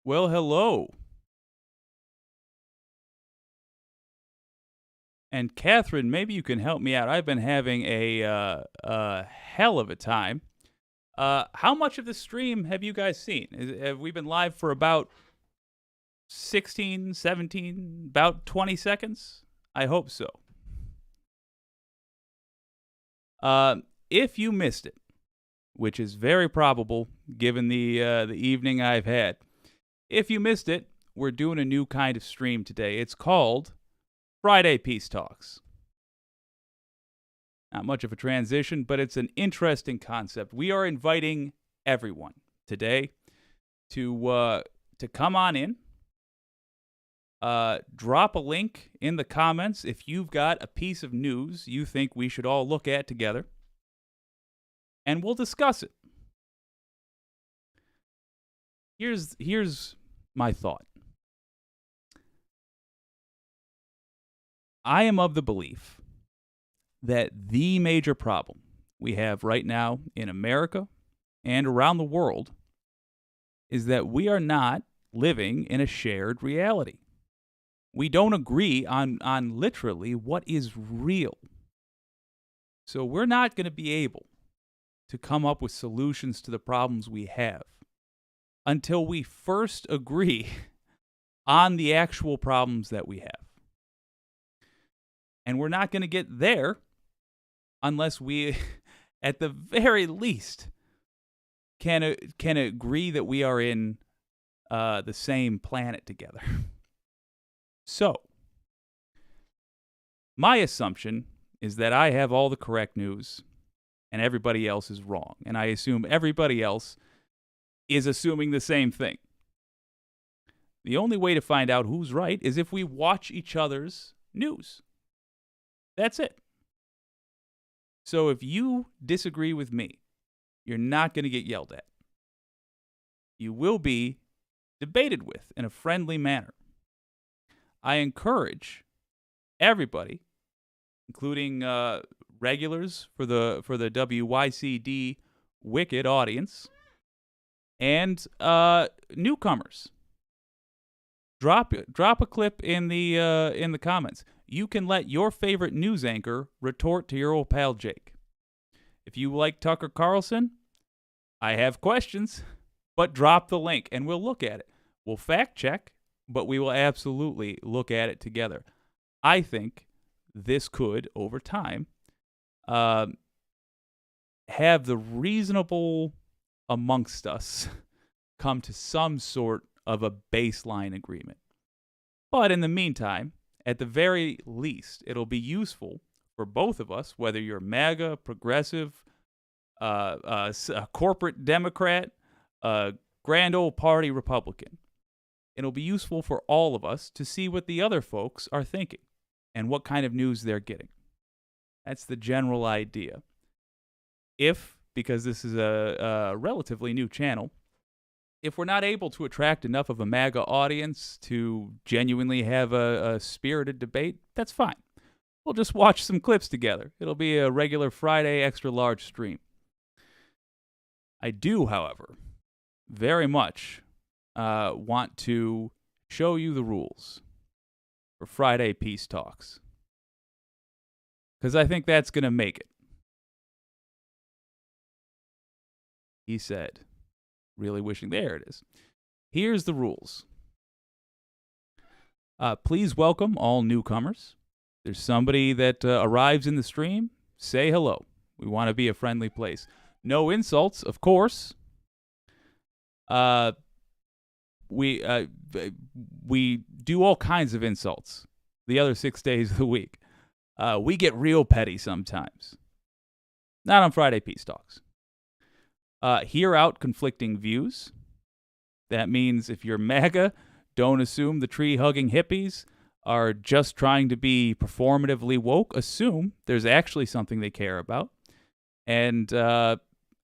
Well, hello. And Catherine, maybe you can help me out. I've been having a hell of a time. How much of the stream have you guys seen? Have we been live for about 16, 17, about 20 seconds? I hope so. If you missed it, which is very probable given the evening I've had, if you missed it, we're doing a new kind of stream today. It's called Friday Peace Talks. Not much of a transition, but it's an interesting concept. We are inviting everyone today to come on in. Drop a link in the comments if you've got a piece of news you think we should all look at together, and we'll discuss it. Here's my thought. I am of the belief that the major problem we have right now in America and around the world is that we are not living in a shared reality. We don't agree on literally what is real. So we're not going to be able to come up with solutions to the problems we have until we first agree on the actual problems that we have. And we're not going to get there unless we, at the very least, can agree that we are in the same planet together. So, my assumption is that I have all the correct news and everybody else is wrong. And I assume everybody else is assuming the same thing. The only way to find out who's right is if we watch each other's news. That's it. So if you disagree with me, you're not going to get yelled at. You will be debated with in a friendly manner. I encourage everybody, including regulars for the WYCD Wicked audience and newcomers. Drop a clip in the comments. You can let your favorite news anchor retort to your old pal Jake. If you like Tucker Carlson, I have questions, but drop the link and we'll look at it. We'll fact check, but we will absolutely look at it together. I think this could, over time, have the reasonable amongst us come to some sort of a baseline agreement. But in the meantime, at the very least, it'll be useful for both of us, whether you're MAGA, progressive, a corporate Democrat, a grand old party Republican. It'll be useful for all of us to see what the other folks are thinking and what kind of news they're getting. That's the general idea. If, because this is a relatively new channel, if we're not able to attract enough of a MAGA audience to genuinely have a spirited debate, that's fine. We'll just watch some clips together. It'll be a regular Friday extra large stream. I do, however, very much want to show you the rules for Friday Peace Talks, because I think that's going to make it. He said, really wishing, there it is. Here's the rules. Please welcome all newcomers. There's somebody that arrives in the stream, say hello. We want to be a friendly place. No insults, of course. We do all kinds of insults the other 6 days of the week. We get real petty sometimes. Not on Friday Peace Talks. Hear out conflicting views. That means if you're MAGA, don't assume the tree-hugging hippies are just trying to be performatively woke. Assume there's actually something they care about. And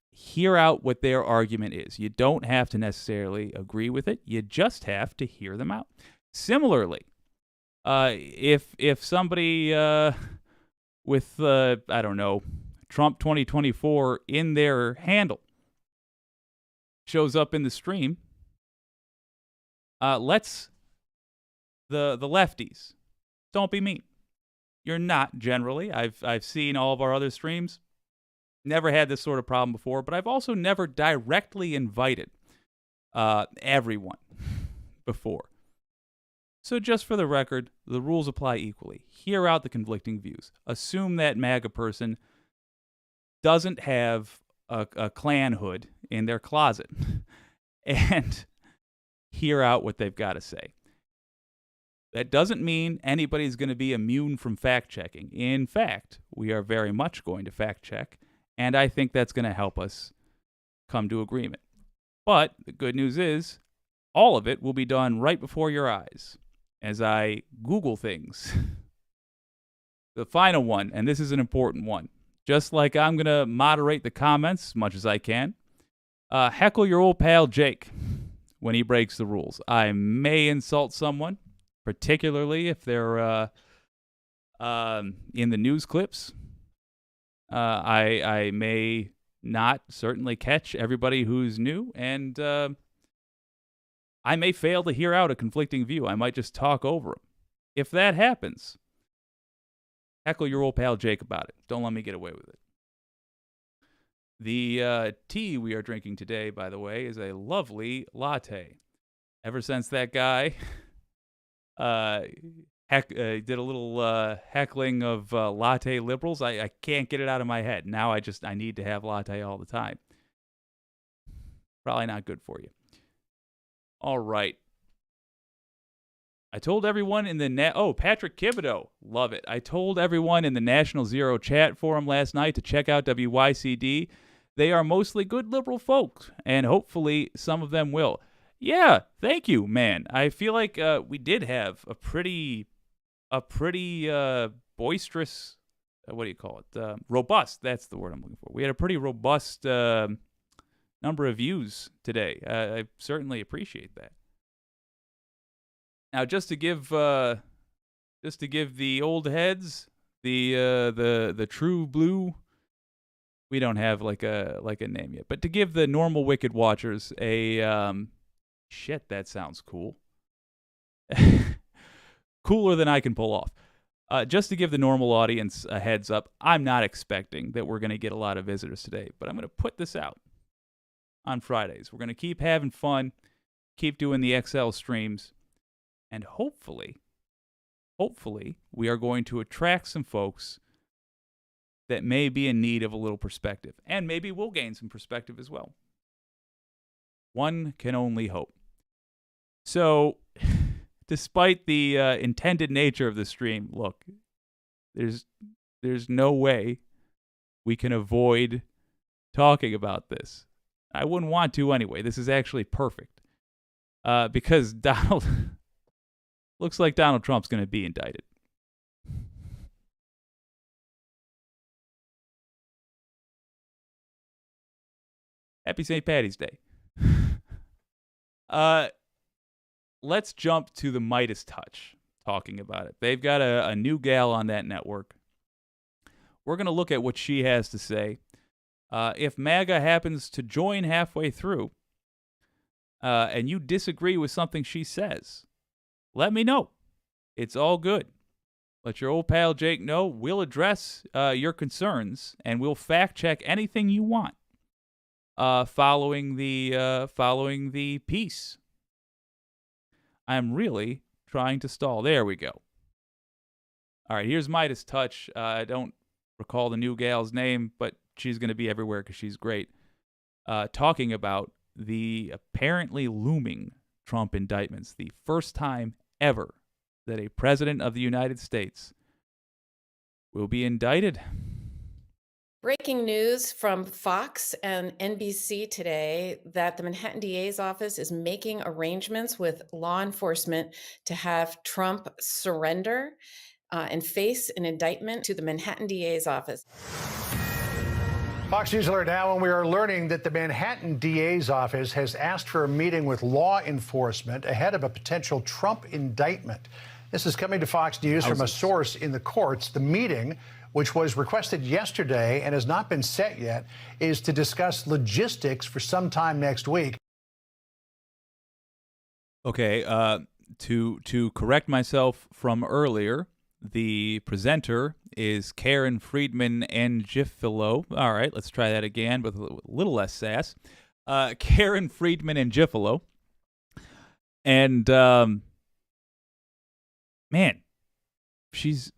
hear out what their argument is. You don't have to necessarily agree with it. You just have to hear them out. Similarly, if somebody with, I don't know, Trump 2024 in their handle shows up in the stream, Let's the lefties, don't be mean. You're not generally. I've seen all of our other streams. Never had this sort of problem before, but I've also never directly invited everyone before. So just for the record, the rules apply equally. Hear out the conflicting views. Assume that MAGA person doesn't have a Klan hood in their closet and hear out what they've got to say. That doesn't mean anybody's going to be immune from fact-checking. In fact, we are very much going to fact-check, and I think that's going to help us come to agreement. But the good news is, all of it will be done right before your eyes as I Google things. The final one, and this is an important one, just like I'm going to moderate the comments as much as I can, heckle your old pal Jake when he breaks the rules. I may insult someone, particularly if they're in the news clips. I may not certainly catch everybody who's new, and I may fail to hear out a conflicting view. I might just talk over them. If that happens, heckle your old pal Jake about it. Don't let me get away with it. The tea we are drinking today, by the way, is a lovely latte. Ever since that guy did a little heckling of latte liberals, I can't get it out of my head. Now I need to have latte all the time. Probably not good for you. All right. I told everyone in the Patrick Kibido, love it. I told everyone in the National Zero chat forum last night to check out WYCD. They are mostly good liberal folks, and hopefully some of them will. Yeah, thank you, man. I feel like we did have a pretty boisterous, what do you call it? Robust. That's the word I'm looking for. We had a pretty robust number of views today. I certainly appreciate that. Now, just to give the old heads, the true blue, we don't have like a name yet, but to give the normal Wicked watchers a shit, that sounds cool. Cooler than I can pull off. Just to give the normal audience a heads up, I'm not expecting that we're going to get a lot of visitors today, but I'm going to put this out on Fridays. We're going to keep having fun, keep doing the XL streams, and hopefully, we are going to attract some folks that may be in need of a little perspective, and maybe we'll gain some perspective as well. One can only hope. So, despite the intended nature of the stream, look, there's no way we can avoid talking about this. I wouldn't want to anyway. This is actually perfect. Because looks like Donald Trump's going to be indicted. Happy St. Paddy's Day. Let's jump to the Midas Touch, talking about it. They've got a new gal on that network. We're going to look at what she has to say. If MAGA happens to join halfway through, and you disagree with something she says, let me know. It's all good. Let your old pal Jake know. We'll address your concerns, and we'll fact-check anything you want following the piece. I'm really trying to stall. There we go. All right, here's Midas Touch. I don't recall the new gal's name, but she's going to be everywhere because she's great. Talking about the apparently looming Trump indictments. The first time ever that a president of the United States will be indicted. Breaking news from Fox and NBC today that the Manhattan DA's office is making arrangements with law enforcement to have Trump surrender and face an indictment to the Manhattan DA's office. Fox News Alert now, and we are learning that the Manhattan DA's office has asked for a meeting with law enforcement ahead of a potential Trump indictment. This is coming to Fox News from a source in the courts. The meeting, which was requested yesterday and has not been set yet, is to discuss logistics for sometime next week. Okay, to correct myself from earlier, the presenter is Karen Friedman Angifilo. All right, let's try that again with a little less sass. Karen Friedman Angifilo. And man, she's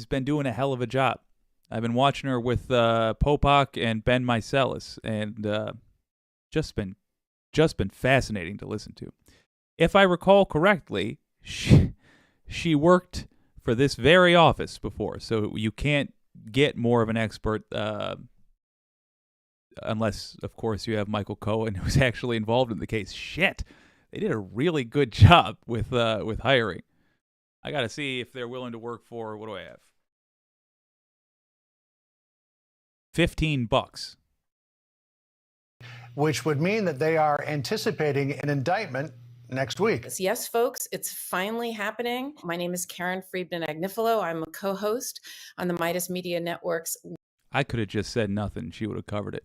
been doing a hell of a job. I've been watching her with Popok and Ben Mycelis, and just been fascinating to listen to. If I recall correctly, she worked for this very office before, so you can't get more of an expert unless, of course, you have Michael Cohen, who's actually involved in the case. Shit, they did a really good job with hiring. I got to see if they're willing to work for, what do I have? $15. Which would mean that they are anticipating an indictment next week. Yes, folks, it's finally happening. My name is Karen Friedman Agnifilo. I'm a co-host on the Midas Media Network's. I could have just said nothing. She would have covered it.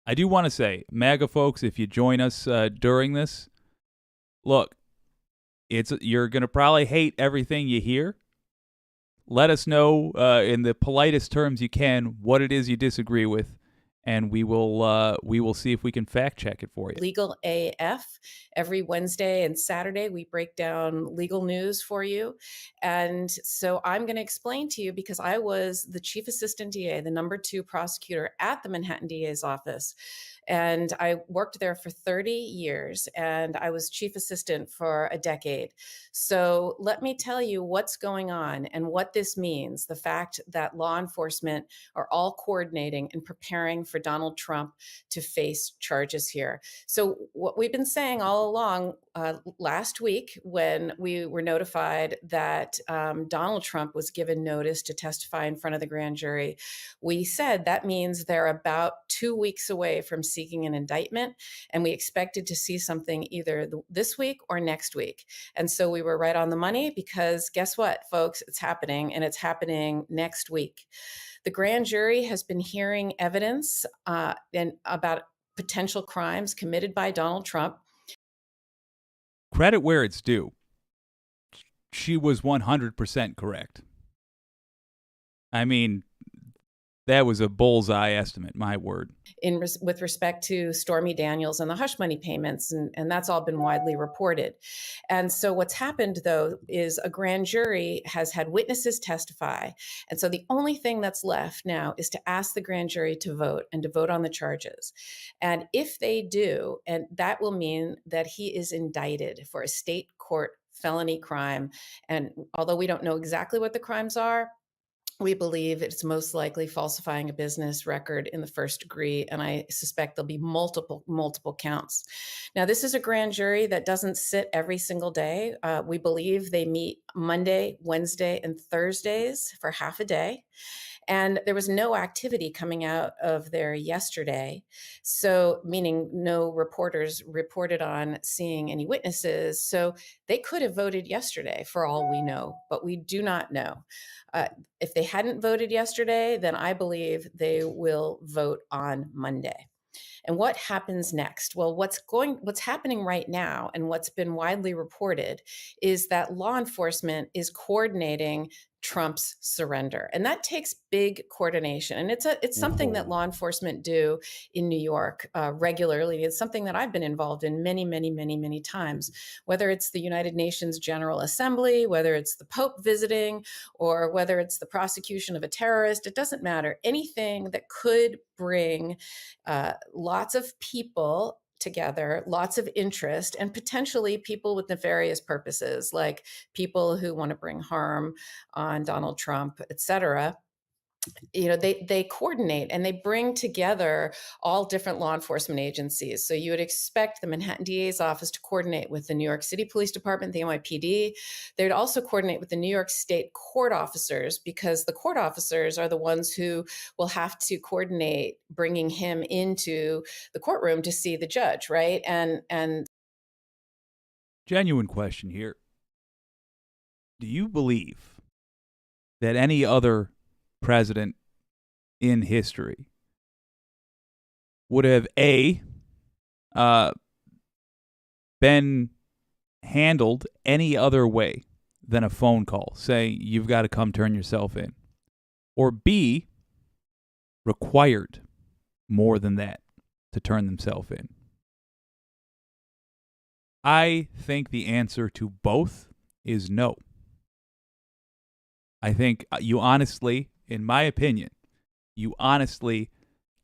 I do want to say, MAGA folks, if you join us during this, look, you're going to probably hate everything you hear. Let us know in the politest terms you can what it is you disagree with, and we will see if we can fact check it for you. Legal AF. Every Wednesday and Saturday, we break down legal news for you. And so I'm going to explain to you, because I was the chief assistant DA, the number 2 prosecutor at the Manhattan DA's office. And I worked there for 30 years, and I was chief assistant for a decade. So let me tell you what's going on and what this means. The fact that law enforcement are all coordinating and preparing for Donald Trump to face charges here. So what we've been saying all along, last week when we were notified that Donald Trump was given notice to testify in front of the grand jury, we said that means they're about 2 weeks away from seeking an indictment, and we expected to see something either this week or next week. And so we were right on the money, because guess what, folks? It's happening, and it's happening next week. The grand jury has been hearing evidence about potential crimes committed by Donald Trump. Credit where it's due. She was 100% correct. I mean, that was a bullseye estimate, my word. With respect to Stormy Daniels and the hush money payments, and that's all been widely reported. And so what's happened, though, is a grand jury has had witnesses testify. And so the only thing that's left now is to ask the grand jury to vote, and to vote on the charges. And if they do, and that will mean that he is indicted for a state court felony crime. And although we don't know exactly what the crimes are, we believe it's most likely falsifying a business record in the first degree, and I suspect there'll be multiple counts. Now, this is a grand jury that doesn't sit every single day. We believe they meet Monday, Wednesday, and Thursdays for half a day. And there was no activity coming out of there yesterday. So, meaning no reporters reported on seeing any witnesses. So they could have voted yesterday for all we know, but we do not know. If they hadn't voted yesterday, then I believe they will vote on Monday. And what happens next? Well, what's happening right now, and what's been widely reported, is that law enforcement is coordinating Trump's surrender. And that takes big coordination. And it's something that law enforcement do in New York regularly. It's something that I've been involved in many times, whether it's the United Nations General Assembly, whether it's the Pope visiting, or whether it's the prosecution of a terrorist. It doesn't matter. Anything that could bring lots of people together, lots of interest, and potentially people with nefarious purposes, like people who want to bring harm on Donald Trump, et cetera. You know, they coordinate and they bring together all different law enforcement agencies. So you would expect the Manhattan DA's office to coordinate with the New York City Police Department, the NYPD. They would also coordinate with the New York State court officers, because the court officers are the ones who will have to coordinate bringing him into the courtroom to see the judge, right? And genuine question here. Do you believe that any other president in history would have been handled any other way than a phone call saying you've got to come turn yourself in, or B, required more than that to turn themselves in? I think the answer to both is no. I think you honestly, in my opinion, you honestly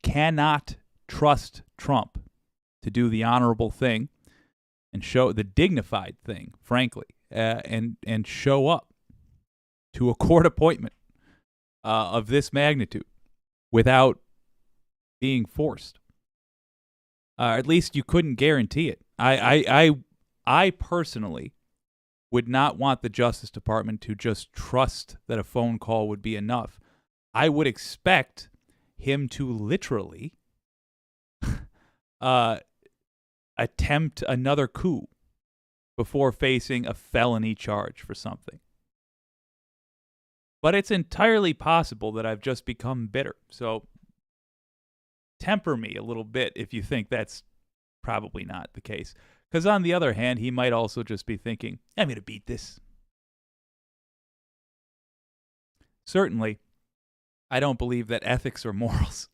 cannot trust Trump to do the honorable thing and show the dignified thing, frankly, and show up to a court appointment of this magnitude without being forced. At least you couldn't guarantee it. I personally would not want the Justice Department to just trust that a phone call would be enough. I would expect him to literally attempt another coup before facing a felony charge for something. But it's entirely possible that I've just become bitter. So temper me a little bit if you think that's probably not the case. Because on the other hand, he might also just be thinking, I'm going to beat this. Certainly, I don't believe that ethics or morals.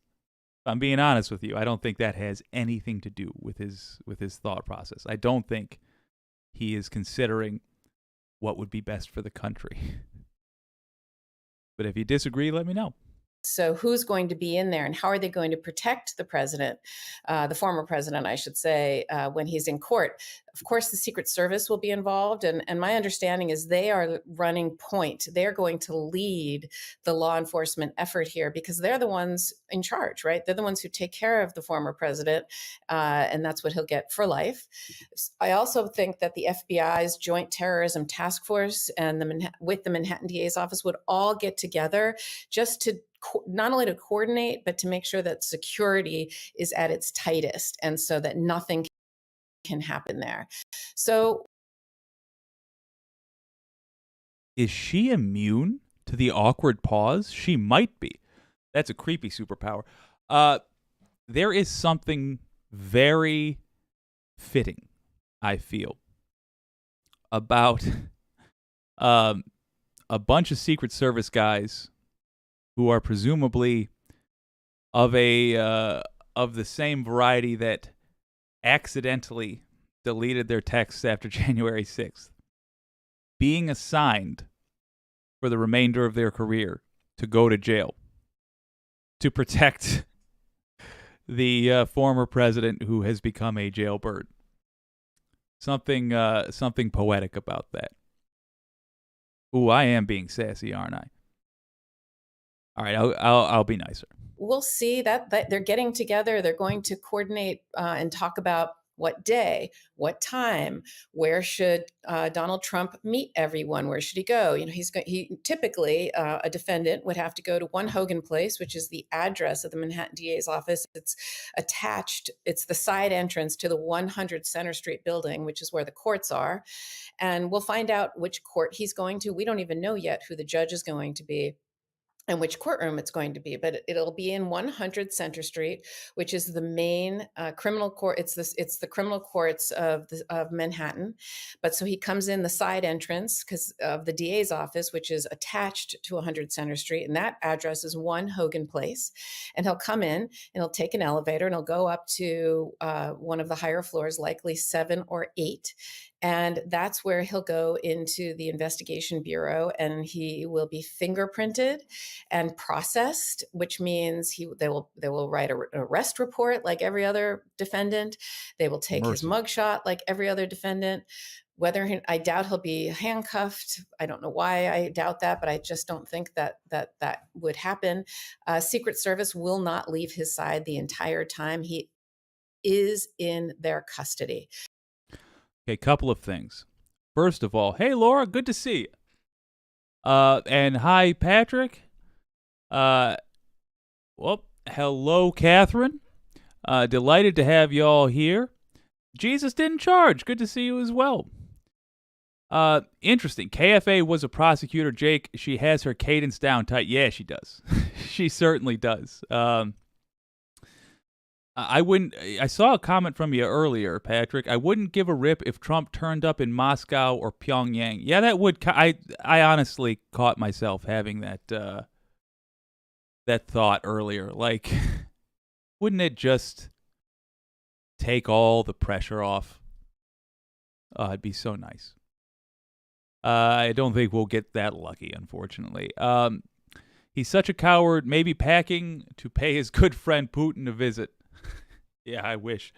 If I'm being honest with you, I don't think that has anything to do with his thought process. I don't think he is considering what would be best for the country. But if you disagree, let me know. So who's going to be in there, and how are they going to protect the president, the former president, I should say, when he's in court? Of course, the Secret Service will be involved. And my understanding is they are running point. They're going to lead the law enforcement effort here because they're the ones in charge, right? They're the ones who take care of the former president. And that's what he'll get for life. I also think that the FBI's Joint Terrorism Task Force and with the Manhattan DA's office would all get together just to not only to coordinate, but to make sure that security is at its tightest and so that nothing can happen there. So is she immune to the awkward pause? She might be. That's a creepy superpower. There is something very fitting, I feel, about a bunch of Secret Service guys who are presumably of the same variety that accidentally deleted their texts after January 6th, being assigned for the remainder of their career to go to jail to protect the former president who has become a jailbird. Something poetic about that. Ooh, I am being sassy, aren't I? All right, I'll be nicer. We'll see that they're getting together. They're going to coordinate and talk about what day, what time, where should Donald Trump meet everyone? Where should he go? You know, he typically a defendant would have to go to 1 Hogan Place, which is the address of the Manhattan DA's office. It's attached. It's the side entrance to the 100 Center Street building, which is where the courts are. And we'll find out which court he's going to. We don't even know yet who the judge is going to be and which courtroom it's going to be, but it'll be in 100 Center Street, which is the main criminal court. It's the criminal courts of Manhattan. But so he comes in the side entrance because of the DA's office, which is attached to 100 Center Street, and that address is 1 Hogan Place. And he'll come in and he'll take an elevator and he'll go up to one of the higher floors, likely 7 or 8. And that's where he'll go into the investigation bureau, and he will be fingerprinted and processed, which means they will write an arrest report like every other defendant. They will take his mugshot like every other defendant. I doubt he'll be handcuffed. I don't know why I doubt that, but I just don't think that would happen. Secret Service will not leave his side the entire time. He is in their custody. Okay, couple of things. First of all, hey, Laura, good to see you. And hi, Patrick. Hello, Catherine. Delighted to have you all here. Jesus didn't charge. Good to see you as well. Interesting. KFA was a prosecutor, Jake. She has her cadence down tight. Yeah, she does. She certainly does. I wouldn't. I saw a comment from you earlier, Patrick. I wouldn't give a rip if Trump turned up in Moscow or Pyongyang. Yeah, that would. I honestly caught myself having that thought earlier. Like, wouldn't it just take all the pressure off? Oh, it'd be so nice. I don't think we'll get that lucky, unfortunately. He's such a coward, maybe packing to pay his good friend Putin a visit. Yeah, I wish.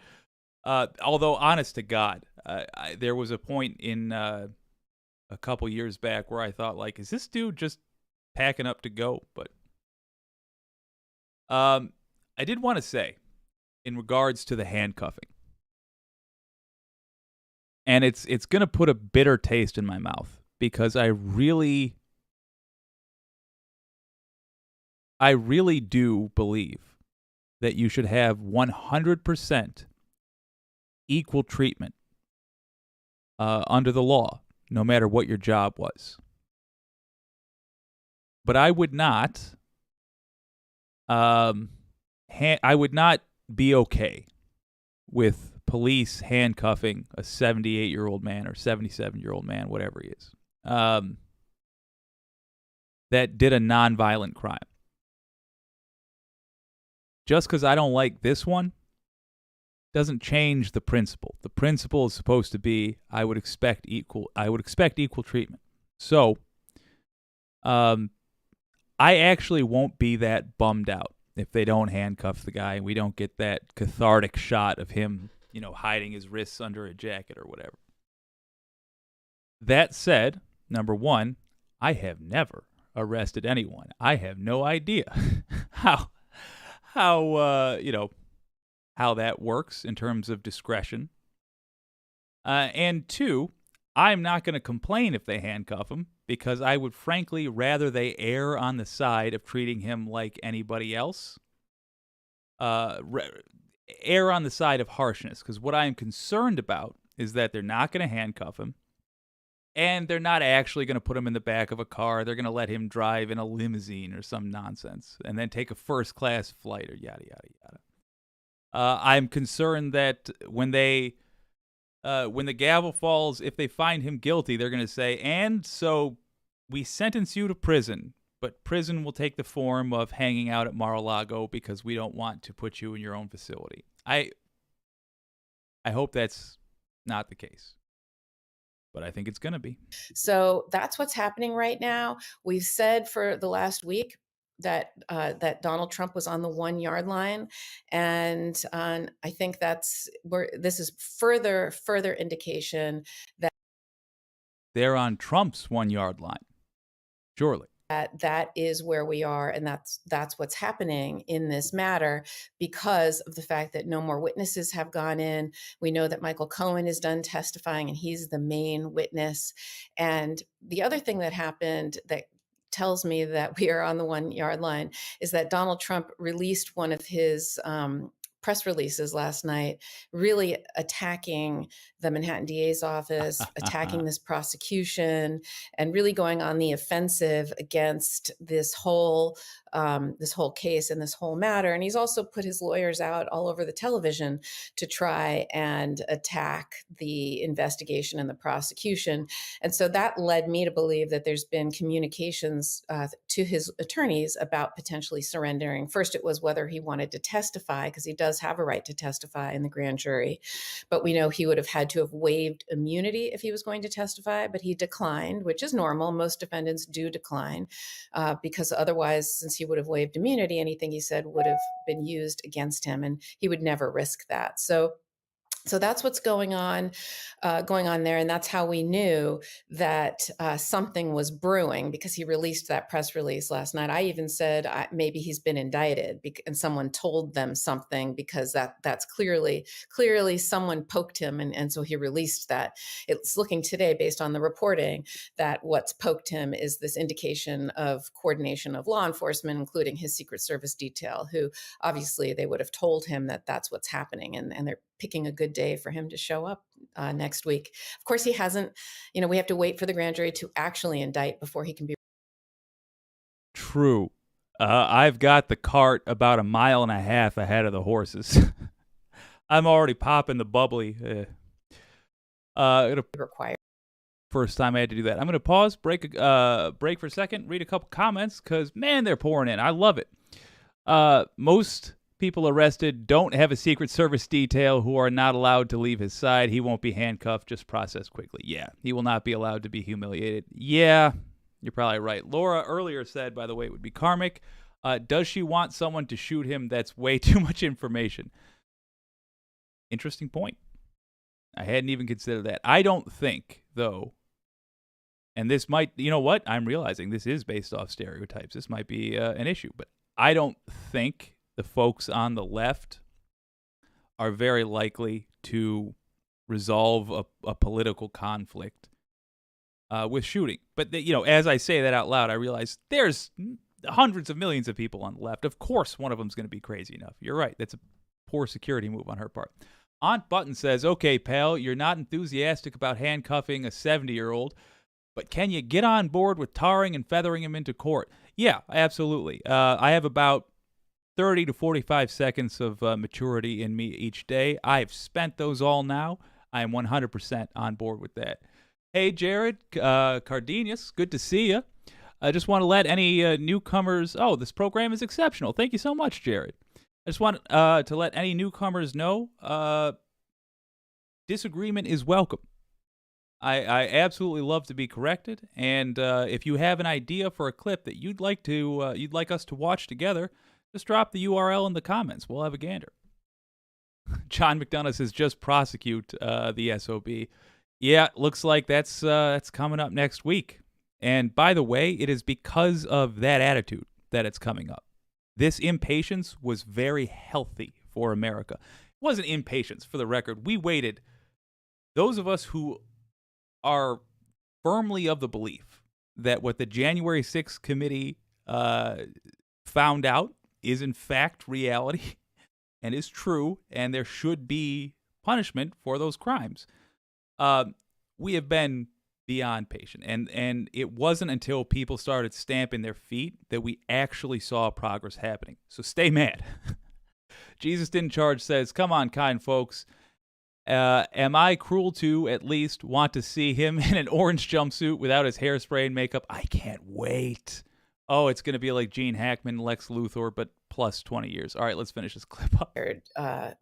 Although, honest to God, there was a point in a couple years back where I thought, like, is this dude just packing up to go? But I did want to say, in regards to the handcuffing, and it's going to put a bitter taste in my mouth because I really do believe that you should have 100% equal treatment under the law, no matter what your job was. But I would not. I would not be okay with police handcuffing a 78-year-old man or 77-year-old man, whatever he is, that did a nonviolent crime. Just because I don't like this one doesn't change the principle. The principle is supposed to be I would expect equal treatment. So, I actually won't be that bummed out if they don't handcuff the guy and we don't get that cathartic shot of him, hiding his wrists under a jacket or whatever. That said, number one, I have never arrested anyone. I have no idea how that works in terms of discretion. And two, I'm not going to complain if they handcuff him because I would frankly rather they err on the side of treating him like anybody else. Err on the side of harshness, because what I am concerned about is that they're not going to handcuff him and they're not actually going to put him in the back of a car. They're going to let him drive in a limousine or some nonsense and then take a first-class flight or yada, yada, yada. I'm concerned that when the gavel falls, if they find him guilty, they're going to say, and so we sentence you to prison, but prison will take the form of hanging out at Mar-a-Lago because we don't want to put you in your own facility. I hope that's not the case, but I think it's going to be. So that's what's happening right now. We've said for the last week that Donald Trump was on the 1 yard line, and I think that's where this is further indication that they're on Trump's 1 yard line. Surely. That is where we are, and that's what's happening in this matter because of the fact that no more witnesses have gone in. We know that Michael Cohen is done testifying, and he's the main witness. And the other thing that happened that tells me that we are on the 1 yard line is that Donald Trump released one of his press releases last night, really attacking the Manhattan DA's office, attacking this prosecution, and really going on the offensive against this whole case and this whole matter. And he's also put his lawyers out all over the television to try and attack the investigation and the prosecution. And so that led me to believe that there's been communications to his attorneys about potentially surrendering. First, it was whether he wanted to testify, because he does have a right to testify in the grand jury. But we know he would have had to have waived immunity if he was going to testify, but he declined, which is normal. Most defendants do decline because otherwise, since he would have waived immunity, anything he said would have been used against him, and he would never risk that. So that's what's going on there. And that's how we knew that something was brewing, because he released that press release last night. I even said maybe he's been indicted, and someone told them something, because that's clearly someone poked him. And so he released that. It's looking today, based on the reporting, that what's poked him is this indication of coordination of law enforcement, including his Secret Service detail, who obviously they would have told him that that's what's happening. And they're picking a good day for him to show up next week. Of course, he hasn't, we have to wait for the grand jury to actually indict before he can be. True. I've got the cart about 1.5 miles ahead of the horses. I'm already popping the bubbly. Required. First time I had to do that. I'm going to pause, break for a second, read a couple comments, because, man, they're pouring in. I love it. Most people arrested don't have a Secret Service detail who are not allowed to leave his side. He won't be handcuffed, just processed quickly. Yeah, he will not be allowed to be humiliated. Yeah, you're probably right. Laura earlier said, by the way, it would be karmic. Does she want someone to shoot him? That's way too much information. Interesting point. I hadn't even considered that. I don't think, though, and this might, you know what? I'm realizing this is based off stereotypes. This might be an issue, but I don't think the folks on the left are very likely to resolve a political conflict with shooting. But, as I say that out loud, I realize there's hundreds of millions of people on the left. Of course, one of them's going to be crazy enough. You're right. That's a poor security move on her part. Aunt Button says, okay, pal, you're not enthusiastic about handcuffing a 70-year-old, but can you get on board with tarring and feathering him into court? Yeah, absolutely. I have about 30 to 45 seconds of maturity in me each day. I've spent those all now. I am 100% on board with that. Hey, Jared Cardenas, good to see you. I just want to let any newcomers... Oh, this program is exceptional. Thank you so much, Jared. I just want to let any newcomers know disagreement is welcome. I absolutely love to be corrected, and if you have an idea for a clip that you'd like us to watch together, just drop the URL in the comments. We'll have a gander. John McDonough says, just prosecute the SOB. Yeah, looks like that's coming up next week. And by the way, it is because of that attitude that it's coming up. This impatience was very healthy for America. It wasn't impatience, for the record. We waited. Those of us who are firmly of the belief that what the January 6th committee found out is in fact reality and is true, and there should be punishment for those crimes. We have been beyond patient, and it wasn't until people started stamping their feet that we actually saw progress happening. So stay mad. Jesus Didn't Charge says, come on, kind folks. Am I cruel to at least want to see him in an orange jumpsuit without his hairspray and makeup? I can't wait. Oh, it's going to be like Gene Hackman, Lex Luthor, but plus 20 years. All right, let's finish this clip up.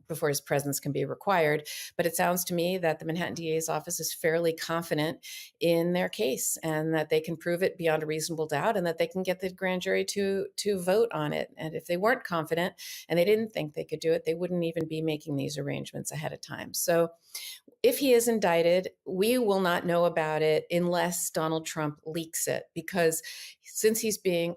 Before his presence can be required. But it sounds to me that the Manhattan DA's office is fairly confident in their case and that they can prove it beyond a reasonable doubt and that they can get the grand jury to vote on it. And if they weren't confident and they didn't think they could do it, they wouldn't even be making these arrangements ahead of time. So if he is indicted, we will not know about it unless Donald Trump leaks it, because since he's being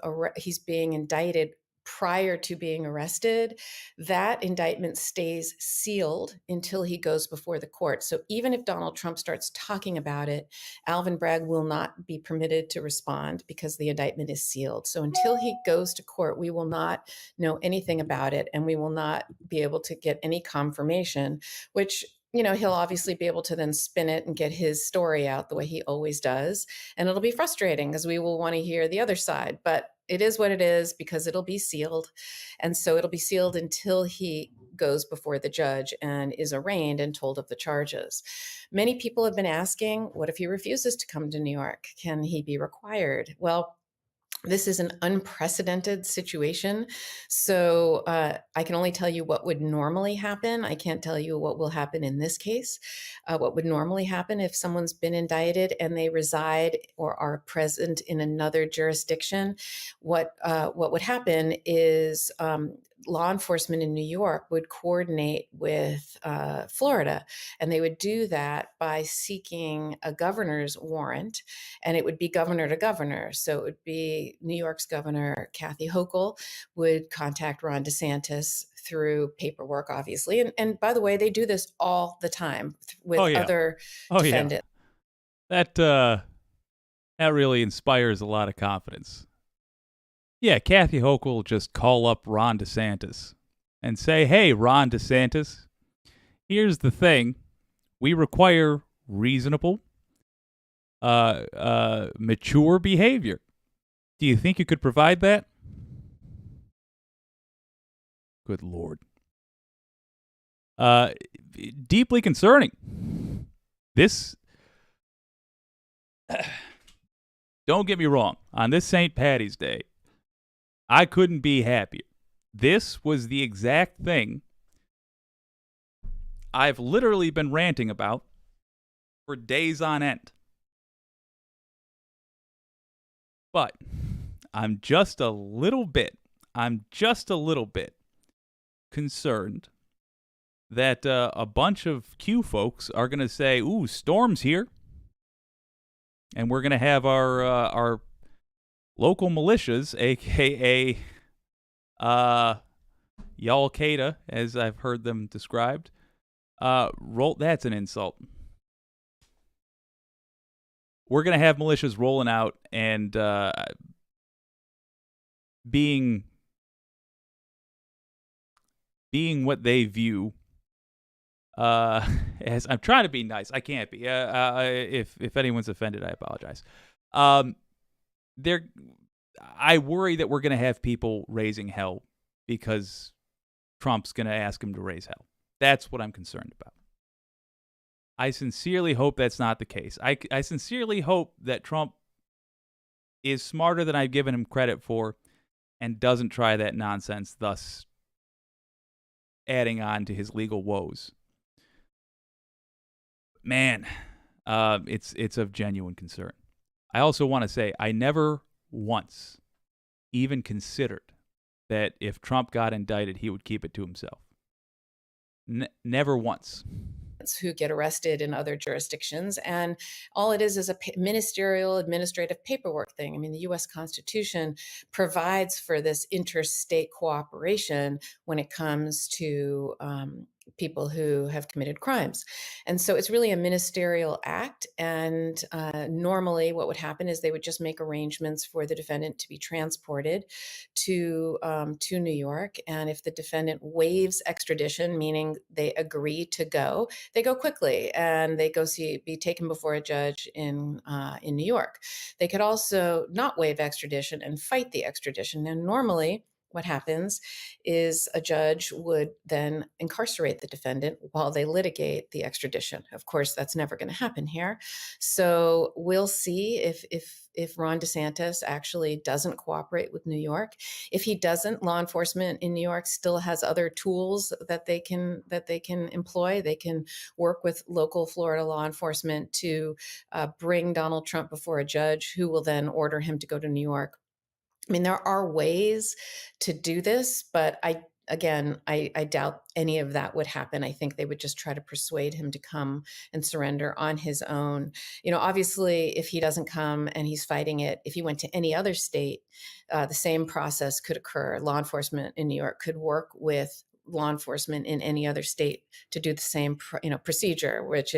indicted prior to being arrested, that indictment stays sealed until he goes before the court. So even if Donald Trump starts talking about it, Alvin Bragg will not be permitted to respond because the indictment is sealed. So until he goes to court, we will not know anything about it, and we will not be able to get any confirmation, which he'll obviously be able to then spin it and get his story out the way he always does. And it'll be frustrating because we will want to hear the other side. But it is what it is because it'll be sealed. And so it'll be sealed until he goes before the judge and is arraigned and told of the charges. Many people have been asking, what if he refuses to come to New York? Can he be required? Well, this is an unprecedented situation. So I can only tell you what would normally happen. I can't tell you what will happen in this case. What would normally happen if someone's been indicted and they reside or are present in another jurisdiction? What would happen is law enforcement in New York would coordinate with Florida, and they would do that by seeking a governor's warrant, and it would be governor to governor. So it would be New York's governor, Kathy Hochul, would contact Ron DeSantis through paperwork, obviously. And by the way, they do this all the time with other defendants. Yeah. That really inspires a lot of confidence. Yeah, Kathy Hochul will just call up Ron DeSantis and say, hey, Ron DeSantis, here's the thing. We require reasonable, mature behavior. Do you think you could provide that? Good Lord. Deeply concerning. This, don't get me wrong, on this St. Patty's Day, I couldn't be happier. This was the exact thing I've literally been ranting about for days on end. But I'm just a little bit concerned that a bunch of Q folks are going to say, ooh, storm's here. And we're going to have our local militias, a.k.a. Al-Qaeda, as I've heard them described, that's an insult. We're going to have militias rolling out and being what they view as, I'm trying to be nice. I can't be. If anyone's offended, I apologize. I worry that we're going to have people raising hell because Trump's going to ask them to raise hell. That's what I'm concerned about. I sincerely hope that's not the case. I sincerely hope that Trump is smarter than I've given him credit for and doesn't try that nonsense, thus adding on to his legal woes. Man, it's of genuine concern. I also want to say I never once even considered that if Trump got indicted, he would keep it to himself. Never once. Who get arrested in other jurisdictions. And all it is a ministerial administrative paperwork thing. I mean, the U.S. Constitution provides for this interstate cooperation when it comes to people who have committed crimes. And so it's really a ministerial act. And normally what would happen is they would just make arrangements for the defendant to be transported to New York. And if the defendant waives extradition, meaning they agree to go, they go quickly and they go be taken before a judge in New York. They could also not waive extradition and fight the extradition. And normally what happens is a judge would then incarcerate the defendant while they litigate the extradition. Of course, that's never going to happen here. So we'll see if Ron DeSantis actually doesn't cooperate with New York. If he doesn't, law enforcement in New York still has other tools that they can employ. They can work with local Florida law enforcement to bring Donald Trump before a judge who will then order him to go to New York. I mean, there are ways to do this, but I doubt any of that would happen. I think they would just try to persuade him to come and surrender on his own. You know, obviously, if he doesn't come and he's fighting it, if he went to any other state, the same process could occur. Law enforcement in New York could work with law enforcement in any other state to do the same, procedure, which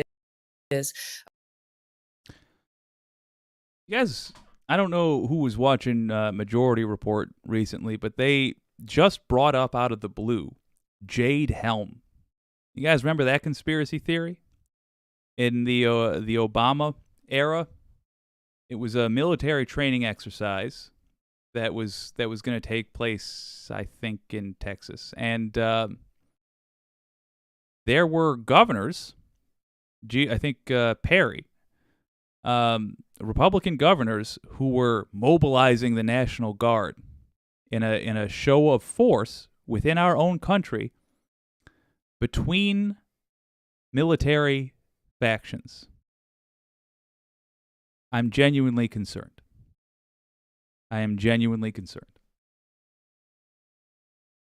is. You guys, I don't know who was watching Majority Report recently, but they just brought up out of the blue Jade Helm. You guys remember that conspiracy theory? In the Obama era, it was a military training exercise that was going to take place, I think, in Texas. And there were governors, I think Perry, Republican governors who were mobilizing the National Guard in a show of force within our own country between military factions. I'm genuinely concerned. I am genuinely concerned.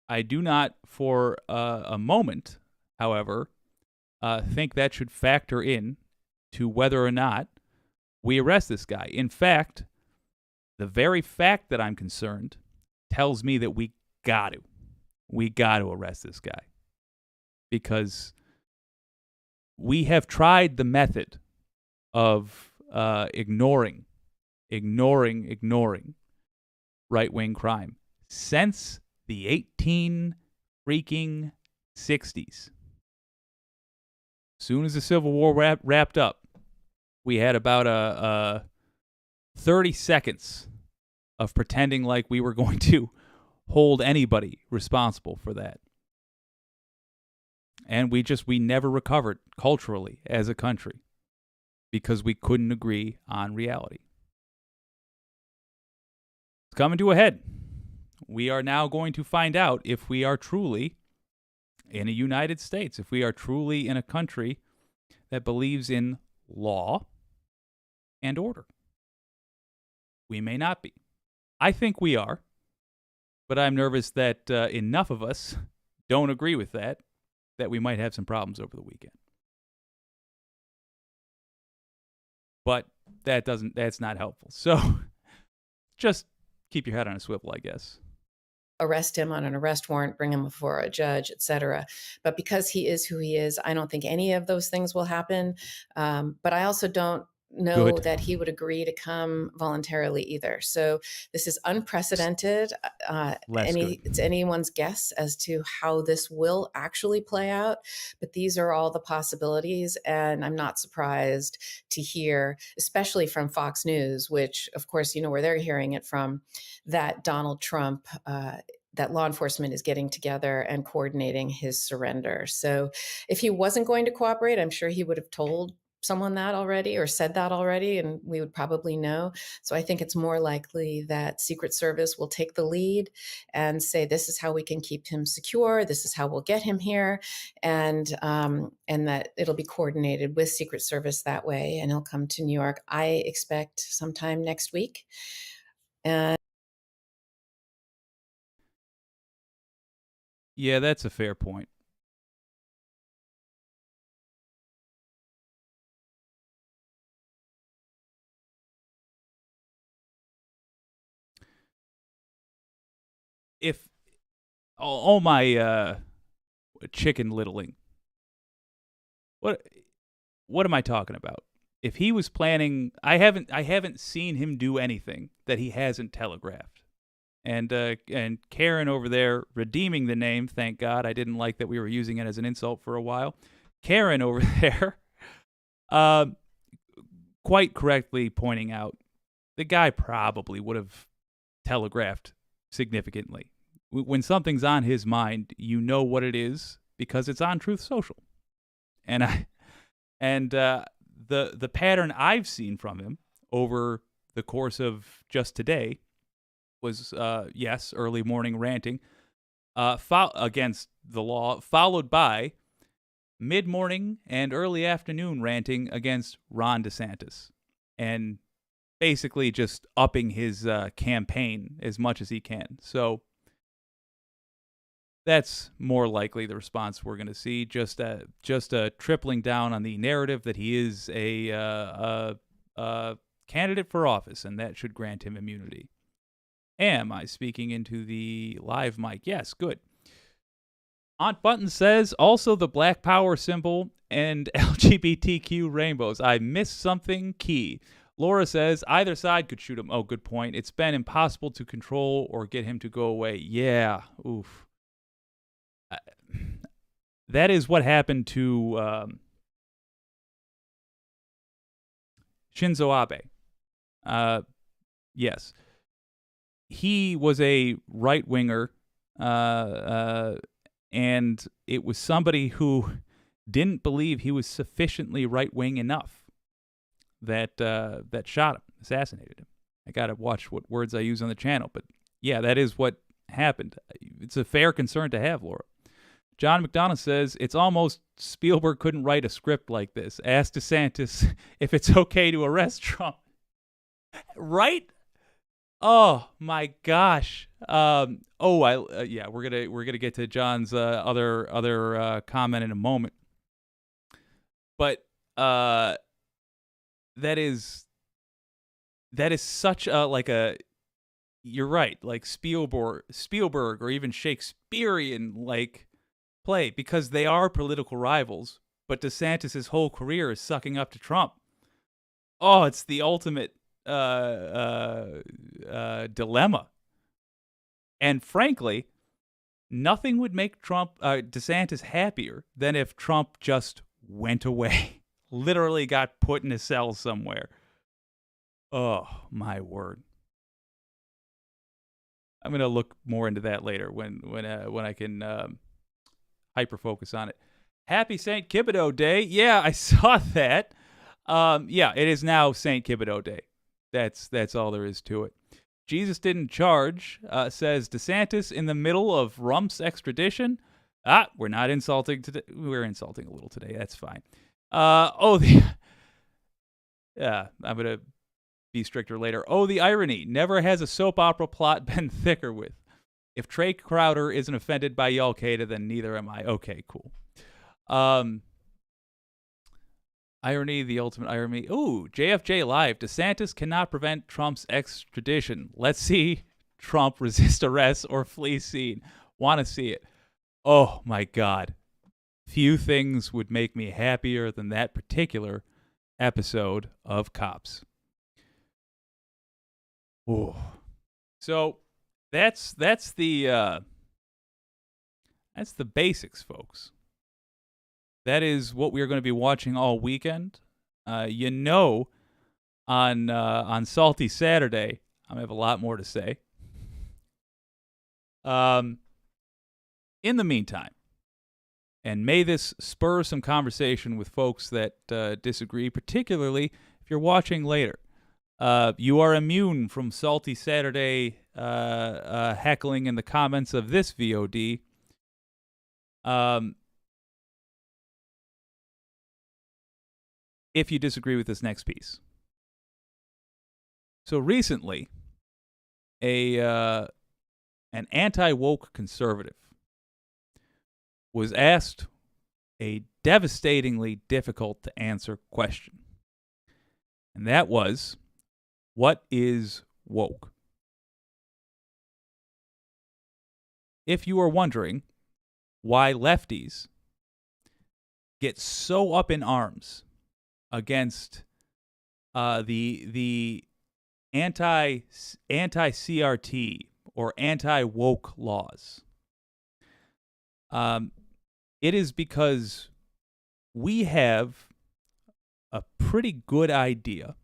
I do not for a moment, however, think that should factor in to whether or not we arrest this guy. In fact, the very fact that I'm concerned tells me that we got to arrest this guy, because we have tried the method of ignoring right-wing crime since the 1860s. Soon as the Civil War wrapped up, we had about 30 seconds of pretending like we were going to hold anybody responsible for that. And we never recovered culturally as a country because we couldn't agree on reality. It's coming to a head. We are now going to find out if we are truly in a United States, if we are truly in a country that believes in law and order. We may not be. I think we are, but I'm nervous that enough of us don't agree with that we might have some problems over the weekend. But that's not helpful. So just keep your head on a swivel, I guess. Arrest him on an arrest warrant, bring him before a judge, etc. But because he is who he is, I don't think any of those things will happen. But I also don't know that he would agree to come voluntarily either. So this is unprecedented. It's anyone's guess as to how this will actually play out. But these are all the possibilities. And I'm not surprised to hear, especially from Fox News, which, of course, you know where they're hearing it from, that Donald Trump that law enforcement is getting together and coordinating his surrender. So if he wasn't going to cooperate, I'm sure he would have told someone that already or said that already, and we would probably know. So I think it's more likely that Secret Service will take the lead and say, this is how we can keep him secure. This is how we'll get him here. And that it'll be coordinated with Secret Service that way. And he'll come to New York, I expect sometime next week. And yeah, that's a fair point. If all my chicken littling, what am I talking about? If he was planning, I haven't seen him do anything that he hasn't telegraphed. And Karen over there redeeming the name, thank God. I didn't like that we were using it as an insult for a while. Karen over there, quite correctly pointing out, the guy probably would have telegraphed significantly. When something's on his mind, you know what it is because it's on Truth Social. And the pattern I've seen from him over the course of just today was, yes, early morning ranting against the law, followed by mid-morning and early afternoon ranting against Ron DeSantis, and basically just upping his campaign as much as he can. So that's more likely the response we're going to see, just a tripling down on the narrative that he is a candidate for office, and that should grant him immunity. Am I speaking into the live mic? Yes, good. Aunt Button says, also the Black Power symbol and LGBTQ rainbows. I missed something key. Laura says, either side could shoot him. Oh, good point. It's been impossible to control or get him to go away. Yeah, oof. That is what happened to Shinzo Abe. Yes. He was a right-winger, and it was somebody who didn't believe he was sufficiently right-wing enough that shot him, assassinated him. I got to watch what words I use on the channel, but yeah, that is what happened. It's a fair concern to have, Laura. John McDonough says, it's almost Spielberg couldn't write a script like this. Ask DeSantis if it's okay to arrest Trump. Right? Oh my gosh. Yeah, we're gonna get to John's other comment in a moment. But that is such a you're right, like Spielberg or even Shakespearean like play, because they are political rivals, but DeSantis' whole career is sucking up to Trump. Oh, it's the ultimate dilemma. And frankly, nothing would make DeSantis happier than if Trump just went away, literally got put in a cell somewhere. Oh, my word. I'm going to look more into that later when I can hyper focus on it. Happy St. Kibido Day. Yeah, I saw that. Yeah, it is now St. Kibido Day. That's all there is to it. Jesus didn't charge, says DeSantis in the middle of Rump's extradition. We're not insulting today. We're insulting a little today. That's fine. I'm going to be stricter later. Oh, the irony. Never has a soap opera plot been thicker with. If Trey Crowder isn't offended by Al-Qaeda, then neither am I. Okay, cool. Irony, the ultimate irony. Ooh, JFJ Live. DeSantis cannot prevent Trump's extradition. Let's see Trump resist arrest or flee scene. Want to see it. Oh, my God. Few things would make me happier than that particular episode of Cops. Ooh. So that's the basics, folks. That is what we are going to be watching all weekend. On Salty Saturday, I have a lot more to say. In the meantime, and may this spur some conversation with folks that disagree, particularly if you're watching later. You are immune from Salty Saturday heckling in the comments of this VOD. If you disagree with this next piece. So recently, an anti-woke conservative was asked a devastatingly difficult to answer question. And that was, what is woke? If you are wondering why lefties get so up in arms against the anti-CRT or anti-woke laws, it is because we have a pretty good idea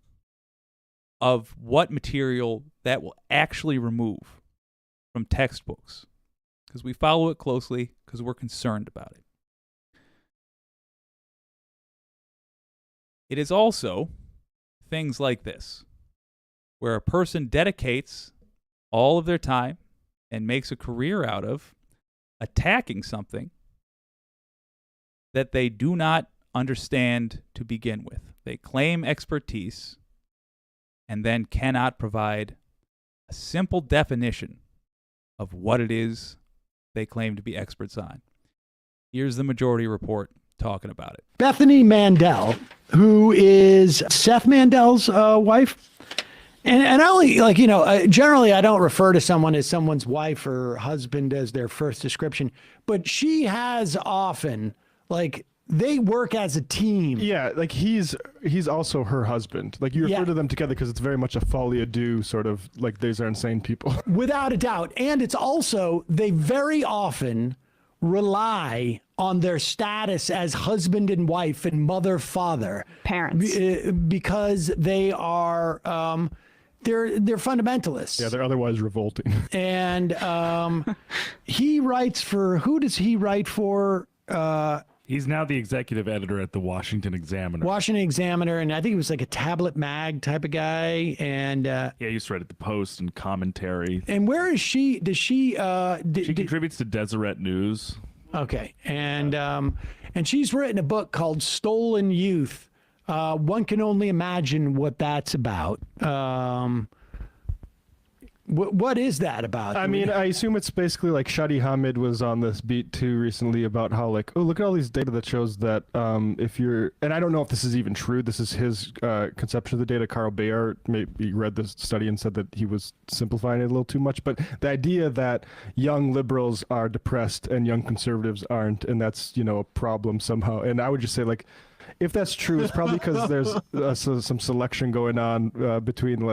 of what material that will actually remove from textbooks, because we follow it closely, because we're concerned about it. It is also things like this, where a person dedicates all of their time and makes a career out of attacking something that they do not understand to begin with. They claim expertise and then cannot provide a simple definition of what it is they claim to be experts on. Here's the Majority Report talking about it. Bethany Mandel, who is Seth Mandel's wife. And I only, generally I don't refer to someone as someone's wife or husband as their first description, but she has often, they work as a team. Yeah, he's also her husband. You refer to them together because it's very much a folie à deux sort of, these are insane people. Without a doubt. And it's also, they very often rely on their status as husband and wife and mother, father. Parents. Because they are, they're fundamentalists. Yeah, they're otherwise revolting. And he writes for, who does he write for? He's now the executive editor at the Washington Examiner. Washington Examiner, and I think he was like a tablet mag type of guy. And yeah, he used to write at the Post and commentary. And where is she? Does she? She contributes to Deseret News. Okay, and she's written a book called Stolen Youth. One can only imagine what that's about. What is that about? I mean, I assume it's basically Shadi Hamid was on this beat too recently about how oh, look at all these data that shows that if you're, and I don't know if this is even true, this is his conception of the data. Carl Bayer maybe read this study and said that he was simplifying it a little too much, but the idea that young liberals are depressed and young conservatives aren't, and that's, a problem somehow. And I would just say if that's true, it's probably because there's some selection going on between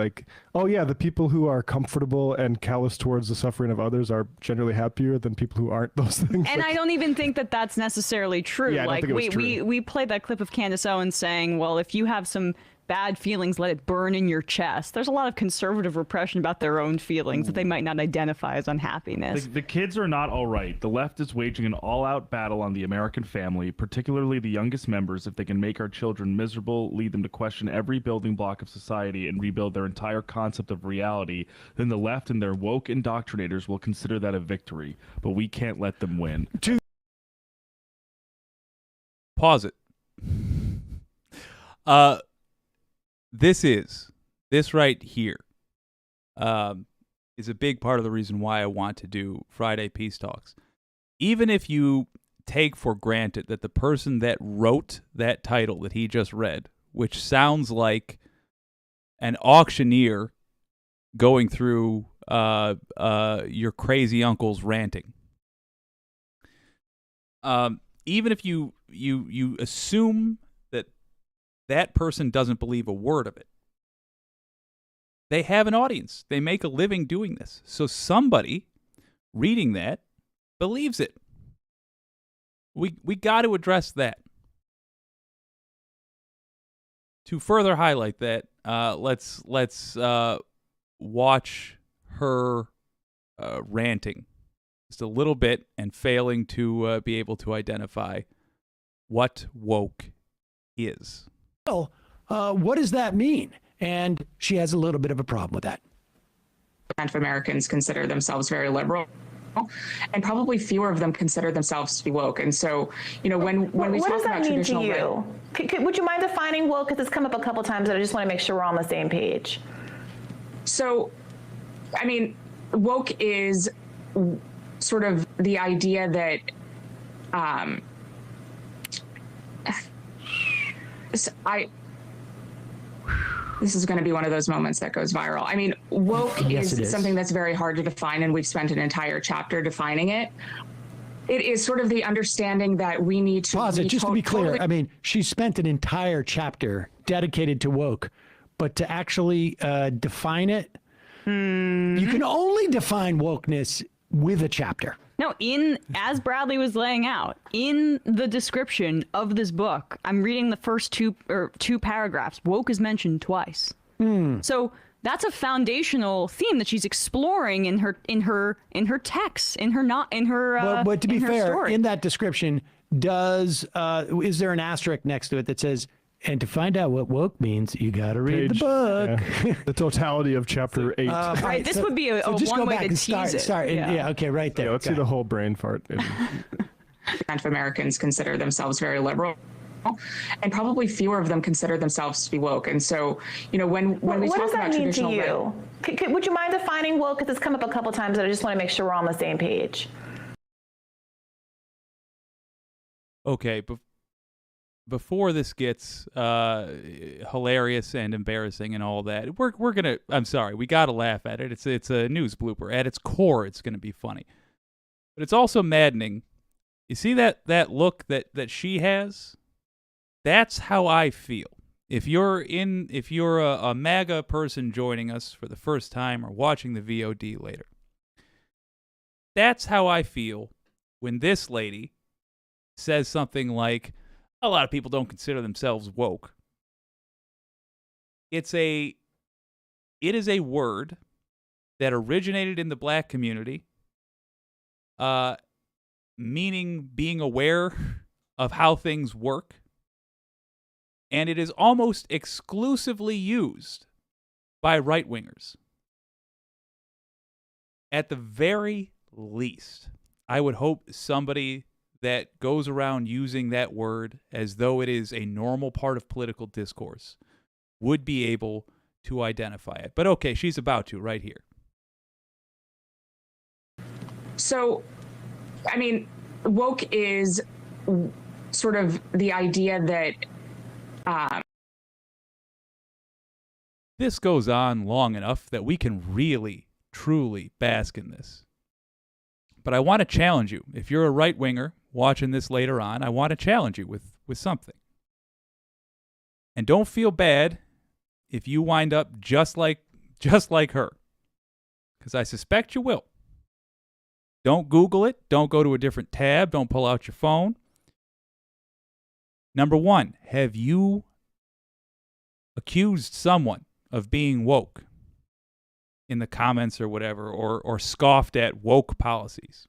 oh yeah, the people who are comfortable and callous towards the suffering of others are generally happier than people who aren't those things. And I don't even think that that's necessarily true. Yeah, I don't think it was true. We played that clip of Candace Owens saying, well, if you have some bad feelings, let it burn in your chest. There's a lot of conservative repression about their own feelings that they might not identify as unhappiness. The kids are not all right. The left is waging an all-out battle on the American family, particularly the youngest members. If they can make our children miserable, lead them to question every building block of society, and rebuild their entire concept of reality, then the left and their woke indoctrinators will consider that a victory. But we can't let them win. Pause it. This right here is a big part of the reason why I want to do Friday Peace Talks. Even if you take for granted that the person that wrote that title that he just read, which sounds like an auctioneer going through your crazy uncle's ranting, even if you assume that person doesn't believe a word of it, they have an audience. They make a living doing this. So somebody reading that believes it. We got to address that. To further highlight that, let's watch her ranting just a little bit and failing to be able to identify what woke is. Well, what does that mean? And she has a little bit of a problem with that. Of Americans consider themselves very liberal, and probably fewer of them consider themselves to be woke. And so, when we talk about traditional, what does that mean to you? Would you mind defining woke? Because it's come up a couple times, and I just want to make sure we're on the same page. So, woke is sort of the idea that this is going to be one of those moments that goes viral. Woke is something that's very hard to define, and we've spent an entire chapter defining it. It is sort of the understanding that we need to pause it. Just to be clear, she spent an entire chapter dedicated to woke, but to actually define it, you can only define wokeness with a chapter. No, as Bradley was laying out, in the description of this book, I'm reading the first two paragraphs. Woke is mentioned twice. So that's a foundational theme that she's exploring in her texts, But to be fair, story. in that description, is there an asterisk next to it that says, and to find out what woke means, you got to read the book. Yeah. The totality of chapter 8. Right, this would be a one way to tease it. Okay, right there. Let's see the whole brain fart. Of Americans consider themselves very liberal, and probably fewer of them consider themselves to be woke. And so, when we talk about traditional, what does that mean to you? Would you mind defining woke? Because it's come up a couple times, and I just want to make sure we're on the same page. Okay, before this gets hilarious and embarrassing and all that, we're gonna. I'm sorry, we gotta laugh at it. It's a news blooper. At its core, it's gonna be funny, but it's also maddening. You see that look that she has? That's how I feel. If you're a MAGA person joining us for the first time or watching the VOD later, that's how I feel when this lady says something like, a lot of people don't consider themselves woke. It is a word that originated in the black community, meaning being aware of how things work, and it is almost exclusively used by right-wingers. At the very least, I would hope somebody that goes around using that word as though it is a normal part of political discourse would be able to identify it. But okay, she's about to right here. So, woke is sort of the idea that this goes on long enough that we can really, truly bask in this. But I want to challenge you. If you're a right-winger watching this later on, I want to challenge you with something. And don't feel bad if you wind up just like her, because I suspect you will. Don't Google it. Don't go to a different tab. Don't pull out your phone. Number one, have you accused someone of being woke in the comments or whatever, or scoffed at woke policies,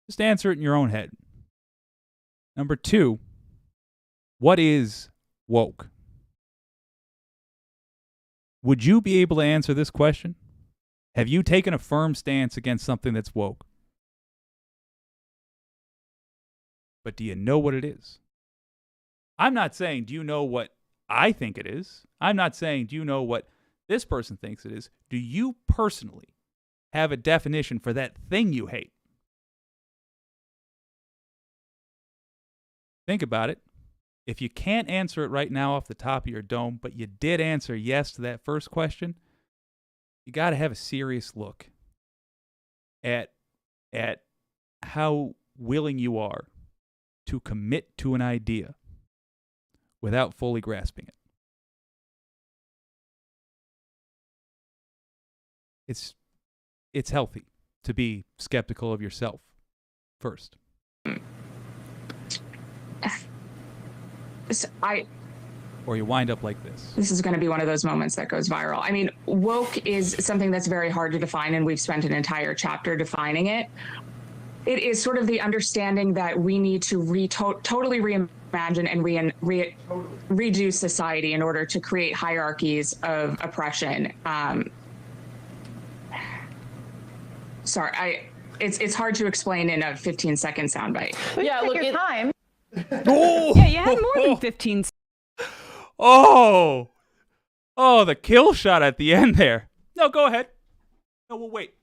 just answer it in your own head. Number 2, what is woke? Would you be able to answer this question? Have you taken a firm stance against something that's woke? But do you know what it is? I'm not saying, do you know what I think it is? I'm not saying, do you know what this person thinks it is? Do you personally have a definition for that thing you hate? Think about it. If you can't answer it right now off the top of your dome, but you did answer yes to that first question, you got to have a serious look at how willing you are to commit to an idea without fully grasping it. It's healthy to be skeptical of yourself first. Or you wind up like this. This is going to be one of those moments that goes viral. I mean, woke is something that's very hard to define, and we've spent an entire chapter defining it. It is sort of the understanding that we need to totally reimagine and redo society in order to create hierarchies of oppression. It's hard to explain in a 15-second soundbite. Yeah, look at time. Oh! Yeah, you had more than 15 seconds. Oh, the kill shot at the end there. No, go ahead. No, we'll wait.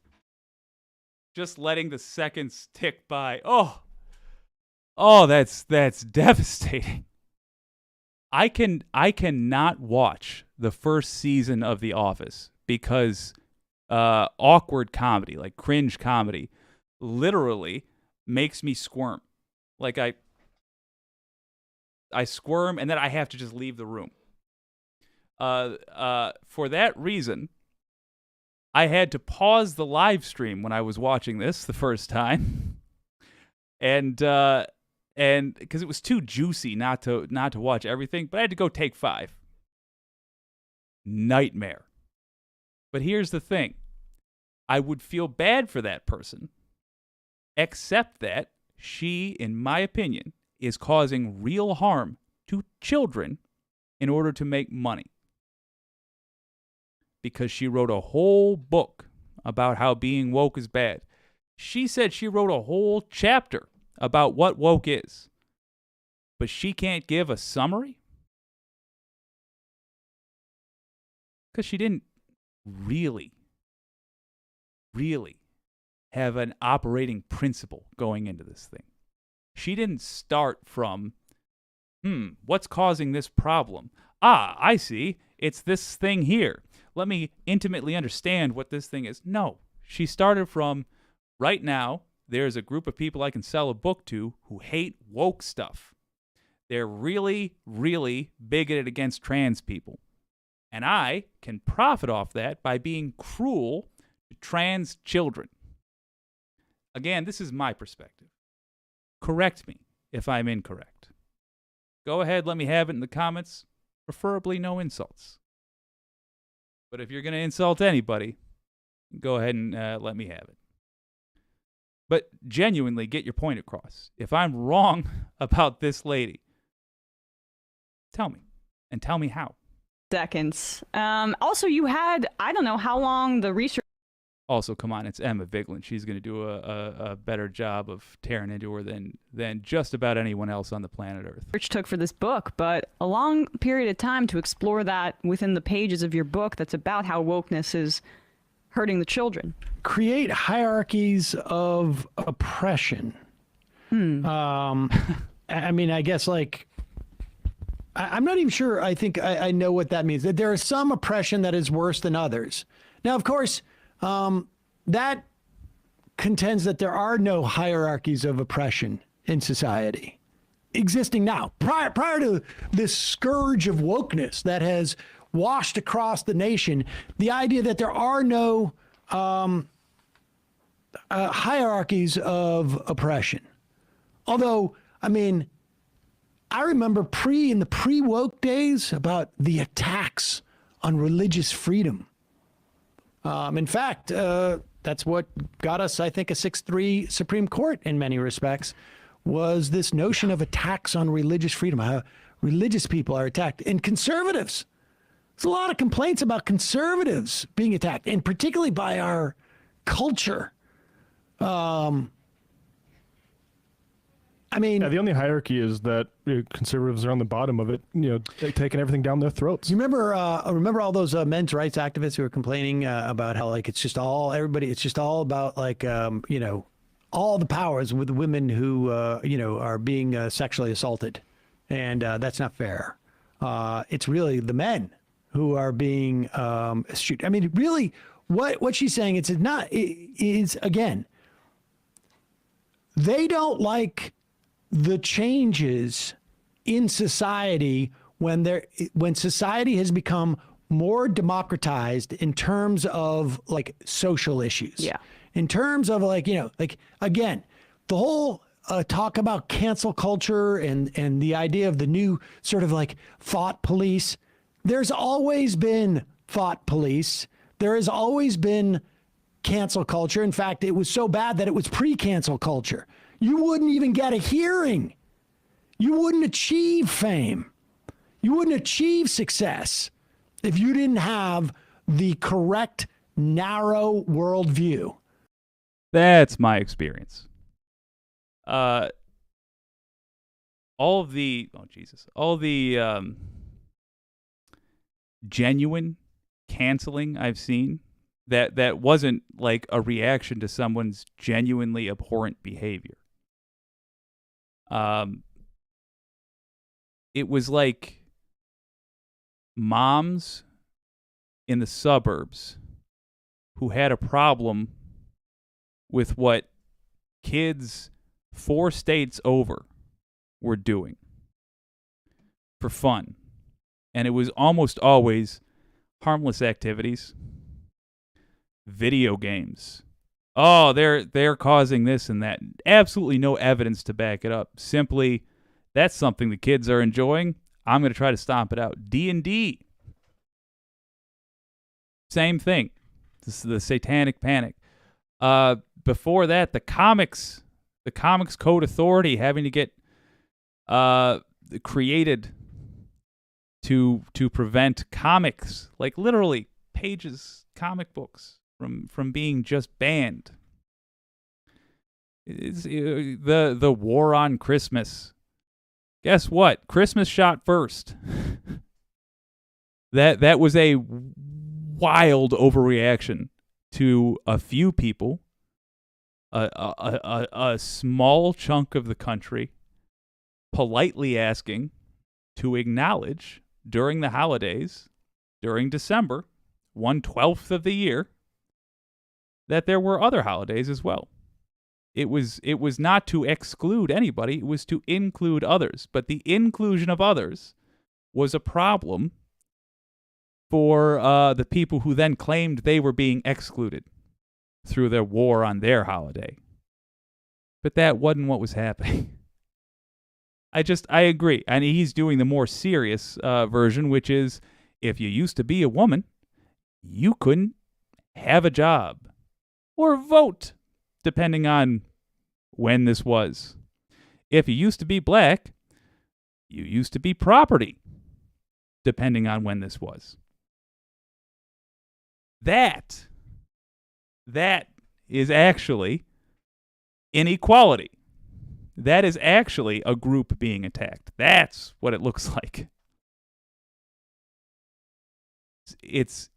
Just letting the seconds tick by. Oh, that's devastating. I cannot watch the first season of The Office because awkward comedy, like cringe comedy, literally makes me squirm. Like I squirm, and then I have to just leave the room. For that reason, I had to pause the live stream when I was watching this the first time, and because it was too juicy not to watch everything, but I had to go take 5. Nightmare. But here's the thing: I would feel bad for that person, except that she, in my opinion, is causing real harm to children in order to make money. Because she wrote a whole book about how being woke is bad. She said she wrote a whole chapter about what woke is. But she can't give a summary? Because she didn't really have an operating principle going into this thing. She didn't start from, what's causing this problem? Ah, I see. It's this thing here. Let me intimately understand what this thing is. No, she started from, right now, there's a group of people I can sell a book to who hate woke stuff. They're really, really bigoted against trans people. And I can profit off that by being cruel to trans children. Again, this is my perspective. Correct me if I'm incorrect. Go ahead, let me have it in the comments. Preferably no insults. But if you're going to insult anybody, go ahead and let me have it. But genuinely get your point across. If I'm wrong about this lady, tell me. And tell me how. Seconds. Also, you had, I don't know how long the research. Also, come on, it's Emma Vigeland. She's going to do a better job of tearing into her than just about anyone else on the planet Earth. Research took for this book, but a long period of time to explore that within the pages of your book that's about how wokeness is hurting the children. Create hierarchies of oppression. I mean, I guess like, I'm not even sure. I think I know what that means. That there is some oppression that is worse than others. Now, of course, that contends that there are no hierarchies of oppression in society existing now. Prior to this scourge of wokeness that has washed across the nation, the idea that there are no hierarchies of oppression. Although, I mean, I remember in the pre-woke days about the attacks on religious freedom. In fact, that's what got us, I think, a 6-3 Supreme Court in many respects, was this notion of attacks on religious freedom. How religious people are attacked. And conservatives. There's a lot of complaints about conservatives being attacked, and particularly by our culture. I mean, the only hierarchy is that conservatives are on the bottom of it, taking everything down their throats. You remember all those men's rights activists who were complaining about how it's just all about all the powers with women who are being sexually assaulted, and that's not fair. It's really the men who are being I mean, really, what she's saying is again, they don't like the changes in society when society has become more democratized in terms of social issues. Yeah. In terms of again, the whole talk about cancel culture and the idea of the new sort of thought police. There's always been thought police. There has always been cancel culture. In fact, it was so bad that it was pre-cancel culture. You wouldn't even get a hearing. You wouldn't achieve fame. You wouldn't achieve success if you didn't have the correct, narrow worldview. That's my experience. All the genuine canceling I've seen that wasn't like a reaction to someone's genuinely abhorrent behavior. It was like moms in the suburbs who had a problem with what kids 4 states over were doing for fun. And it was almost always harmless activities, video games. Oh, they're causing this and that. Absolutely no evidence to back it up. Simply, that's something the kids are enjoying. I'm going to try to stomp it out. D&D. Same thing. This is the satanic panic. Before that, the Comics Code Authority having to get created to prevent comics, like literally comic books from being just banned. It's the war on Christmas. Guess what? Christmas shot first. That was a wild overreaction to a few people, a small chunk of the country, politely asking to acknowledge during the holidays, during December, 1/12 of the year, that there were other holidays as well. It was not to exclude anybody, it was to include others. But the inclusion of others was a problem for the people who then claimed they were being excluded through their war on their holiday. But that wasn't what was happening. I agree. And he's doing the more serious version, which is if you used to be a woman, you couldn't have a job or vote, depending on when this was. If you used to be black, you used to be property, depending on when this was. That is actually inequality. That is actually a group being attacked. That's what it looks like. It's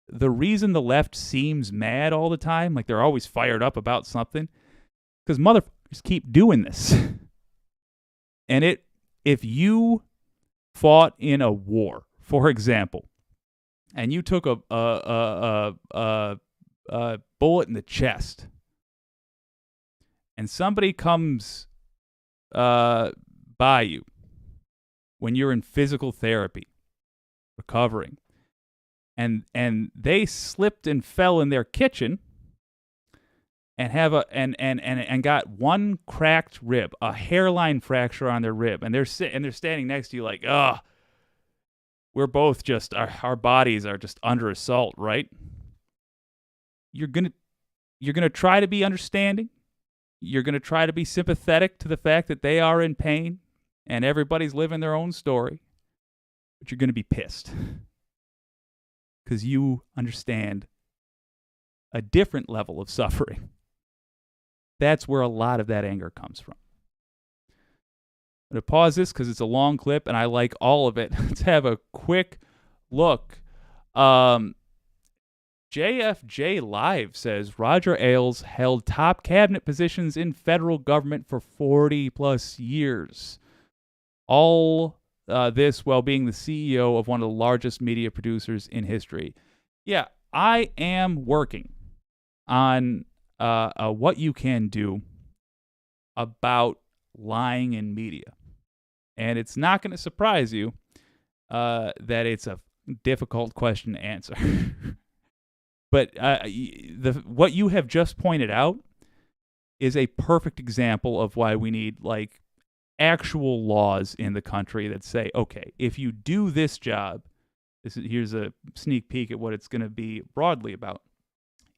the reason the left seems mad all the time, like they're always fired up about something, because motherfuckers keep doing this. And if you fought in a war, for example, and you took a bullet in the chest, and somebody comes by you when you're in physical therapy, recovering, and they slipped and fell in their kitchen, and have and got one cracked rib, a hairline fracture on their rib, and they're standing next to you like, ugh, we're both just our bodies are just under assault, right? You're gonna try to be understanding. You're gonna try to be sympathetic to the fact that they are in pain, and everybody's living their own story. But you're gonna be pissed because you understand a different level of suffering. That's where a lot of that anger comes from. I'm going to pause this because it's a long clip and I like all of it. Let's have a quick look. JFJ Live says Roger Ailes held top cabinet positions in federal government for 40 plus years. All this while being the CEO of one of the largest media producers in history. Yeah, I am working on what you can do about lying in media. And it's not going to surprise you that it's a difficult question to answer. But what you have just pointed out is a perfect example of why we need like actual laws in the country that say, okay, if you do this job, here's a sneak peek at what it's going to be broadly about.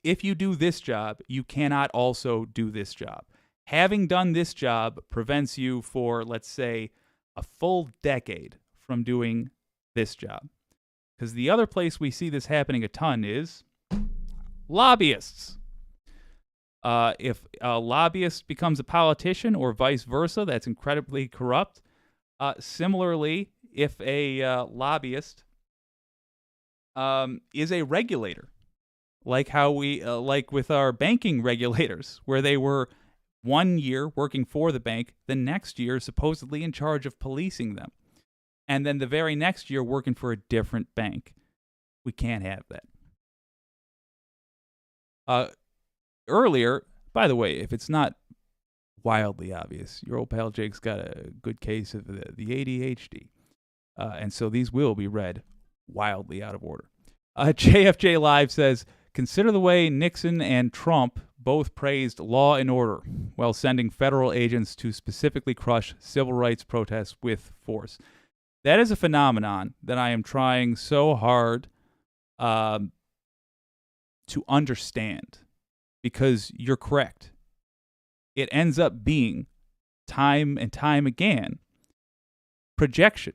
If you do this job, you cannot also do this job. Having done this job prevents you for, let's say, a full decade from doing this job. Because the other place we see this happening a ton is lobbyists. If a lobbyist becomes a politician or vice versa, that's incredibly corrupt. Similarly, if a lobbyist is a regulator, like how we, like with our banking regulators, where they were 1 year working for the bank, the next year supposedly in charge of policing them, and then the very next year working for a different bank. We can't have that. Earlier, by the way, if it's not wildly obvious, your old pal Jake's got a good case of the ADHD. And so these will be read wildly out of order. JFJ Live says, consider the way Nixon and Trump both praised law and order while sending federal agents to specifically crush civil rights protests with force. That is a phenomenon that I am trying so hard to understand, because you're correct. It ends up being, time and time again, projection.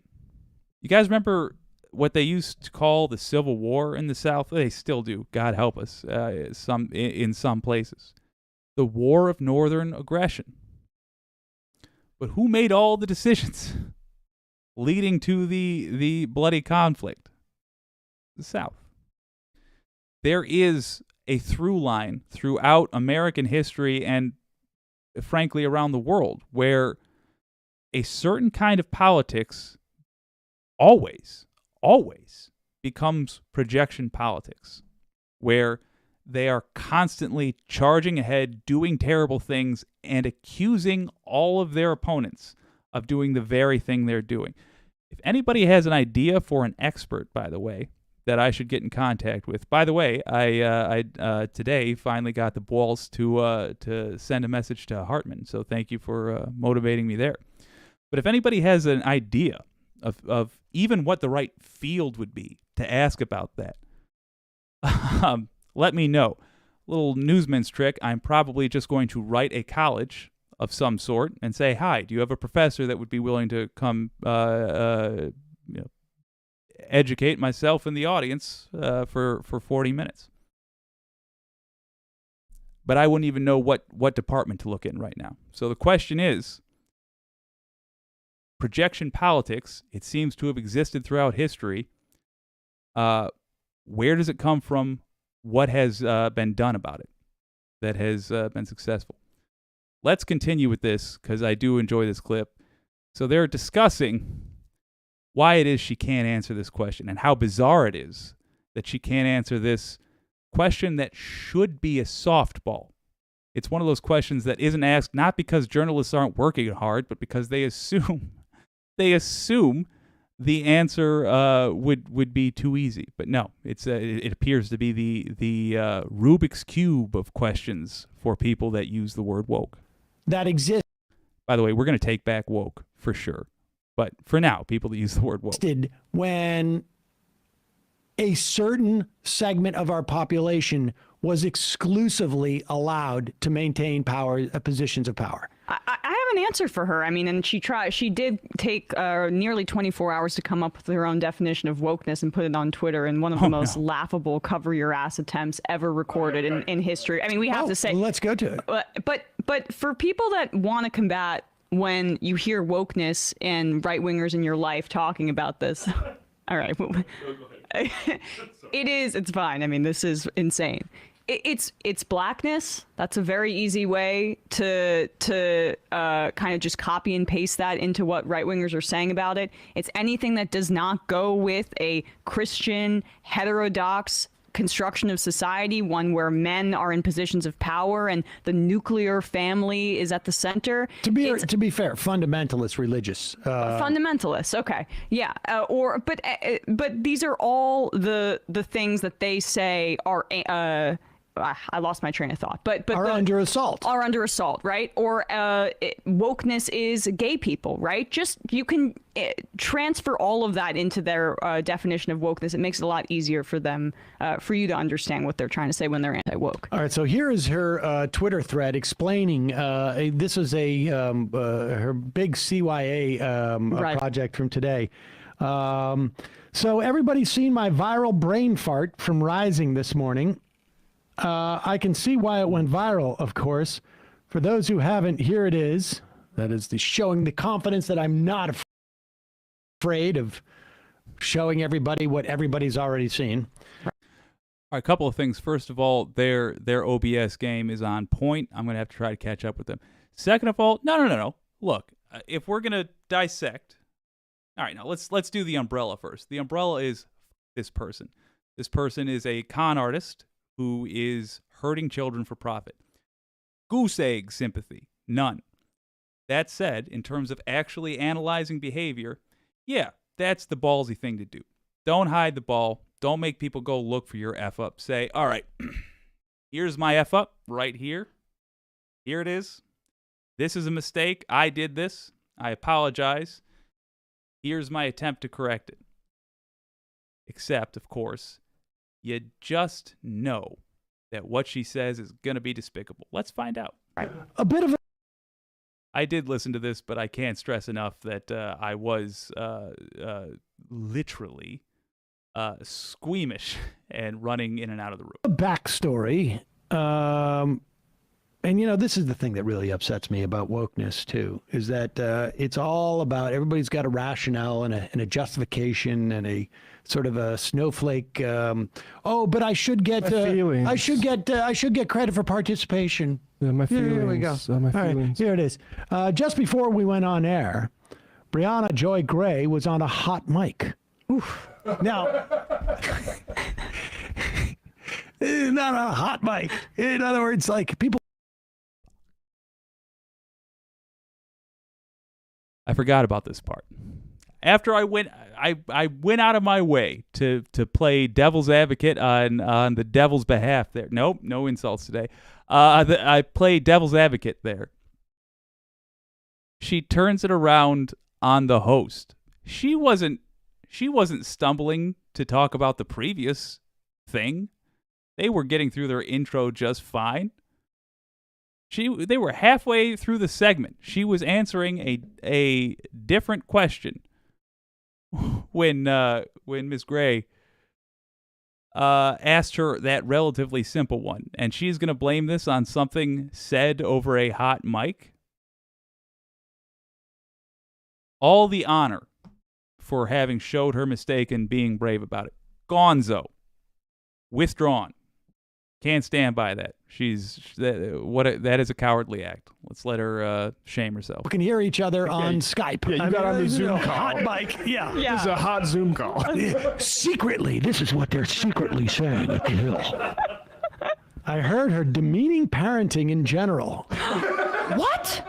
You guys remember what they used to call the Civil War in the South? They still do, God help us, in some places. The War of Northern Aggression. But who made all the decisions leading to the bloody conflict? The South. There is a through line throughout American history and, frankly, around the world, where a certain kind of politics always becomes projection politics, where they are constantly charging ahead, doing terrible things, and accusing all of their opponents of doing the very thing they're doing. If anybody has an idea for an expert, by the way, that I should get in contact with. By the way, I today finally got the balls to send a message to Hartman, so thank you for motivating me there. But if anybody has an idea of even what the right field would be to ask about that, let me know. Little newsman's trick, I'm probably just going to write a college of some sort and say, hi, do you have a professor that would be willing to come educate myself and the audience for 40 minutes? But I wouldn't even know what department to look in right now. So the question is, projection politics, it seems to have existed throughout history. Where does it come from? What has been done about it that has been successful? Let's continue with this, because I do enjoy this clip. So they're discussing why it is she can't answer this question and how bizarre it is that she can't answer this question that should be a softball. It's one of those questions that isn't asked not because journalists aren't working hard, but because they assume the answer would be too easy. But no, it appears to be the Rubik's Cube of questions for people that use the word woke. That exists. By the way, we're going to take back woke for sure. But for now, people that use the word woke. When a certain segment of our population was exclusively allowed to maintain positions of power. I have an answer for her. I mean, and she did take nearly 24 hours to come up with her own definition of wokeness and put it on Twitter in one of the most laughable cover your ass attempts ever recorded in history. I mean, we have to say. Let's go to it. But for people that want to combat when you hear wokeness and right-wingers in your life talking about this, all right. It's fine. I mean, this is insane. It's blackness. That's a very easy way to kind of just copy and paste that into what right-wingers are saying about it. It's anything that does not go with a Christian, heterodox construction of society, one where men are in positions of power and the nuclear family is at the center. To be fair, fundamentalist religious. Fundamentalists, okay, yeah, but these are all the things that they say are. I lost my train of thought, but under assault. Are under assault, right? Or wokeness is gay people, right? Just you can transfer all of that into their definition of wokeness. It makes it a lot easier for them, for you to understand what they're trying to say when they're anti-woke. All right, so here is her Twitter thread explaining. This is her big CYA project from today. So everybody's seen my viral brain fart from Rising this morning. I can see why it went viral, of course. For those who haven't, here it is. That is showing the confidence that I'm not afraid of showing everybody what everybody's already seen. All right, a couple of things. First of all, their OBS game is on point. I'm going to have to try to catch up with them. Second of all, no. Look, if we're going to dissect, all right, now let's do the umbrella first. The umbrella is this person. This person is a con artist who is hurting children for profit. Goose egg sympathy, none. That said, in terms of actually analyzing behavior, yeah, that's the ballsy thing to do. Don't hide the ball. Don't make people go look for your F up. Say, all right, here's my F up right here. Here it is. This is a mistake. I did this. I apologize. Here's my attempt to correct it. Except, of course, you just know that what she says is going to be despicable. Let's find out. A bit of I did listen to this, but I can't stress enough that I was literally squeamish and running in and out of the room. a backstory. And, this is the thing that really upsets me about wokeness, too, is that it's all about everybody's got a rationale and a justification and a sort of a snowflake. But I should get I should get credit for participation. Yeah, my feelings. Here we go. My All right, feelings. here it is. Just before we went on air, Brianna Joy Gray was on a hot mic. Oof. Now, not a hot mic. In other words, like people. I forgot about this part. After I went out of my way to play devil's advocate on the devil's behalf there. Nope, no insults today. I played devil's advocate there. She turns it around on the host. She wasn't stumbling to talk about the previous thing. They were getting through their intro just fine. They were halfway through the segment. She was answering a different question when Ms. Gray asked her that relatively simple one, and she's going to blame this on something said over a hot mic. All the honor for having showed her mistake and being brave about it. Gonzo. Withdrawn. Can't stand by that. That is a cowardly act. Let's let her shame herself. We can hear each other on Skype. Yeah, you got on the Zoom call. Hot mic. Yeah. This is a hot Zoom call. Secretly, this is what they're secretly saying at the Hill. I heard her demeaning parenting in general. What?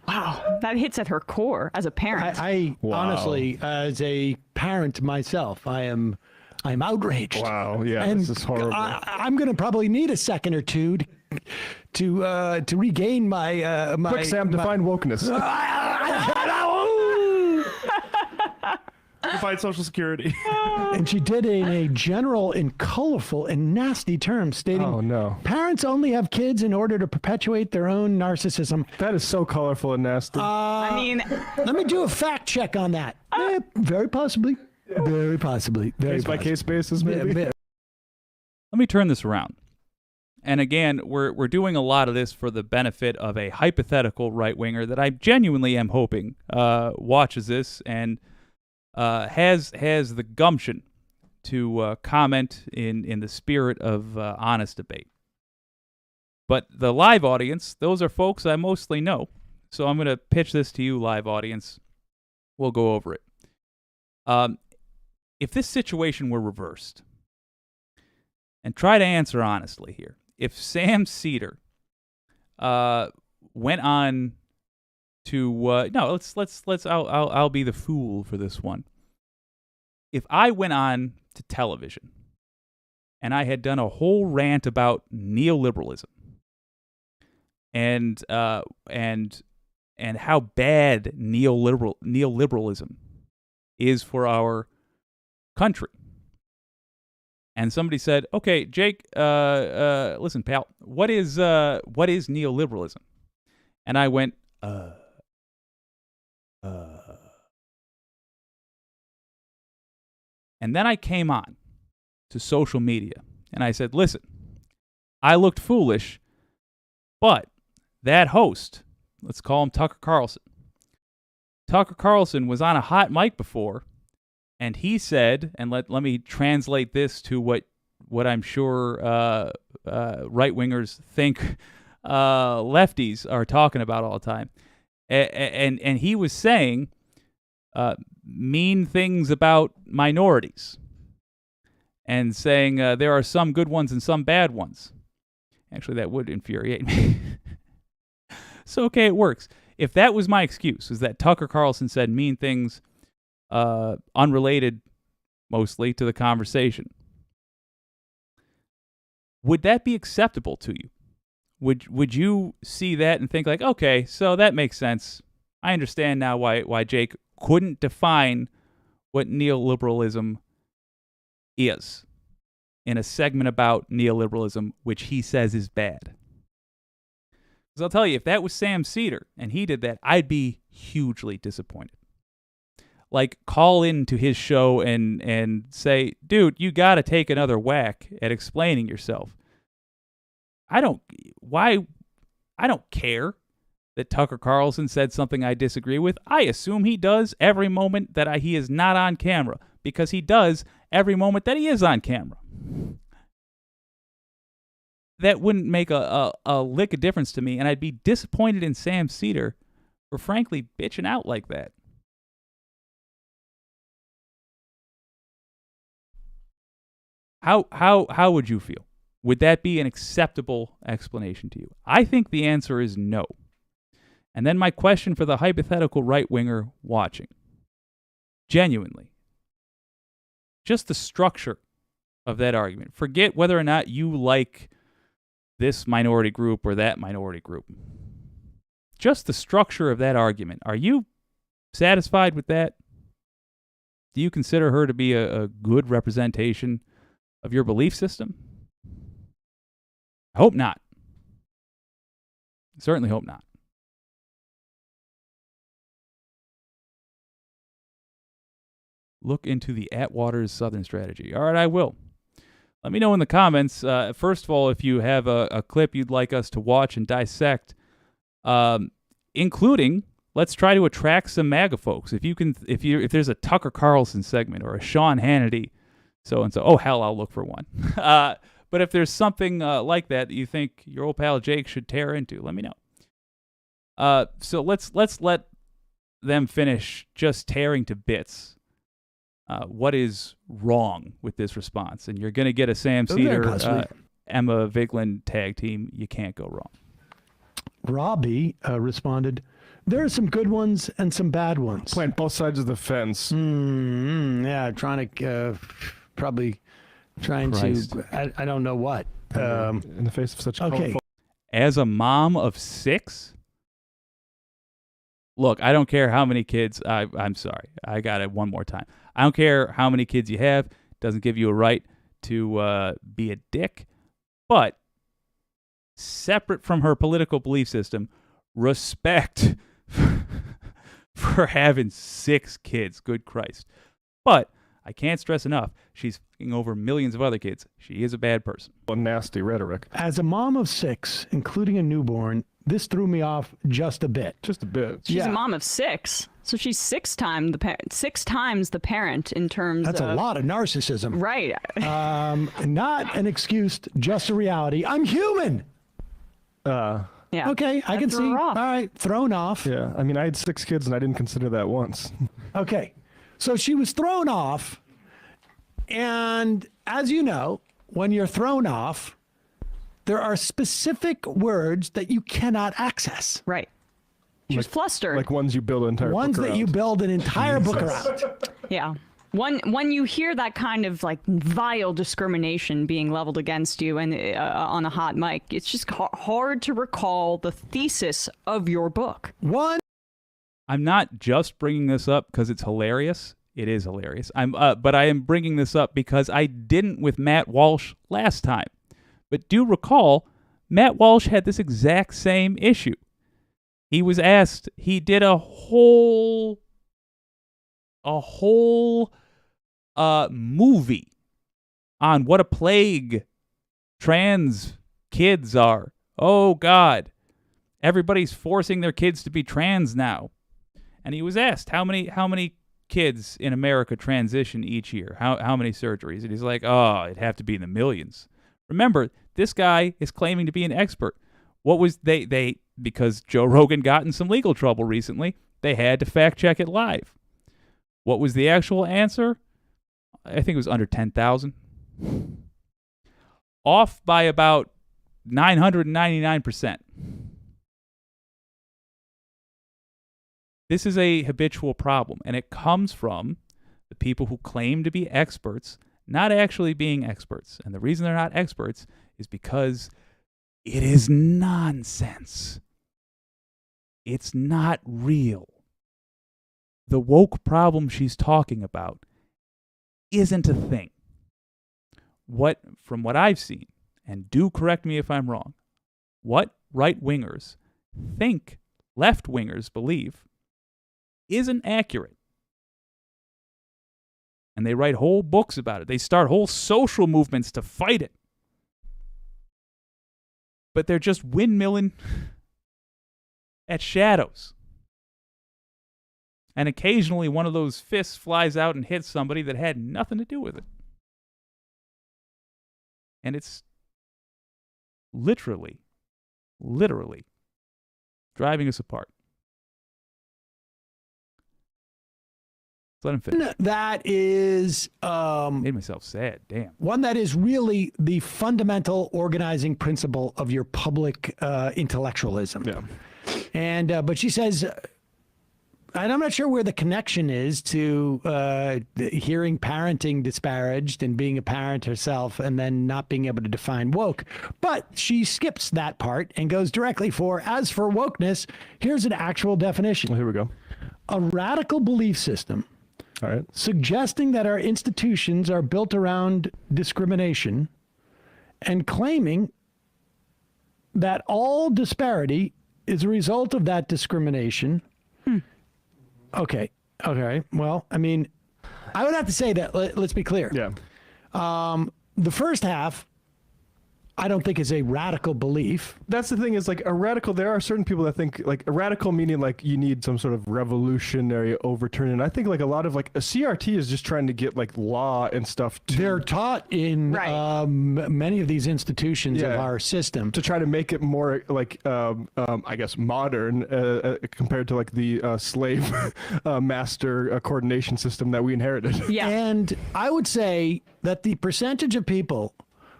Wow, That hits at her core as a parent. I Wow. honestly, as a parent myself, I'm outraged. Wow. Yeah. And this is horrible. I'm going to probably need a second or two to regain my Quick, Sam, define wokeness. Define Social Security. And she did it in a general and colorful and nasty terms, stating, Oh, no. parents only have kids in order to perpetuate their own narcissism. That is so colorful and nasty. I mean, Let me do a fact check on that. Very possibly. Very possibly. Very Case by possibly. case basis, maybe. Yeah, Let me turn this around. And again, we're doing a lot of this for the benefit of a hypothetical right-winger that I genuinely am hoping watches this and has the gumption to comment in the spirit of honest debate. But the live audience, those are folks I mostly know. So I'm going to pitch this to you, live audience. We'll go over it. If this situation were reversed, and try to answer honestly here, if Sam Cedar went on to I'll be the fool for this one. If I went on to television and I had done a whole rant about neoliberalism and how bad neoliberalism is for our country, and somebody said, "Okay, Jake, listen, pal, what is neoliberalism?" And I went, And then I came on to social media and I said, listen, I looked foolish, but that host, let's call him Tucker Carlson. Tucker Carlson was on a hot mic before, and he said, and let me translate this to what I'm sure right-wingers think lefties are talking about all the time. And he was saying mean things about minorities and saying there are some good ones and some bad ones. Actually, that would infuriate me. So, okay, it works. If that was my excuse, is that Tucker Carlson said mean things unrelated mostly to the conversation, would that be acceptable to you? Would you see that and think like, okay, so that makes sense. I understand now why Jake couldn't define what neoliberalism is in a segment about neoliberalism, which he says is bad. Because I'll tell you, if that was Sam Cedar and he did that, I'd be hugely disappointed. Like, call into his show and say, dude, you got to take another whack at explaining yourself. I don't care that Tucker Carlson said something I disagree with. I assume he does every moment that he is not on camera, because he does every moment that he is on camera. That wouldn't make a lick of difference to me, and I'd be disappointed in Sam Cedar for frankly bitching out like that. How would you feel? Would that be an acceptable explanation to you? I think the answer is no. And then my question for the hypothetical right-winger watching. Genuinely. Just the structure of that argument. Forget whether or not you like this minority group or that minority group. Just the structure of that argument. Are you satisfied with that? Do you consider her to be a good representation of your belief system? I hope not. Certainly hope not. Look into the Atwater's Southern strategy. All right, I will. Let me know in the comments. First of all, if you have a clip you'd like us to watch and dissect, including, let's try to attract some MAGA folks. If there's a Tucker Carlson segment or a Sean Hannity, so and so. Oh hell, I'll look for one. But if there's something like that you think your old pal Jake should tear into, let me know. So let's let them finish just tearing to bits. What is wrong with this response? And you're going to get a Sam Cedar, Emma Vigeland tag team. You can't go wrong. Robbie responded, there are some good ones and some bad ones. Playing both sides of the fence. Yeah, trying to probably trying Christ. to I don't know what. In the face of such Okay. As a mom of 6, look, I don't care how many kids. I'm sorry, I got it one more time. I don't care how many kids you have. Doesn't give you a right to be a dick. But separate from her political belief system, respect for having 6 kids. Good Christ. But I can't stress enough, she's fucking over millions of other kids. She is a bad person. nasty rhetoric. As a mom of 6, including a newborn, this threw me off just a bit. Just a bit. She's a mom of 6, so she's 6 times the parent in terms That's of... a lot of narcissism. Right. Not an excuse, just a reality. I'm human. Yeah. Okay, I can see. threw her All off. right, thrown off. Yeah, I mean, I had 6 kids and I didn't consider that once. Okay, so she was thrown off. And as you know, when you're thrown off, there are specific words that you cannot access. Right. She was flustered. Like ones you build an entire Ones book that you around. build an entire book around. Yeah. When you hear that kind of like vile discrimination being leveled against you and on a hot mic, it's just hard to recall the thesis of your book. I'm not just bringing this up because it's hilarious. It is hilarious. But I am bringing this up because I didn't with Matt Walsh last time. But do recall, Matt Walsh had this exact same issue. He was asked, he did a whole movie on what a plague trans kids are. Oh, God. Everybody's forcing their kids to be trans now. And he was asked, how many kids in America transition each year? How many surgeries? And he's like, oh, it'd have to be in the millions. Remember, this guy is claiming to be an expert. What was they because Joe Rogan got in some legal trouble recently, they had to fact check it live. What was the actual answer? I think it was under 10,000. Off by about 999%. This is a habitual problem, and it comes from the people who claim to be experts not actually being experts. And the reason they're not experts is because it is nonsense. It's not real. The woke problem she's talking about isn't a thing. From what I've seen, and do correct me if I'm wrong, what right-wingers think left-wingers believe isn't accurate. And they write whole books about it. They start whole social movements to fight it. But they're just windmilling at shadows. And occasionally one of those fists flies out and hits somebody that had nothing to do with it. And it's literally driving us apart. Let him finish. That is made myself sad. Damn. one that is really the fundamental organizing principle of your public intellectualism. Yeah. And but she says, and I'm not sure where the connection is to hearing parenting disparaged and being a parent herself and then not being able to define woke. But she skips that part and goes directly as for wokeness, here's an actual definition. Well, here we go. A radical belief system. All right. Suggesting that our institutions are built around discrimination and claiming that all disparity is a result of that discrimination. Okay. Well, I mean, I would have to say that, let's be clear. Yeah. The first half, I don't think is a radical belief. That's the thing is like a radical, there are certain people that think like a radical meaning like you need some sort of revolutionary overturn. And I think like a lot of like a CRT is just trying to get like law and stuff. They're taught in many of these institutions of our system to try to make it more like, I guess, modern compared to like the slave master coordination system that we inherited. Yeah. And I would say that the percentage of people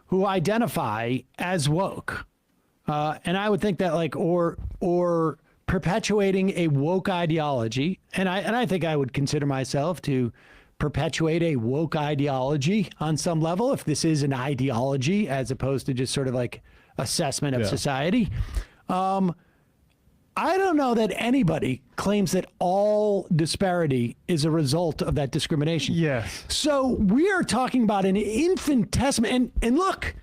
who identify as woke And I would think that like, or perpetuating a woke ideology. And I think I would consider myself to perpetuate a woke ideology on some level, if this is an ideology as opposed to just sort of like assessment of society. I don't know that anybody claims that all disparity is a result of that discrimination. Yes. So we are talking about an infinitesimal, and look,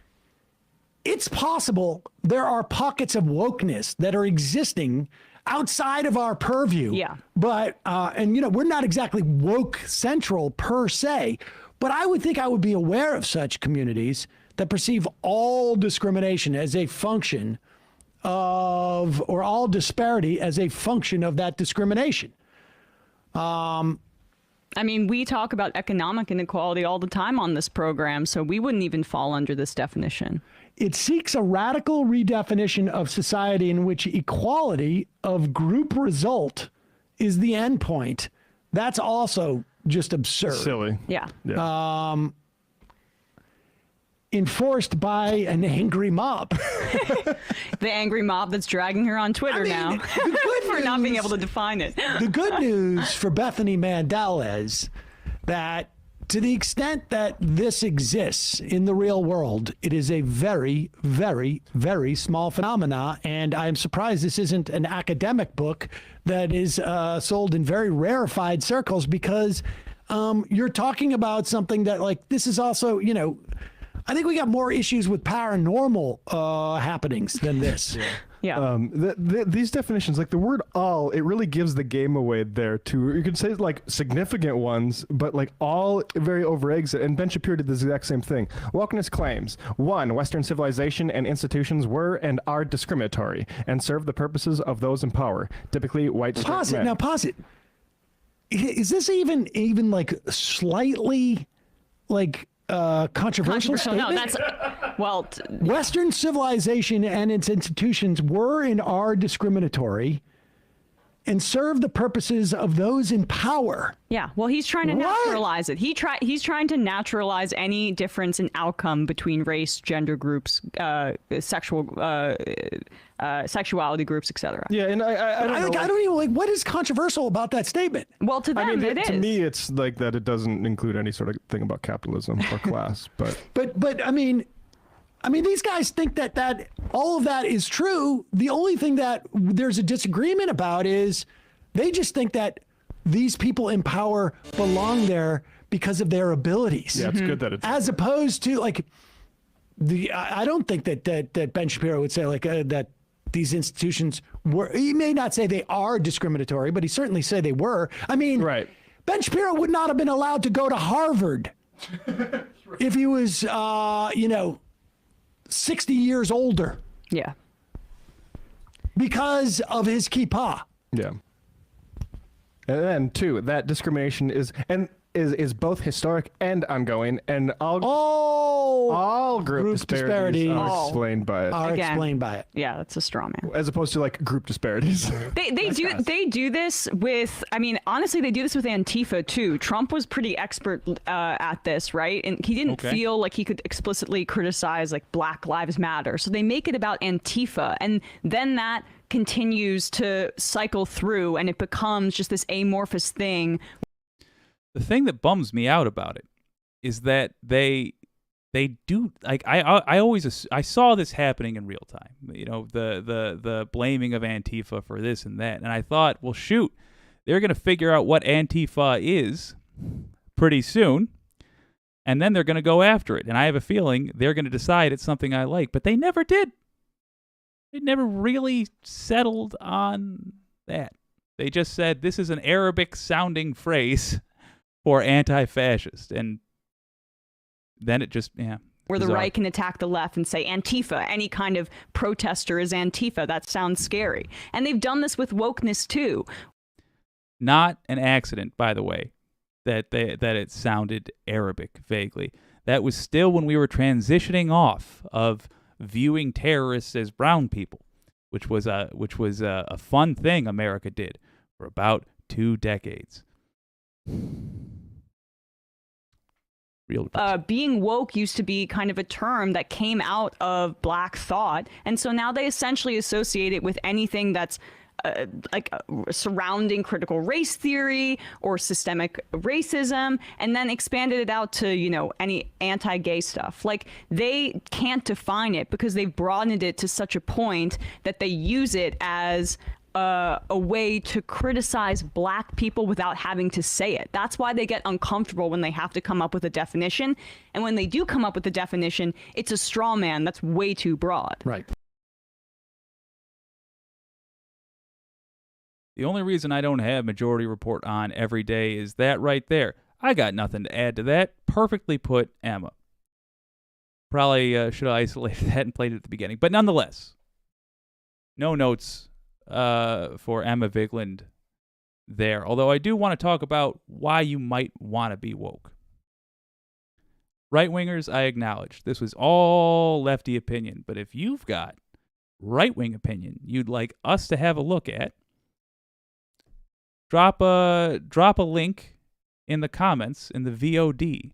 it's possible there are pockets of wokeness that are existing outside of our purview. Yeah. But, and you know, we're not exactly woke central per se, but I would think I would be aware of such communities that perceive all discrimination as a function of, or all disparity as a function of that discrimination. I mean, we talk about economic inequality all the time on this program, so we wouldn't even fall under this definition. It seeks a radical redefinition of society in which equality of group result is the end point. That's also just absurd. Silly. Yeah. Enforced by an angry mob. The angry mob that's dragging her on Twitter now for not being able to define it. The good news for Bethany Mandel is that to the extent that this exists in the real world, it is a very, very, very small phenomena. And I'm surprised this isn't an academic book that is sold in very rarefied circles, because you're talking about something that, like, this is also, you know, I think we got more issues with paranormal happenings than this. Yeah. These definitions, like the word all, it really gives the game away there too. You could say like significant ones, but like all very over eggs it. And Ben Shapiro did the exact same thing. Wokeness claims: 1, Western civilization and institutions were and are discriminatory and serve the purposes of those in power, typically white straight Pause it. men. Now pause it. Is this even like slightly like controversial statement? No, that's well. Western civilization and its institutions were and are discriminatory and serve the purposes of those in power. Yeah, well, he's trying to naturalize it. He's trying to naturalize any difference in outcome between race, gender groups, sexuality groups, etc. Yeah, and I don't even like what is controversial about that statement. Well, to them, it is. To me, it's like that it doesn't include any sort of thing about capitalism or class. But I mean, these guys think that all of that is true. The only thing that there's a disagreement about is they just think that these people in power belong there because of their abilities. Yeah, it's good that it's as opposed to like I don't think that Ben Shapiro would say like that these institutions were. He may not say they are discriminatory, but he certainly say they were. I mean, right. Ben Shapiro would not have been allowed to go to Harvard if he was, 60 years older. Yeah. Because of his kippah. Yeah. And then, 2, that discrimination is both historic and ongoing, and all group disparities are explained by it. Explained by it. Yeah, that's a straw man. As opposed to like group disparities. They do this with. I mean, honestly, they do this with Antifa too. Trump was pretty expert at this, right? And he didn't feel like he could explicitly criticize like Black Lives Matter, so they make it about Antifa, and then that continues to cycle through, and it becomes just this amorphous thing. The thing that bums me out about it is that they do, like, I saw this happening in real time. You know, the blaming of Antifa for this and that, and I thought, well, shoot, they're gonna figure out what Antifa is pretty soon, and then they're gonna go after it. And I have a feeling they're gonna decide it's something I like, but they never did. They never really settled on that. They just said this is an Arabic-sounding phrase for anti-fascist, and then it just, where the right can attack the left and say Antifa, any kind of protester is Antifa. That sounds scary. And they've done this with wokeness too. Not an accident, by the way, that it sounded Arabic vaguely. That was still when we were transitioning off of viewing terrorists as brown people, which was a fun thing America did for about 2 decades. real depressing. Being woke used to be kind of a term that came out of Black thought, and so now they essentially associate it with anything that's surrounding critical race theory or systemic racism, and then expanded it out to, any anti-gay stuff. Like, they can't define it because they've broadened it to such a point that they use it as a way to criticize Black people without having to say it. That's why they get uncomfortable when they have to come up with a definition. And when they do come up with a definition, it's a straw man that's way too broad. Right. The only reason I don't have Majority Report on every day is that right there. I got nothing to add to that. Perfectly put, Emma. Probably should have isolated that and played it at the beginning. But nonetheless, no notes for Emma Vigland there. Although I do want to talk about why you might want to be woke. Right-wingers, I acknowledge. This was all lefty opinion. But if you've got right-wing opinion you'd like us to have a look at, drop a link in the comments in the VOD.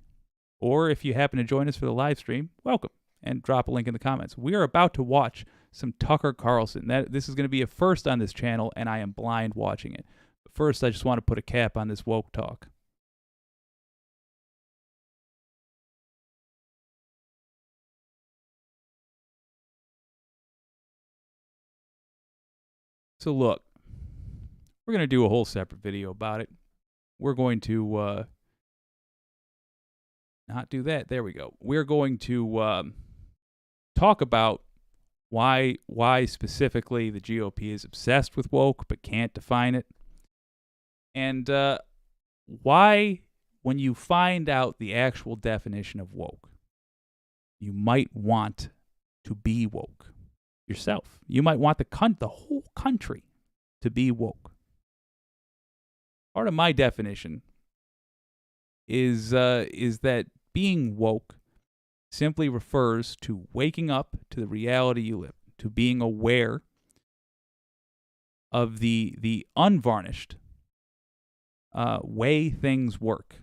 Or if you happen to join us for the live stream, welcome. And drop a link in the comments. We are about to watch some Tucker Carlson. This is going to be a first on this channel, and I am blind watching it. But first, I just want to put a cap on this woke talk. So look, we're going to do a whole separate video about it. We're going to not do that. There we go. We're going to talk about why specifically the GOP is obsessed with woke but can't define it. And why, when you find out the actual definition of woke, you might want to be woke yourself. You might want the whole country to be woke. Part of my definition is that being woke simply refers to waking up to the reality you live, to being aware of the unvarnished way things work.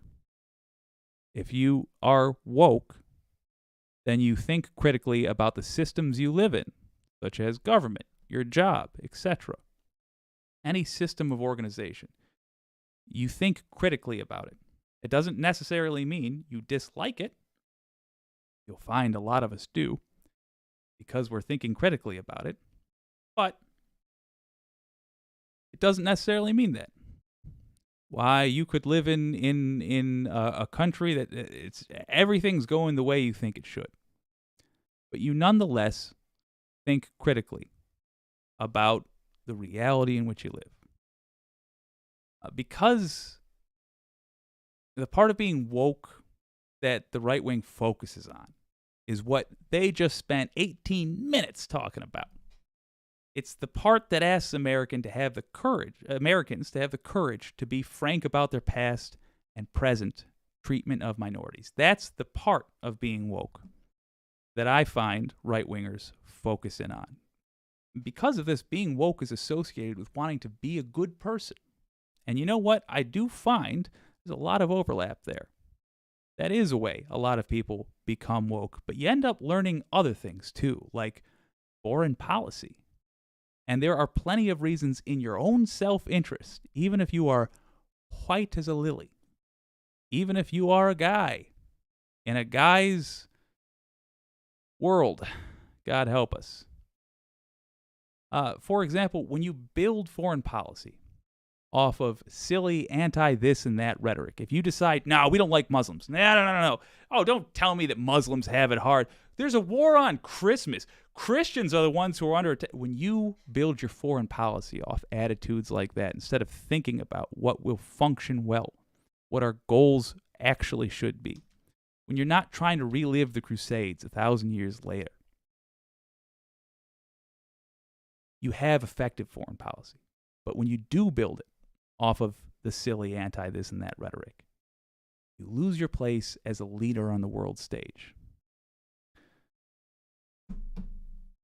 If you are woke, then you think critically about the systems you live in, such as government, your job, etc. Any system of organization. You think critically about it. It doesn't necessarily mean you dislike it. You'll find a lot of us do, because we're thinking critically about it. But it doesn't necessarily mean that. Why, you could live in a country that everything's going the way you think it should. But you nonetheless think critically about the reality in which you live. Because the part of being woke that the right wing focuses on is what they just spent 18 minutes talking about. It's the part that asks Americans to have the courage to be frank about their past and present treatment of minorities. That's the part of being woke that I find right-wingers focus in on. Because of this, being woke is associated with wanting to be a good person. And you know what? I do find there's a lot of overlap there. That is a way a lot of people become woke, but you end up learning other things too, like foreign policy. And there are plenty of reasons in your own self-interest, even if you are white as a lily, even if you are a guy in a guy's world, God help us. For example, when you build foreign policy off of silly anti-this and that rhetoric, if you decide, no, we don't like Muslims. No. Oh, don't tell me that Muslims have it hard. There's a war on Christmas. Christians are the ones who are under attack. When you build your foreign policy off attitudes like that, instead of thinking about what will function well, what our goals actually should be, when you're not trying to relive the Crusades 1,000 years later, you have effective foreign policy. But when you do build it off of the silly anti-this and that rhetoric, you lose your place as a leader on the world stage.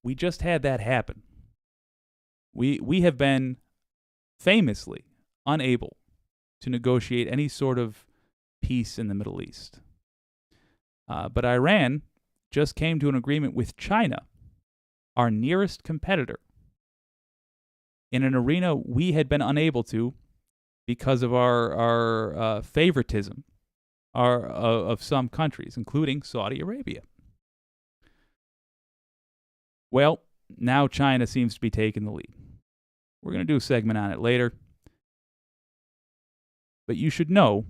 We just had that happen. We have been famously unable to negotiate any sort of peace in the Middle East. But Iran just came to an agreement with China, our nearest competitor, in an arena we had been unable to because of our favoritism of some countries, including Saudi Arabia. Well, now China seems to be taking the lead. We're going to do a segment on it later. But you should know,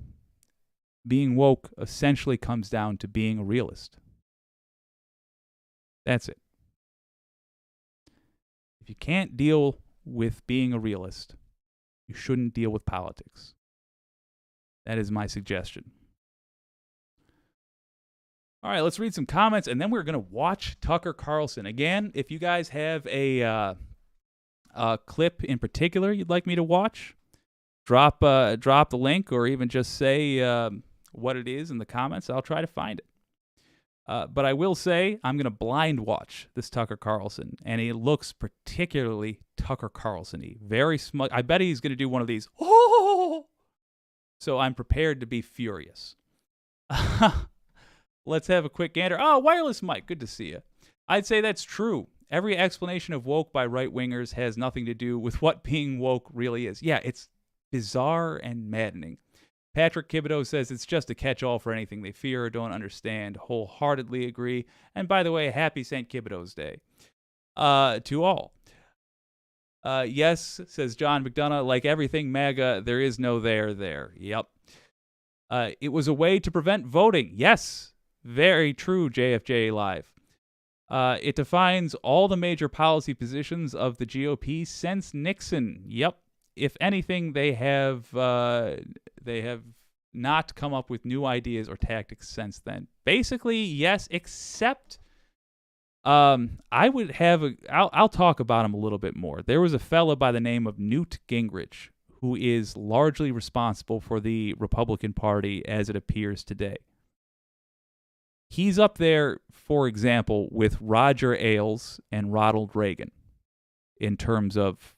being woke essentially comes down to being a realist. That's it. If you can't deal with being a realist, you shouldn't deal with politics. That is my suggestion. All right, let's read some comments, and then we're going to watch Tucker Carlson. Again, if you guys have a clip in particular you'd like me to watch, drop the link or even just say what it is in the comments. I'll try to find it. But I will say I'm going to blind watch this Tucker Carlson, and he looks particularly Tucker Carlson-y. Very smug. I bet he's going to do one of these. Oh! So I'm prepared to be furious. Let's have a quick gander. Oh, wireless mic. Good to see you. I'd say that's true. Every explanation of woke by right-wingers has nothing to do with what being woke really is. Yeah, it's bizarre and maddening. Patrick Thibodeau says it's just a catch-all for anything they fear or don't understand. Wholeheartedly agree. And by the way, happy St. Thibodeau's Day to all. Yes, says John McDonough, like everything MAGA, there is no there. Yep. It was a way to prevent voting. Yes, very true, JFJ Live. It defines all the major policy positions of the GOP since Nixon. Yep. If anything, they have not come up with new ideas or tactics since then. Basically, yes, except I would have I'll talk about him a little bit more. There was a fella by the name of Newt Gingrich who is largely responsible for the Republican Party as it appears today. He's up there, for example, with Roger Ailes and Ronald Reagan in terms of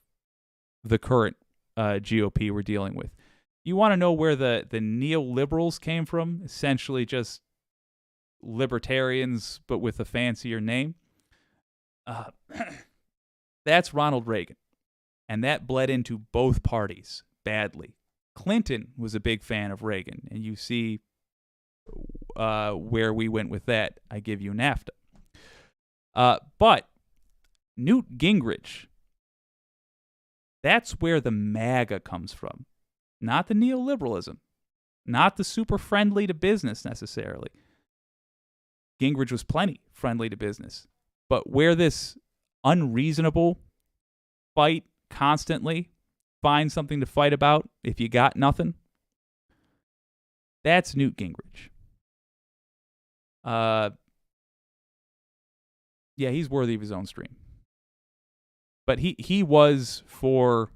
the current GOP we're dealing with. You want to know where the neoliberals came from? Essentially just libertarians, but with a fancier name. That's Ronald Reagan. And that bled into both parties badly. Clinton was a big fan of Reagan, and you see where we went with that. I give you NAFTA. But Newt Gingrich, that's where the MAGA comes from. Not the neoliberalism. Not the super friendly to business necessarily. Gingrich was plenty friendly to business. But where this unreasonable fight constantly, find something to fight about if you got nothing, that's Newt Gingrich. Yeah, he's worthy of his own stream. But he was, for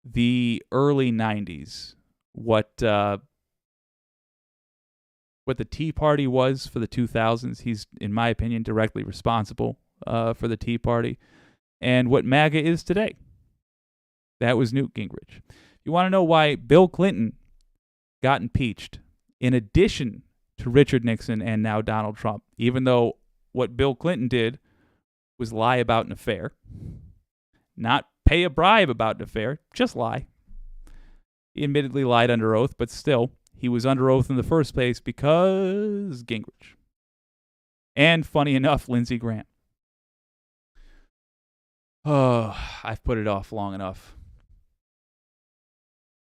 the early 90s, what the Tea Party was for the 2000s. He's, in my opinion, directly responsible for the Tea Party. And what MAGA is today. That was Newt Gingrich. You want to know why Bill Clinton got impeached, in addition to Richard Nixon and now Donald Trump, even though what Bill Clinton did was lie about an affair. Not pay a bribe about an affair, just lie. He admittedly lied under oath, but still, he was under oath in the first place because Gingrich. And funny enough, Lindsey Graham. Oh, I've put it off long enough.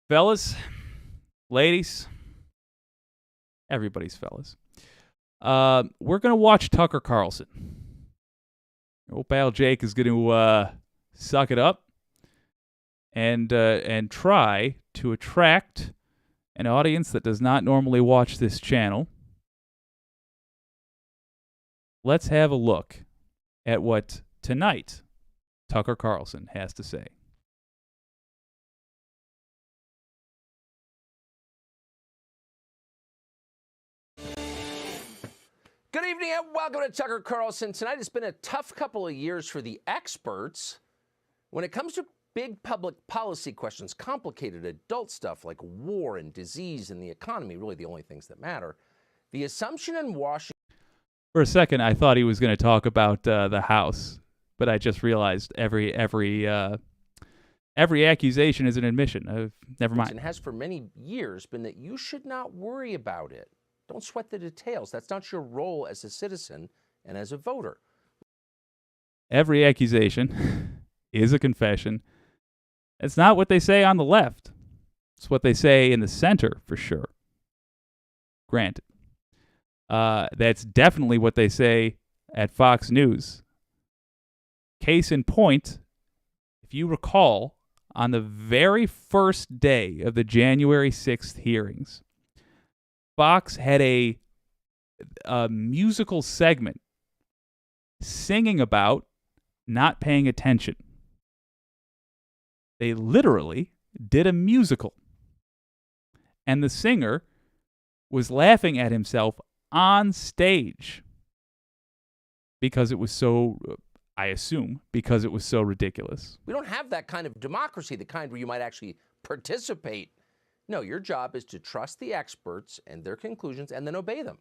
Fellas, ladies, everybody's fellas. We're going to watch Tucker Carlson. Old pal Jake is going to suck it up and try to attract an audience that does not normally watch this channel. Let's have a look at what tonight Tucker Carlson has to say. Good evening and welcome to Tucker Carlson. Tonight has been a tough couple of years for the experts when it comes to big public policy questions, complicated adult stuff like war and disease and the economy, really the only things that matter. The assumption in Washington. For a second, I thought he was going to talk about the House, but I just realized every accusation is an admission. Never mind. And has for many years been that you should not worry about it. Don't sweat the details. That's not your role as a citizen and as a voter. Every accusation is a confession. It's not what they say on the left. It's what they say in the center, for sure. Granted. That's definitely what they say at Fox News. Case in point, if you recall, on the very first day of the January 6th hearings, Fox had a musical segment singing about not paying attention. They literally did a musical. And the singer was laughing at himself on stage because it was so, I assume, because it was so ridiculous. We don't have that kind of democracy, the kind where you might actually participate. No, your job is to trust the experts and their conclusions and then obey them.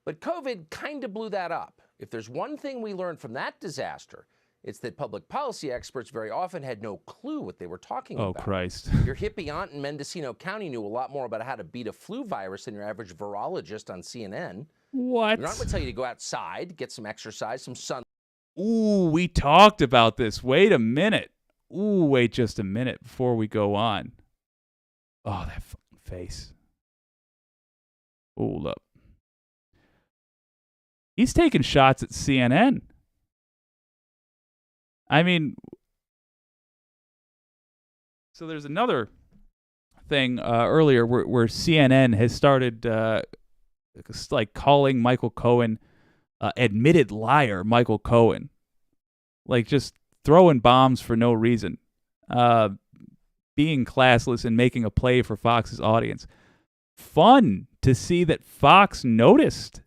But COVID kind of blew that up. If there's one thing we learned from that disaster, it's that public policy experts very often had no clue what they were talking about. Oh, Christ. Your hippie aunt in Mendocino County knew a lot more about how to beat a flu virus than your average virologist on CNN. What? Your aunt would tell you to go outside, get some exercise, some sun. Ooh, we talked about this. Wait a minute. Ooh, wait just a minute before we go on. Oh, that fucking face. Hold up. He's taking shots at CNN. I mean, so there's another thing earlier where CNN has started like calling Michael Cohen admitted liar Michael Cohen, like just throwing bombs for no reason, being classless and making a play for Fox's audience. Fun to see that Fox noticed,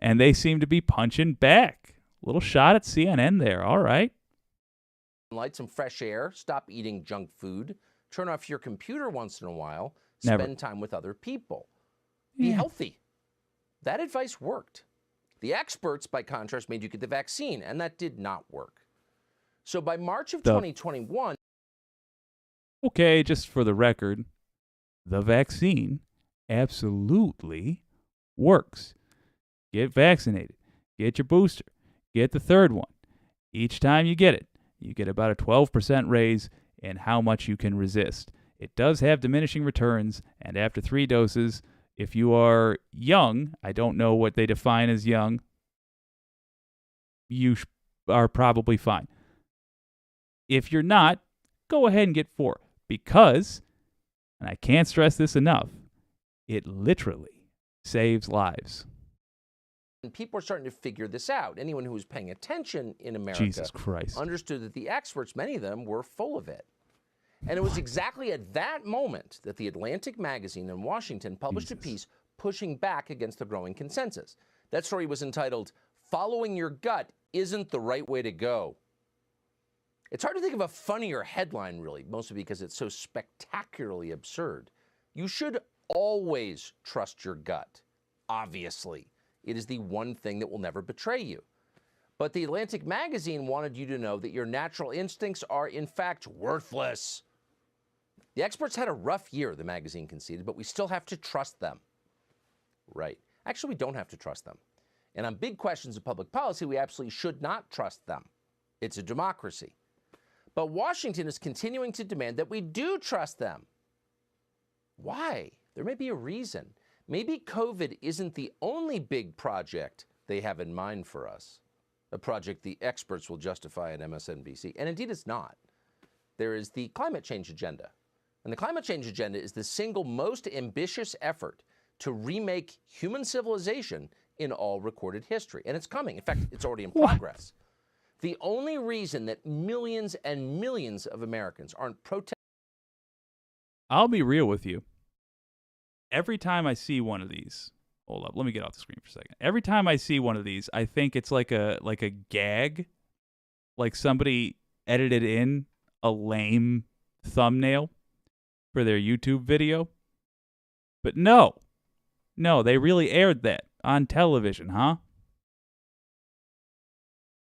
and they seem to be punching back. Little shot at CNN there. All right. Light, some fresh air, stop eating junk food, turn off your computer once in a while, Never. spend time with other people. Be healthy. That advice worked. The experts, by contrast, made you get the vaccine, and that did not work. So by March of 2021... Okay, just for the record, the vaccine absolutely works. Get vaccinated. Get your booster. Get the third one. Each time you get it, you get about a 12% raise in how much you can resist. It does have diminishing returns, and after 3 doses, if you are young, I don't know what they define as young, you are probably fine. If you're not, go ahead and get 4, because, and I can't stress this enough, it literally saves lives. And people are starting to figure this out. Anyone who was paying attention in America Jesus Christ. understood that the experts, many of them, were full of it. And it was exactly at that moment that the Atlantic magazine in Washington published a piece pushing back against the growing consensus. That story was entitled, "Following Your Gut Isn't the Right Way to Go." It's hard to think of a funnier headline, really, mostly because it's so spectacularly absurd. You should always trust your gut, obviously. It is the one thing that will never betray you. But the Atlantic magazine wanted you to know that your natural instincts are, in fact, worthless. The experts had a rough year, the magazine conceded, but we still have to trust them. Right. Actually, we don't have to trust them. And on big questions of public policy, we absolutely should not trust them. It's a democracy. But Washington is continuing to demand that we do trust them. Why? There may be a reason. Maybe COVID isn't the only big project they have in mind for us, a project the experts will justify at MSNBC. And indeed, it's not. There is the climate change agenda. And the climate change agenda is the single most ambitious effort to remake human civilization in all recorded history. And it's coming. In fact, it's already in progress. The only reason that millions and millions of Americans aren't protesting. I'll be real with you. Every time I see one of these, hold up, let me get off the screen for a second. Every time I see one of these, I think it's like a gag, like somebody edited in a lame thumbnail for their YouTube video. But no, No, they really aired that on television, huh?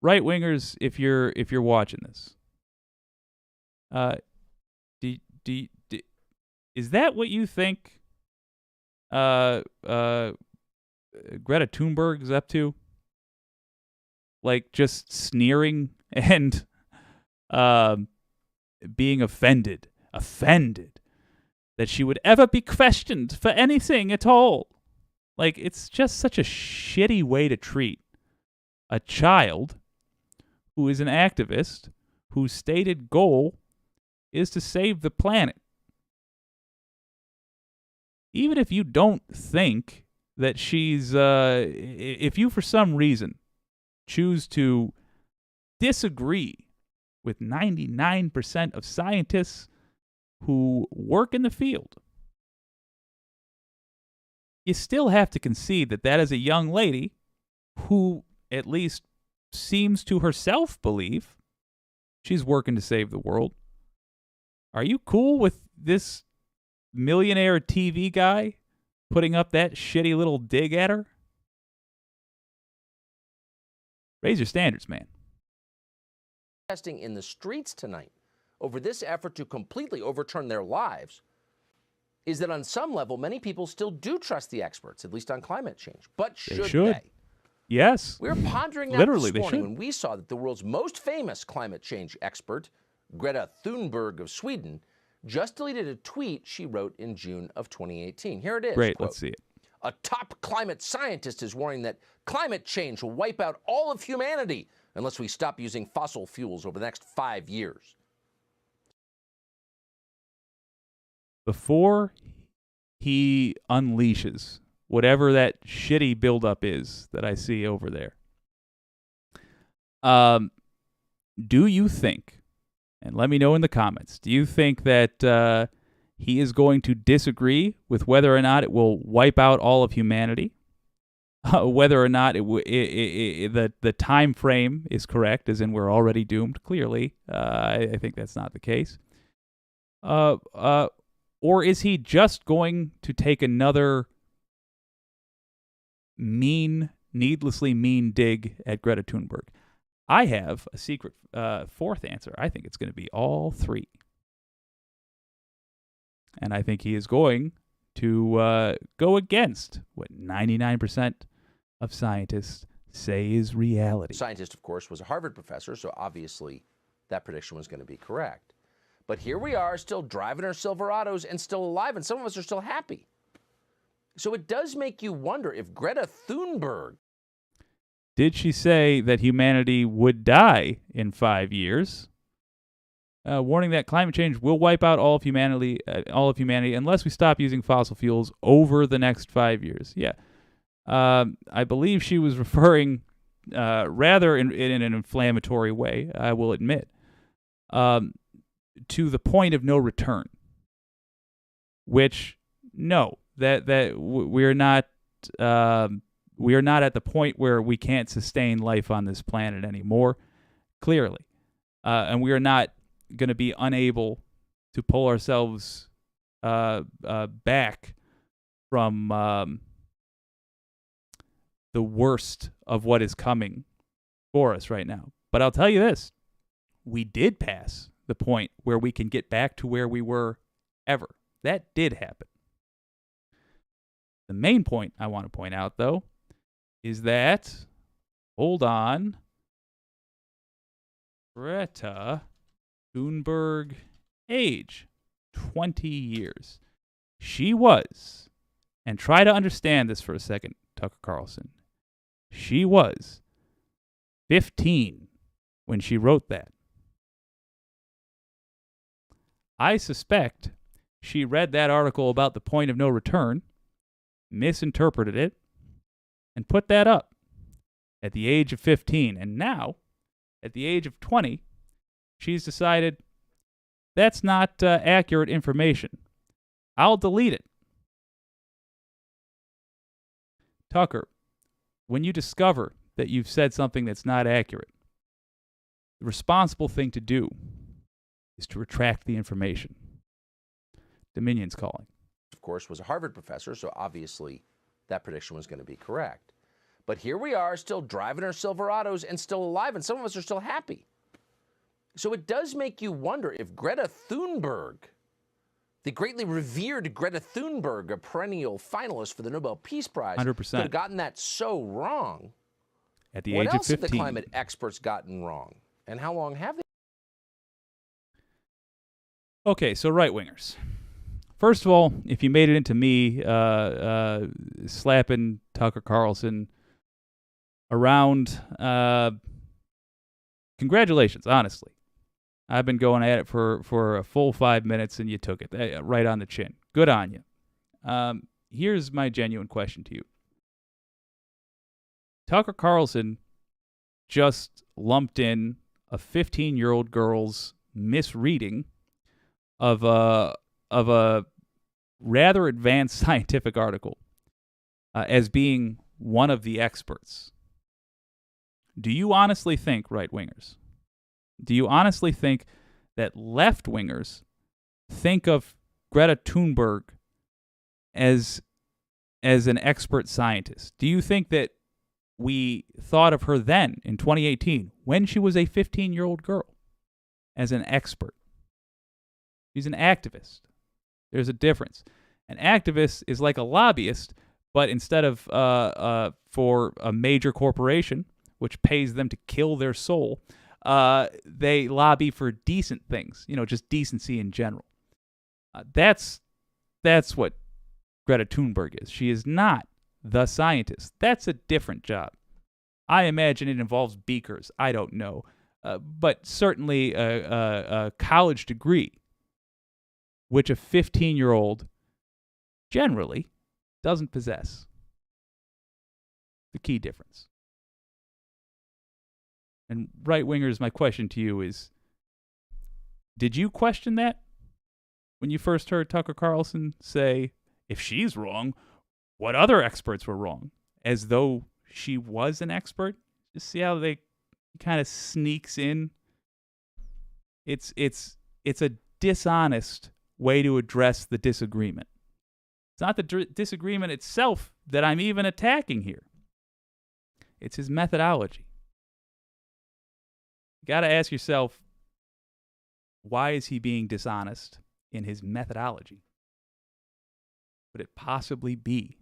Right wingers, if you're watching this, is that what you think? Greta Thunberg is up to? Like just sneering and being offended that she would ever be questioned for anything at all. Like, it's just such a shitty way to treat a child who is an activist whose stated goal is to save the planet. Even if you don't think that she's, if you for some reason choose to disagree with 99% of scientists who work in the field, you still have to concede that that is a young lady who at least seems to herself believe she's working to save the world. Are you cool with this millionaire TV guy putting up that shitty little dig at her? Raise your standards, man. Protesting in the streets tonight over this effort to completely overturn their lives is that on some level, many people still do trust the experts, at least on climate change. But should they? Yes. We were pondering that Literally, this morning they should. when we saw that the world's most famous climate change expert, Greta Thunberg of Sweden, just deleted a tweet she wrote in June of 2018. Here it is. Great, quote, let's see it. A top climate scientist is warning that climate change will wipe out all of humanity unless we stop using fossil fuels over the next 5 years. Before he unleashes whatever that shitty buildup is that I see over there, do you think, and let me know in the comments, do you think that he is going to disagree with whether or not it will wipe out all of humanity? Whether or not the time frame is correct, as in we're already doomed? Clearly, I think that's not the case. Or is he just going to take another needlessly mean dig at Greta Thunberg? I have a secret fourth answer. I think it's going to be all three. And I think he is going to go against what 99% of scientists say is reality. Scientist, of course, was a Harvard professor, so obviously that prediction was going to be correct. But here we are still driving our Silverados and still alive, and some of us are still happy. So it does make you wonder if Greta Thunberg... Did she say that humanity would die in 5 years? Warning that climate change will wipe out all of humanity unless we stop using fossil fuels over the next 5 years. Yeah. I believe she was referring rather in an inflammatory way, I will admit, to the point of no return. Which, no, that we're not at the point where we can't sustain life on this planet anymore, clearly. And we are not going to be unable to pull ourselves back from the worst of what is coming for us right now. But I'll tell you this, we did pass the point where we can get back to where we were ever. That did happen. The main point I want to point out, though, is that, hold on, Greta Thunberg age, 20 years. She was, and try to understand this for a second, Tucker Carlson. She was 15 when she wrote that. I suspect she read that article about the point of no return, misinterpreted it, and put that up at the age of 15. And now, at the age of 20, she's decided that's not accurate information. I'll delete it. Tucker, when you discover that you've said something that's not accurate, the responsible thing to do is to retract the information. Dominion's calling. Of course, was a Harvard professor, so obviously that prediction was going to be correct. But here we are, still driving our Silverados and still alive, and some of us are still happy. So it does make you wonder if Greta Thunberg, the greatly revered Greta Thunberg, a perennial finalist for the Nobel Peace Prize, 100%. could have gotten that so wrong. At the What age of else have 15. the climate experts gotten wrong? And how long have they? Okay, so right-wingers. First of all, if you made it into me slapping Tucker Carlson around, congratulations, honestly. I've been going at it for a full 5 minutes, and you took it right on the chin. Good on you. Here's my genuine question to you. Tucker Carlson just lumped in a 15-year-old girl's misreading of a rather advanced scientific article as being one of the experts. Do you honestly think, right-wingers, do you honestly think that left-wingers think of Greta Thunberg as an expert scientist? Do you think that we thought of her then, in 2018, when she was a 15-year-old girl, as an expert? She's an activist. There's a difference. An activist is like a lobbyist, but instead of for a major corporation, which pays them to kill their soul, they lobby for decent things, just decency in general. That's what Greta Thunberg is. She is not the scientist. That's a different job. I imagine it involves beakers. I don't know. But certainly a college degree, which a 15-year-old generally doesn't possess. The key difference. And right-wingers, my question to you is, did you question that when you first heard Tucker Carlson say, if she's wrong, what other experts were wrong? As though she was an expert? Just see how they kind of sneaks in? It's a dishonest way to address the disagreement. It's not the disagreement itself that I'm even attacking here. It's his methodology. You got to ask yourself, why is he being dishonest in his methodology? Could it possibly be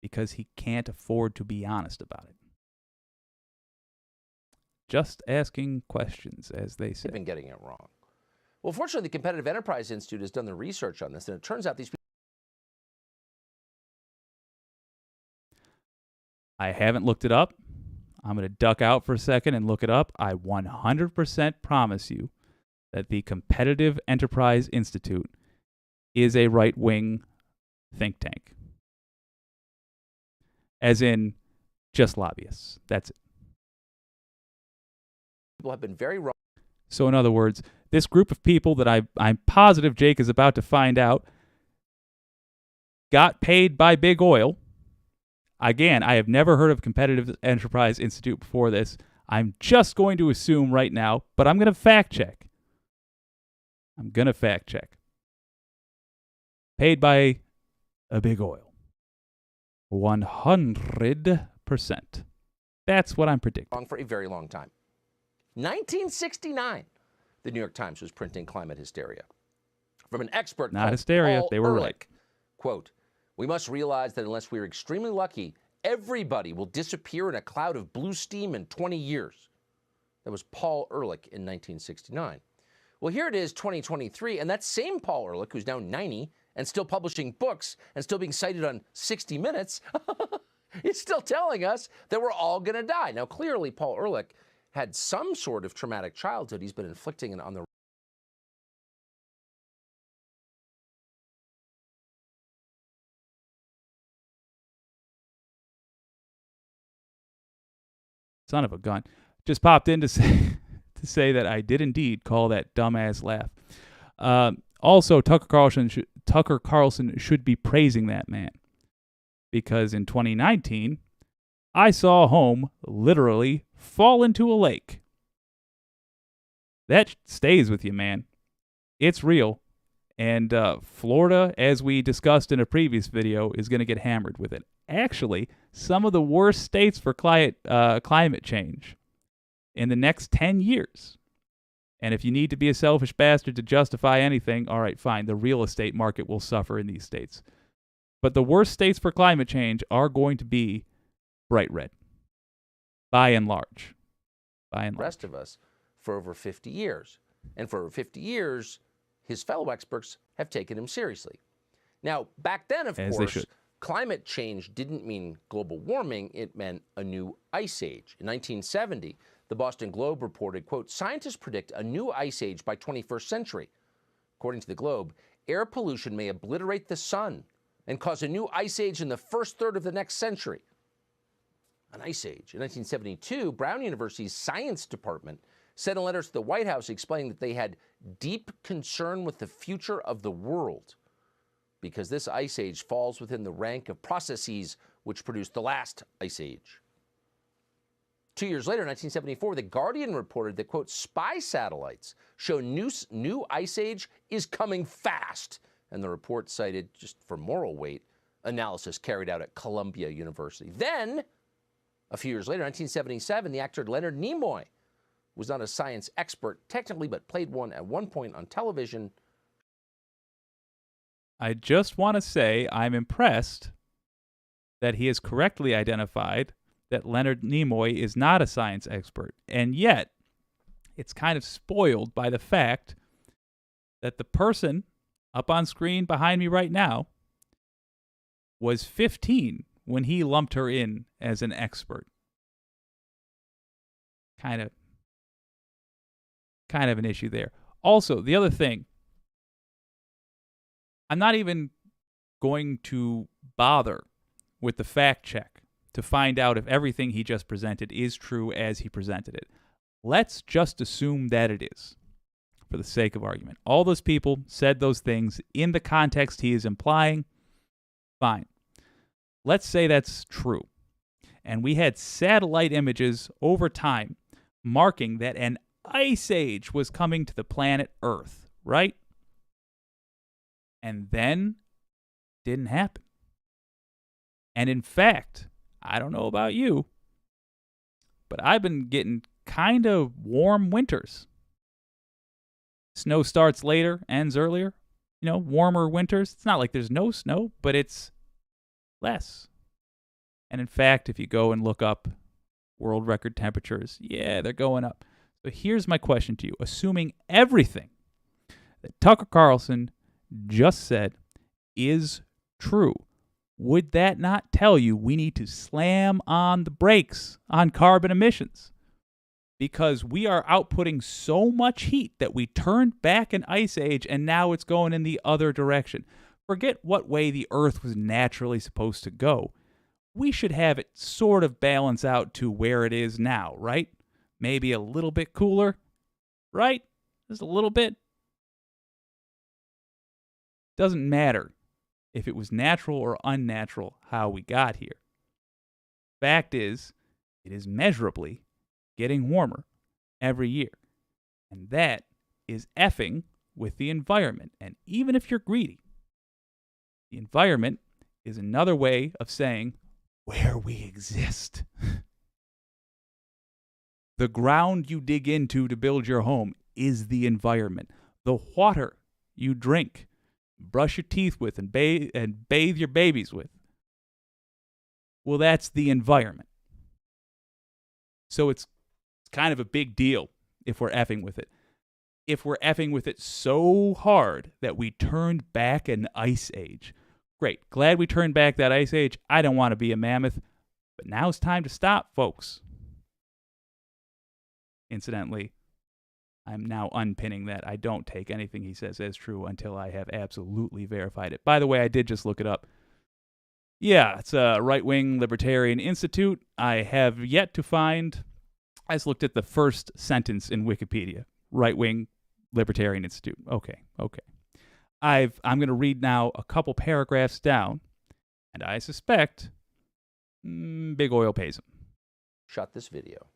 because he can't afford to be honest about it? Just asking questions, as they say. They've been getting it wrong. Well, fortunately, the Competitive Enterprise Institute has done the research on this, and it turns out these people. I haven't looked it up. I'm going to duck out for a second and look it up. I 100% promise you that the Competitive Enterprise Institute is a right-wing think tank. As in, just lobbyists. That's it. People have been very wrong. So in other words, this group of people that I'm positive Jake is about to find out got paid by big oil. Again, I have never heard of Competitive Enterprise Institute before this. I'm just going to assume right now, but I'm going to fact check. Paid by a big oil. 100%. That's what I'm predicting. For a very long time. 1969, the New York Times was printing climate hysteria. From an expert Not called hysteria, Paul they were Ehrlich. right. Quote, we must realize that unless we are extremely lucky, everybody will disappear in a cloud of blue steam in 20 years. That was Paul Ehrlich in 1969. Well, here it is, 2023, and that same Paul Ehrlich, who's now 90 and still publishing books and still being cited on 60 Minutes, is still telling us that we're all going to die. Now, clearly, Paul Ehrlich had some sort of traumatic childhood he's been inflicting on the. Son of a gun. Just popped in to say that I did indeed call that dumbass laugh. Also, Tucker Carlson should be praising that man, because in 2019, I saw a home literally fall into a lake. That stays with you, man. It's real, And Florida, as we discussed in a previous video, is going to get hammered with it. Actually, some of the worst states for climate change in the next 10 years. And if you need to be a selfish bastard to justify anything, all right, fine. The real estate market will suffer in these states. But the worst states for climate change are going to be bright red, by and large. By and large. The rest of us for over 50 years. And for over 50 years, his fellow experts have taken him seriously. Now, back then, of course, climate change didn't mean global warming. It meant a new ice age. In 1970, the Boston Globe reported, quote, scientists predict a new ice age by 21st century. According to the Globe, air pollution may obliterate the sun and cause a new ice age in the first third of the next century. An ice age. In 1972, Brown University's science department sent a letter to the White House explaining that they had deep concern with the future of the world because this ice age falls within the rank of processes which produced the last ice age. 2 years later, in 1974, The Guardian reported that, quote, spy satellites show new ice age is coming fast. And the report cited, just for moral weight, analysis carried out at Columbia University. Then, a few years later, 1977, the actor Leonard Nimoy was not a science expert technically, but played one at one point on television. I just want to say I'm impressed that he has correctly identified that Leonard Nimoy is not a science expert. And yet, it's kind of spoiled by the fact that the person up on screen behind me right now was 15 when he lumped her in as an expert. Kind of an issue there. Also, the other thing, I'm not even going to bother with the fact check to find out if everything he just presented is true as he presented it. Let's just assume that it is, for the sake of argument. All those people said those things in the context he is implying. Fine. Let's say that's true. And we had satellite images over time marking that an ice age was coming to the planet Earth, right? And then didn't happen. And in fact, I don't know about you, but I've been getting kind of warm winters. Snow starts later, ends earlier. You know, warmer winters. It's not like there's no snow, but it's less. And in fact, if you go and look up world record temperatures, yeah, they're going up. So here's my question to you. Assuming everything that Tucker Carlson just said is true, would that not tell you we need to slam on the brakes on carbon emissions? Because we are outputting so much heat that we turned back an ice age and now it's going in the other direction. Forget what way the Earth was naturally supposed to go. We should have it sort of balance out to where it is now, right? Maybe a little bit cooler, right? Just a little bit. Doesn't matter if it was natural or unnatural how we got here. Fact is, it is measurably getting warmer every year. And that is effing with the environment. And even if you're greedy, the environment is another way of saying where we exist. The ground you dig into to build your home is the environment. The water you drink, brush your teeth with, and bathe your babies with, well, that's the environment. So it's kind of a big deal if we're effing with it. If we're effing with it so hard that we turned back an ice age. Great. Glad we turned back that ice age. I don't want to be a mammoth. But now it's time to stop, folks. Incidentally, I'm now unpinning that. I don't take anything he says as true until I have absolutely verified it. By the way, I did just look it up. Yeah, it's a right-wing libertarian institute. I have yet to find... I just looked at the first sentence in Wikipedia. Right-wing libertarian institute. Okay. I'm going to read now a couple paragraphs down, and I suspect Big Oil pays him. Shot this video.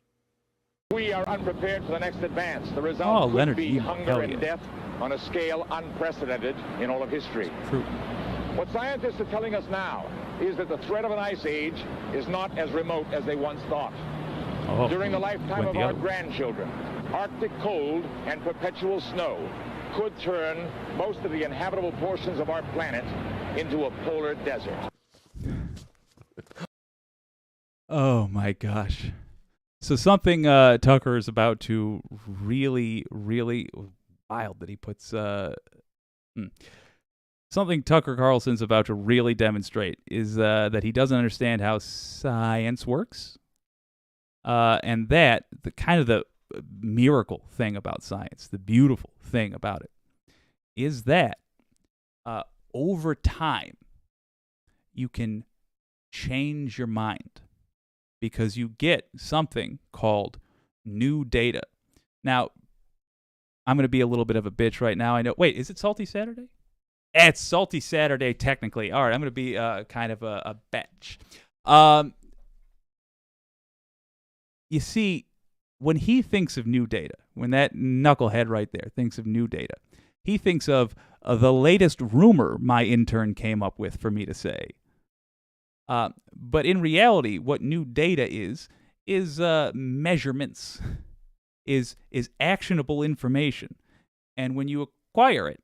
We are unprepared for the next advance. The result could Leonard be Nimoy. hunger Hell and yeah. death on a scale unprecedented in all of history. True. What scientists are telling us now is that the threat of an ice age is not as remote as they once thought. During the lifetime of our grandchildren, Arctic cold and perpetual snow could turn most of the inhabitable portions of our planet into a polar desert. Oh my gosh. So something Tucker is about to really wild that he puts something Tucker Carlson's about to really demonstrate is that he doesn't understand how science works. And that the kind of the miracle thing about science, the beautiful thing about it, is that over time you can change your mind because you get something called new data. Now, I'm going to be a little bit of a bitch right now. I know. Wait, is it Salty Saturday? It's Salty Saturday technically. All right, I'm going to be kind of a bitch. You see, when he thinks of new data, when that knucklehead right there thinks of new data, he thinks of the latest rumor my intern came up with for me to say. But in reality, what new data is measurements, is actionable information. And when you acquire it,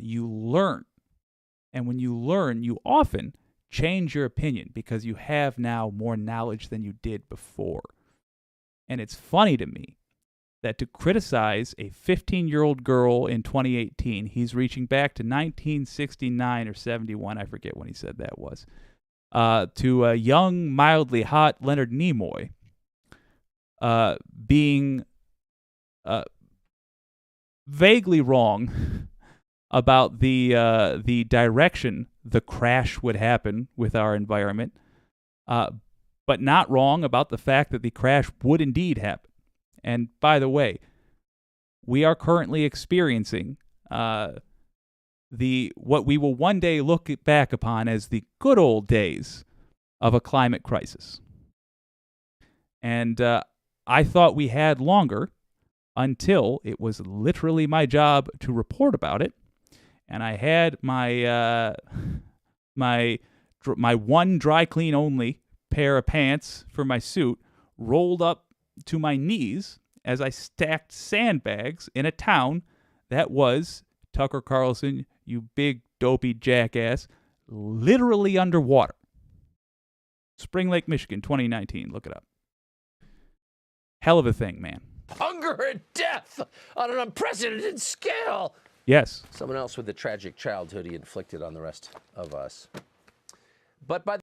you learn. And when you learn, you often change your opinion because you have now more knowledge than you did before. And it's funny to me that to criticize a 15-year-old girl in 2018, he's reaching back to 1969 or 71, I forget when he said that was, to a young, mildly hot Leonard Nimoy being vaguely wrong about the direction the crash would happen with our environment, but not wrong about the fact that the crash would indeed happen. And by the way, we are currently experiencing what we will one day look back upon as the good old days of a climate crisis. And I thought we had longer until it was literally my job to report about it. And I had my one dry clean only pair of pants for my suit rolled up to my knees as I stacked sandbags in a town that was, Tucker Carlson, you big dopey jackass, literally underwater. Spring Lake, Michigan, 2019. Look it up. Hell of a thing, man. Hunger and death on an unprecedented scale. Yes. Someone else with the tragic childhood he inflicted on the rest of us. But by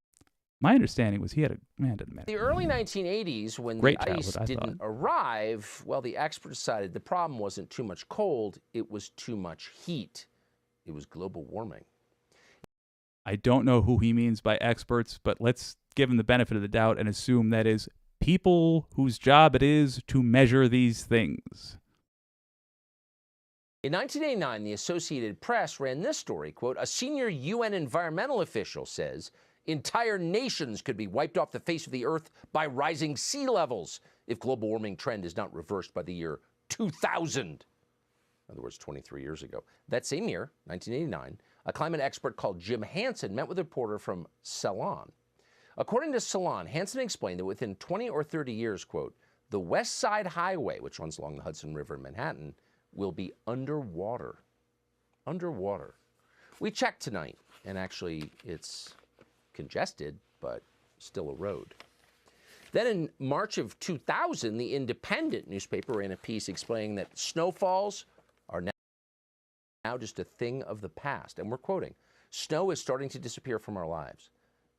my understanding was he had doesn't matter. the early 1980s, when Great the ice childhood, didn't arrive, well, the experts decided the problem wasn't too much cold, it was too much heat. It was global warming. I don't know who he means by experts, but let's give him the benefit of the doubt and assume that is people whose job it is to measure these things. In 1989, the Associated Press ran this story, quote, a senior UN environmental official says entire nations could be wiped off the face of the earth by rising sea levels if global warming trend is not reversed by the year 2000. In other words, 23 years ago. That same year, 1989, a climate expert called Jim Hansen met with a reporter from Ceylon. According to Ceylon, Hansen explained that within 20 or 30 years, quote, the West Side Highway, which runs along the Hudson River in Manhattan, will be underwater. Underwater. We checked tonight, and actually it's congested, but still a road. Then in March of 2000, the Independent newspaper ran a piece explaining that snowfalls are now just a thing of the past. And we're quoting, snow is starting to disappear from our lives.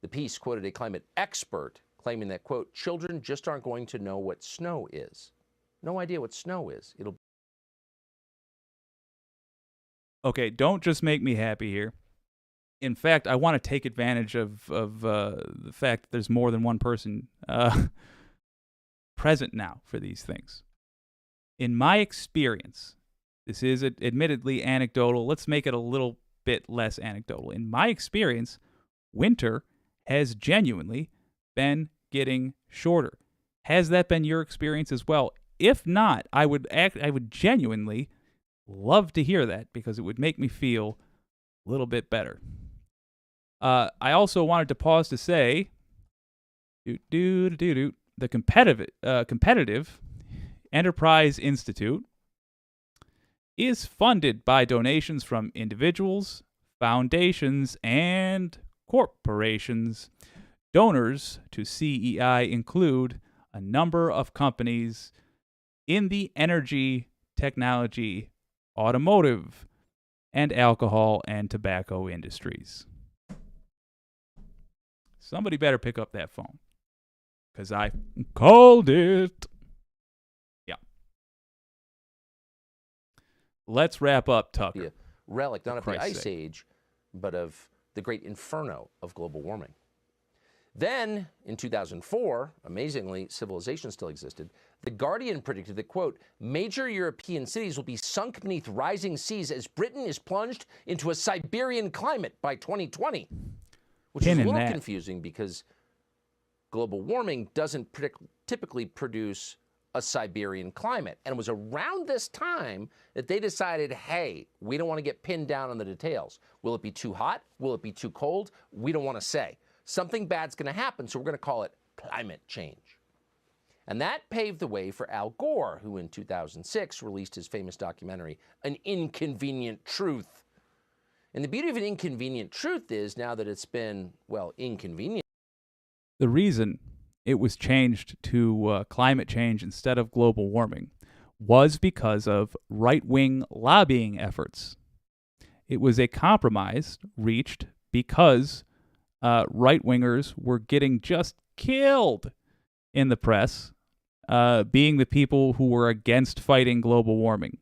The piece quoted a climate expert claiming that, quote, children just aren't going to know what snow is. No idea what snow is. Okay, don't just make me happy here. In fact, I want to take advantage of the fact that there's more than one person present now for these things. In my experience, this is admittedly anecdotal. Let's make it a little bit less anecdotal. In my experience, winter has genuinely been getting shorter. Has that been your experience as well? If not, I would genuinely love to hear that, because it would make me feel a little bit better. I also wanted to pause to say, the Competitive Enterprise Institute is funded by donations from individuals, foundations, and corporations. Donors to CEI include a number of companies in the energy, technology, automotive, and alcohol and tobacco industries. Somebody better pick up that phone, because I called it. Yeah. Let's wrap up, Tucker. A relic, not of the Ice Age, but of the great inferno of global warming. Then, in 2004, amazingly, civilization still existed. The Guardian predicted that, quote, major European cities will be sunk beneath rising seas as Britain is plunged into a Siberian climate by 2020. Which is a little confusing, because global warming doesn't typically produce a Siberian climate. And it was around this time that they decided, hey, we don't want to get pinned down on the details. Will it be too hot? Will it be too cold? We don't want to say. Something bad's going to happen, so we're going to call it climate change. And that paved the way for Al Gore, who in 2006 released his famous documentary, An Inconvenient Truth. And the beauty of An Inconvenient Truth is, now that it's been, well, inconvenient. The reason it was changed to climate change instead of global warming was because of right-wing lobbying efforts. It was a compromise reached because right-wingers were getting just killed in the press, being the people who were against fighting global warming.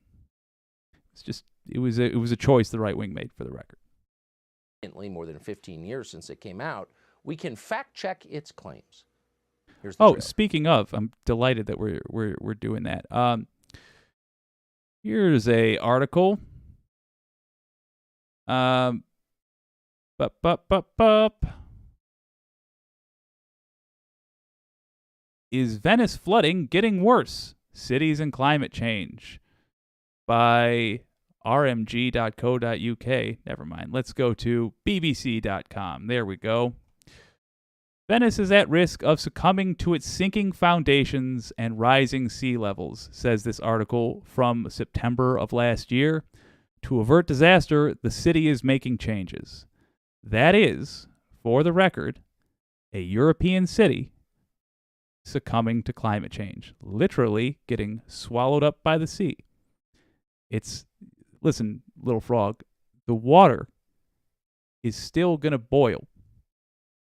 It was a choice the right wing made, for the record. More than 15 years since it came out, we can fact check its claims. Here's the trailer. Speaking of, I'm delighted that we're doing that. Here's a article. Is Venice flooding getting worse? Cities and climate change, by rmg.co.uk. Never mind. Let's go to bbc.com. There we go. Venice is at risk of succumbing to its sinking foundations and rising sea levels, says this article from September of last year. To avert disaster, the city is making changes. That is, for the record, a European city succumbing to climate change, literally getting swallowed up by the sea. Listen, little frog, the water is still going to boil,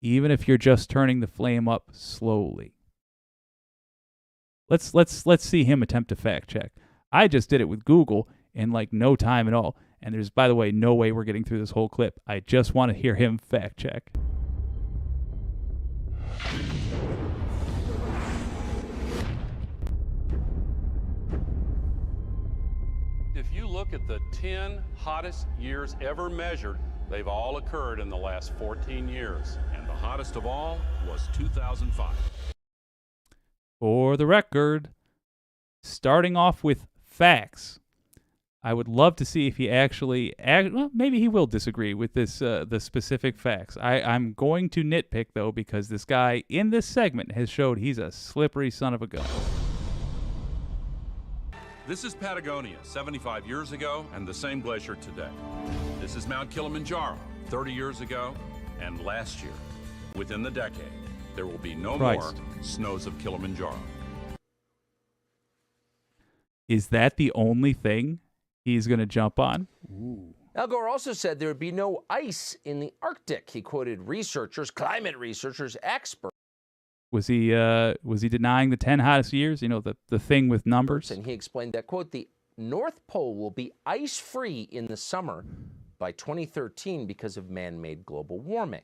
even if you're just turning the flame up slowly. Let's see him attempt to fact check. I just did it with Google in like no time at all. And there's, by the way, no way we're getting through this whole clip. I just want to hear him fact check. If you look at the 10 hottest years ever measured, they've all occurred in the last 14 years. And the hottest of all was 2005. For the record, starting off with facts. I would love to see if he actually, well, maybe he will disagree with this, the specific facts. I'm going to nitpick, though, because this guy in this segment has showed he's a slippery son of a gun. This is Patagonia 75 years ago and the same glacier today. This is Mount Kilimanjaro 30 years ago and last year. Within the decade, there will be no more snows of Kilimanjaro. Is that the only thing he's going to jump on? Ooh. Al Gore also said there would be no ice in the Arctic. He quoted researchers, climate researchers, experts. Was he denying the 10 hottest years? You know, the thing with numbers? And he explained that, quote, the North Pole will be ice-free in the summer by 2013 because of man-made global warming.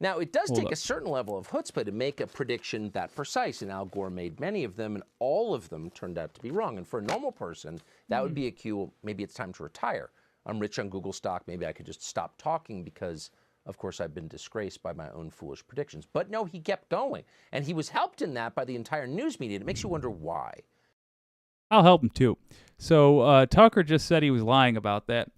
Now, it does take a certain level of chutzpah to make a prediction that precise, and Al Gore made many of them, and all of them turned out to be wrong. And for a normal person, that would be a cue, maybe it's time to retire. I'm rich on Google stock, maybe I could just stop talking because Of course, I've been disgraced by my own foolish predictions. But no, he kept going. And he was helped in that by the entire news media. It makes you wonder why. I'll help him too. So Tucker just said he was lying about that.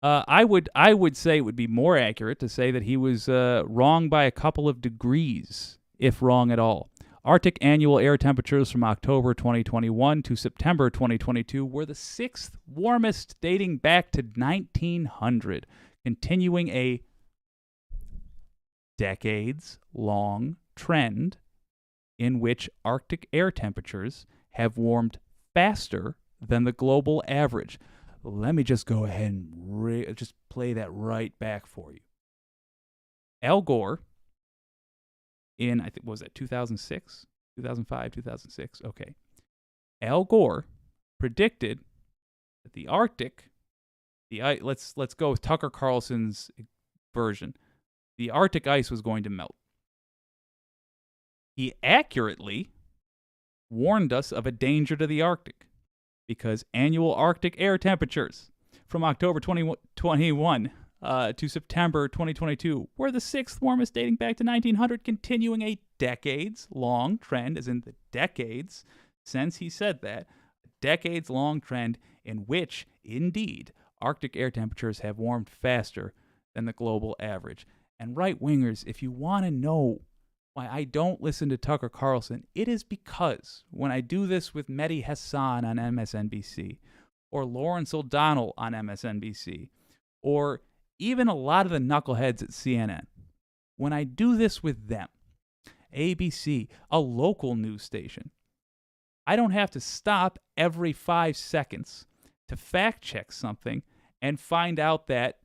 I would say it would be more accurate to say that he was wrong by a couple of degrees, if wrong at all. Arctic annual air temperatures from October 2021 to September 2022 were the sixth warmest dating back to 1900, continuing a decades-long trend in which Arctic air temperatures have warmed faster than the global average. Let me just go ahead and just play that right back for you. Al Gore, in, I think, was that 2006? 2005, 2006? Okay. Al Gore predicted that the Arctic, let's go with Tucker Carlson's version, the Arctic ice was going to melt. He accurately warned us of a danger to the Arctic because annual Arctic air temperatures from October 2021 to September 2022 were the sixth warmest dating back to 1900, continuing a decades-long trend, as in the decades since he said that, a decades-long trend in which, indeed, Arctic air temperatures have warmed faster than the global average. And right-wingers, if you want to know why I don't listen to Tucker Carlson, it is because when I do this with Mehdi Hassan on MSNBC, or Lawrence O'Donnell on MSNBC, or even a lot of the knuckleheads at CNN, when I do this with them, ABC, a local news station, I don't have to stop every 5 seconds to fact check something and find out that,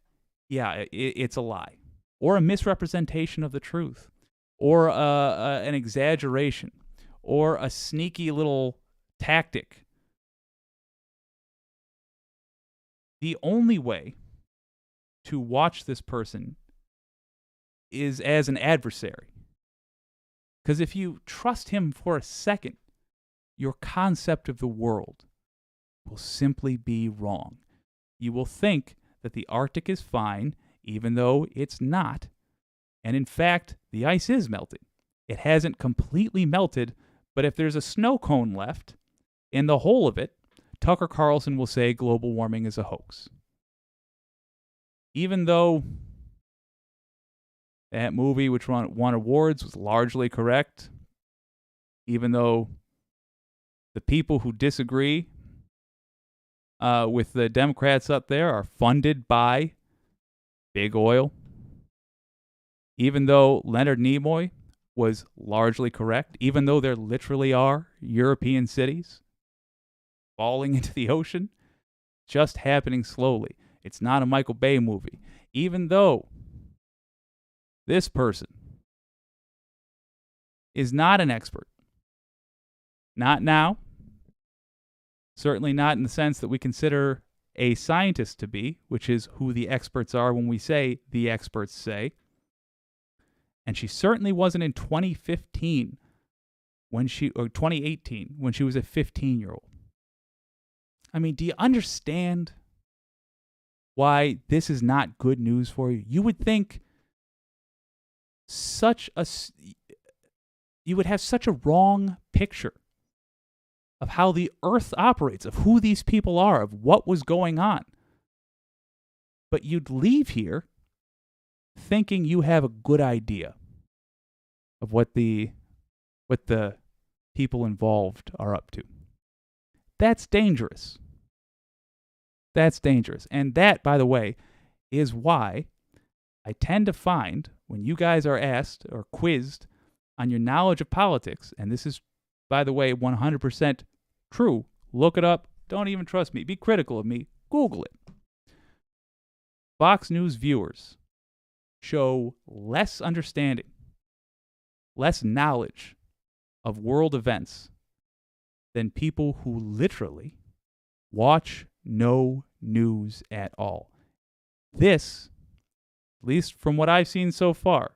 yeah, it's a lie, or a misrepresentation of the truth, or an exaggeration, or a sneaky little tactic. The only way to watch this person is as an adversary. Because if you trust him for a second, your concept of the world will simply be wrong. You will think that the Arctic is fine, even though it's not. And in fact, the ice is melting. It hasn't completely melted, but if there's a snow cone left in the whole of it, Tucker Carlson will say global warming is a hoax. Even though that movie, which won awards, was largely correct, even though the people who disagree with the Democrats up there are funded by big oil, even though Leonard Nimoy was largely correct, even though there literally are European cities falling into the ocean, just happening slowly. It's not a Michael Bay movie. Even though this person is not an expert. Not now. Certainly not in the sense that we consider a scientist to be, which is who the experts are when we say the experts say. And she certainly wasn't in 2015 or 2018 when she was a 15-year-old. I mean, do you understand why this is not good news for you? You would think you would have such a wrong picture of how the earth operates, of who these people are, of what was going on. But you'd leave here thinking you have a good idea of what the people involved are up to. That's dangerous. That's dangerous. And that, by the way, is why I tend to find when you guys are asked or quizzed on your knowledge of politics, and this is, by the way, 100% true, look it up, don't even trust me, be critical of me, Google it. Fox News viewers show less understanding, less knowledge of world events than people who literally watch no news at all. This, at least from what I've seen so far,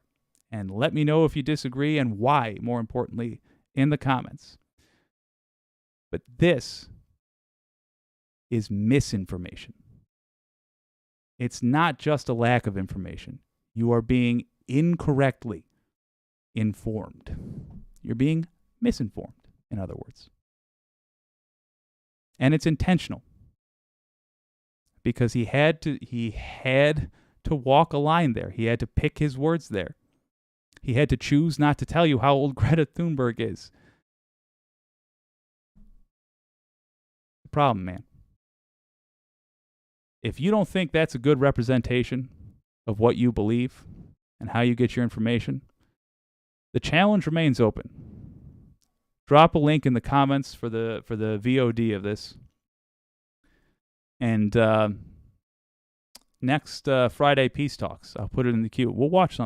and let me know if you disagree and why, more importantly, in the comments. But this is misinformation. It's not just a lack of information. You are being incorrectly informed. You're being misinformed, in other words. And it's intentional. Because he had to walk a line there. He had to pick his words there. He had to choose not to tell you how old Greta Thunberg is. The problem, man. If you don't think that's a good representation of what you believe and how you get your information, the challenge remains open. Drop a link in the comments for the VOD of this. And next Friday Peace Talks, I'll put it in the queue. We'll watch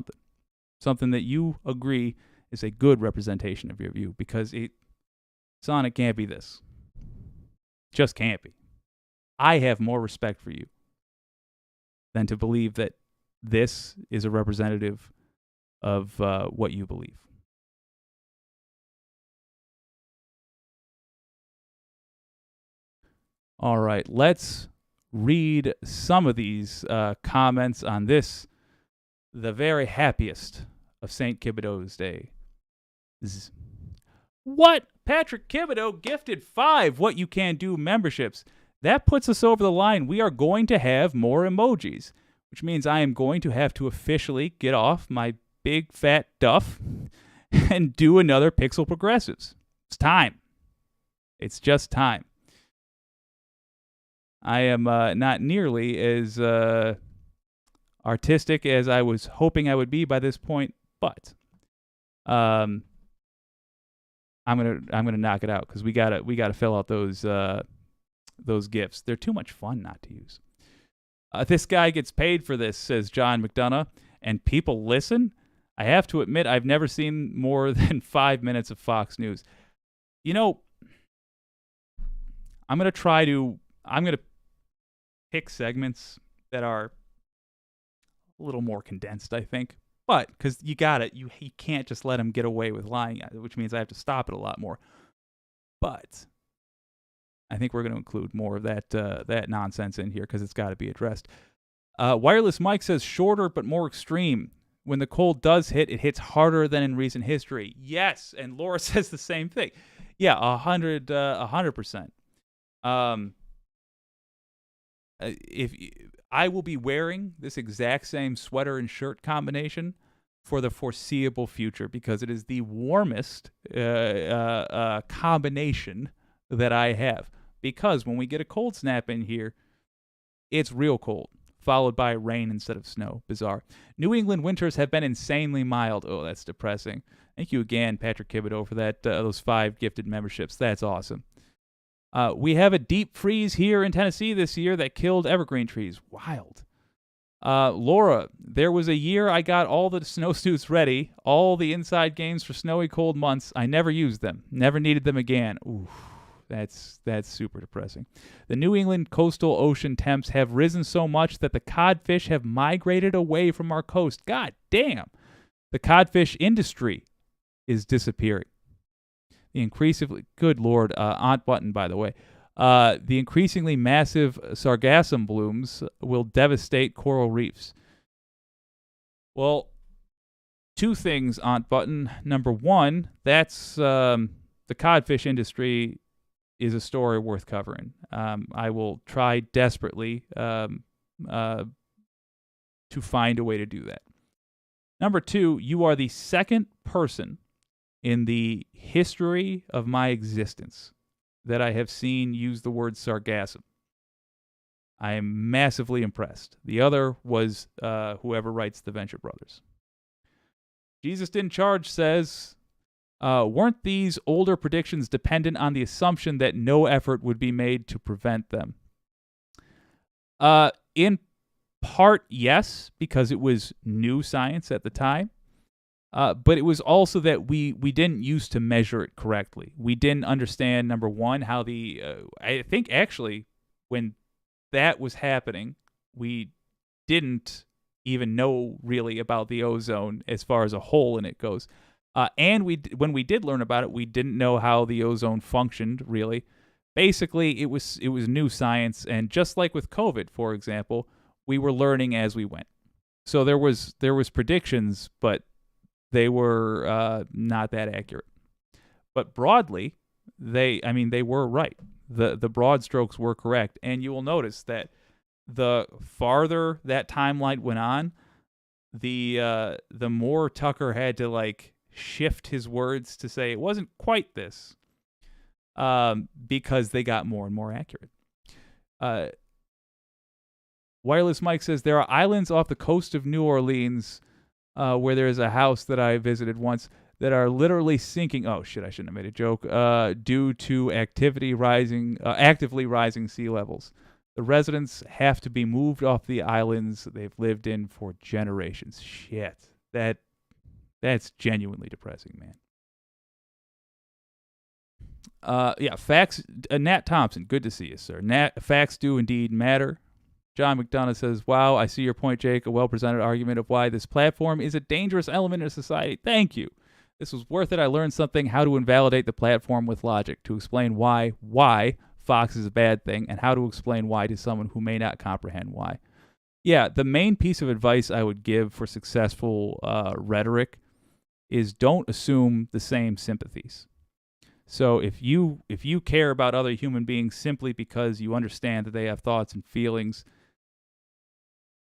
something that you agree is a good representation of your view, because son, it can't be this. Just can't be. I have more respect for you than to believe that this is a representative of what you believe. All right, let's read some of these comments on this, the very happiest of St. Kibideau's Day. What? Patrick Kibideau gifted 5 What You Can Do memberships. That puts us over the line. We are going to have more emojis, which means I am going to have to officially get off my big fat duff and do another Pixel Progressives. It's time. It's just time. I am not nearly as artistic as I was hoping I would be by this point, but I'm gonna knock it out because we gotta fill out those gifts. They're too much fun not to use. This guy gets paid for this, says John McDonough, and people listen. I have to admit, I've never seen more than 5 minutes of Fox News. You know, I'm gonna pick segments that are a little more condensed, I think. But, because you can't just let them get away with lying, which means I have to stop it a lot more. But I think we're going to include more of that nonsense in here because it's got to be addressed. Wireless Mike says, shorter but more extreme. When the cold does hit, it hits harder than in recent history. Yes, and Laura says the same thing. Yeah, 100%. If I will be wearing this exact same sweater and shirt combination for the foreseeable future because it is the warmest combination that I have. Because when we get a cold snap in here, it's real cold, followed by rain instead of snow. Bizarre. New England winters have been insanely mild. Oh, that's depressing. Thank you again, Patrick Kibideau, for that those 5 gifted memberships. That's awesome. We have a deep freeze here in Tennessee this year that killed evergreen trees. Wild. Laura, there was a year I got all the snowsuits ready, all the inside games for snowy cold months. I never used them. Never needed them again. Ooh, that's super depressing. The New England coastal ocean temps have risen so much that the codfish have migrated away from our coast. God damn. The codfish industry is disappearing. The increasingly, good Lord, Aunt Button, by the way. The increasingly massive sargassum blooms will devastate coral reefs. Well, 2 things, Aunt Button. Number 1, that's the codfish industry is a story worth covering. I will try desperately to find a way to do that. Number 2, you are the second person in the history of my existence that I have seen use the word sargassum. I am massively impressed. The other was whoever writes the Venture Brothers. Jesus Didn't Charge says, weren't these older predictions dependent on the assumption that no effort would be made to prevent them? In part, yes, because it was new science at the time. But it was also that we didn't used to measure it correctly. We didn't understand, number 1, how I think actually when that was happening, we didn't even know really about the ozone as far as a hole in it goes. And when we did learn about it, we didn't know how the ozone functioned really. Basically, it was new science, and just like with COVID, for example, we were learning as we went. So there was predictions, but they were not that accurate. But broadly, they were right. The broad strokes were correct, and you will notice that the farther that timeline went on, the more Tucker had to like shift his words to say it wasn't quite this, because they got more and more accurate. Wireless Mike says there are islands off the coast of New Orleans where there is a house that I visited once that are literally sinking. Oh shit! I shouldn't have made a joke. Due to actively rising sea levels. The residents have to be moved off the islands they've lived in for generations. Shit. That's genuinely depressing, man. Yeah, facts. Nat Thompson, good to see you, sir. Facts do indeed matter. John McDonough says, wow, I see your point, Jake. A well-presented argument of why this platform is a dangerous element of society. Thank you. This was worth it. I learned something, how to invalidate the platform with logic, to explain why Fox is a bad thing, and how to explain why to someone who may not comprehend why. Yeah, the main piece of advice I would give for successful rhetoric is don't assume the same sympathies. So if you care about other human beings simply because you understand that they have thoughts and feelings,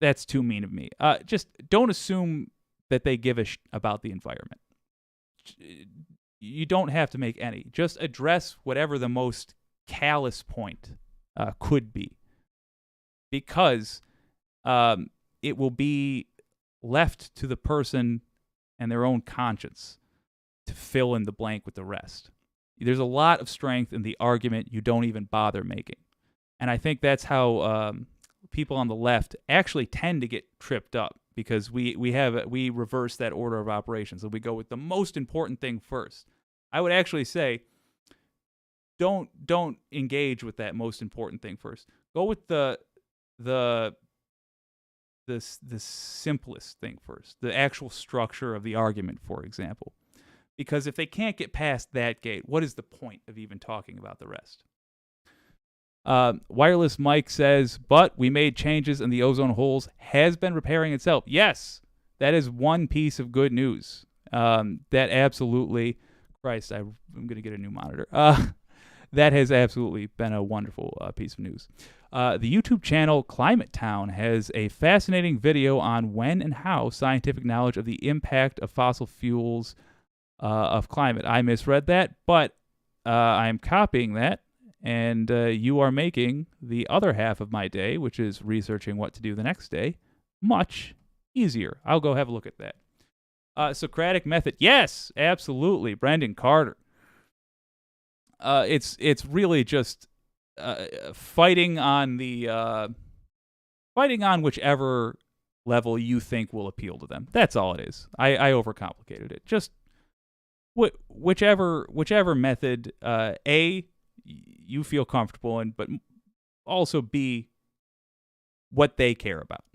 that's too mean of me. Just don't assume that they give a about the environment. You don't have to make any. Just address whatever the most callous point could be, because it will be left to the person and their own conscience to fill in the blank with the rest. There's a lot of strength in the argument you don't even bother making. And I think that's how people on the left actually tend to get tripped up, because we reverse that order of operations. So we go with the most important thing first. I would actually say don't engage with that most important thing first. Go with the simplest thing first, the actual structure of the argument, for example. Because if they can't get past that gate, what is the point of even talking about the rest? Wireless Mike says, but we made changes and the ozone holes has been repairing itself. Yes, that is one piece of good news. That absolutely, Christ, I'm going to get a new monitor. That has absolutely been a wonderful piece of news. The YouTube channel Climate Town has a fascinating video on when and how scientific knowledge of the impact of fossil fuels of climate. I misread that, but I'm copying that, and you are making the other half of my day, which is researching what to do the next day, much easier. I'll go have a look at that. Socratic method. Yes, absolutely. Brendan Carter. It's really just fighting on whichever level you think will appeal to them. That's all it is. I overcomplicated it. Just whichever method, A, you feel comfortable in, but also B, what they care about.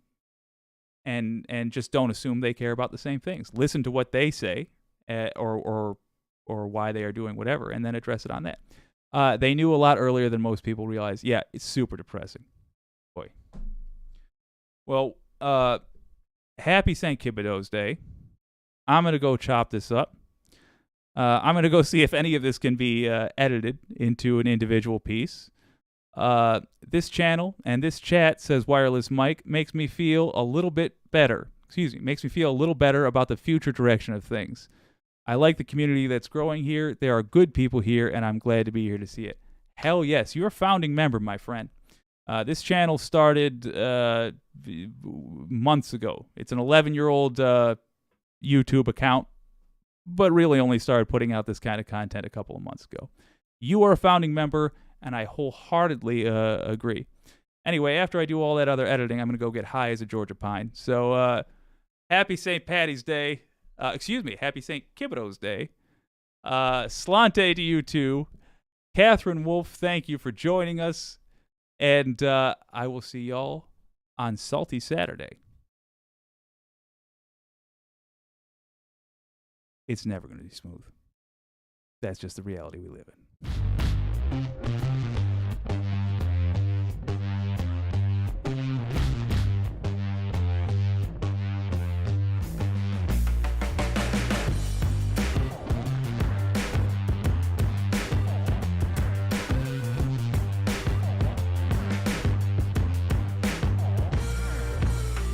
And just don't assume they care about the same things. Listen to what they say, or why they are doing whatever, and then address it on that. They knew a lot earlier than most people realize. Yeah, it's super depressing. Boy. Well, happy St. Kibido's Day. I'm going to go chop this up. I'm going to go see if any of this can be edited into an individual piece. This channel and this chat, says Wireless Mike, makes me feel a little bit better. Makes me feel a little better about the future direction of things. I like the community that's growing here. There are good people here, and I'm glad to be here to see it. Hell yes, you're a founding member, my friend. This channel started months ago. It's an 11-year-old YouTube account, but really only started putting out this kind of content a couple of months ago. You are a founding member, and I wholeheartely agree. Anyway, after I do all that other editing, I'm going to go get high as a Georgia pine. So, happy St. Patty's Day. Happy St. Kibido's Day. Slante to you too. Catherine Wolf, thank you for joining us. And I will see y'all on Salty Saturday. It's never going to be smooth. That's just the reality we live in.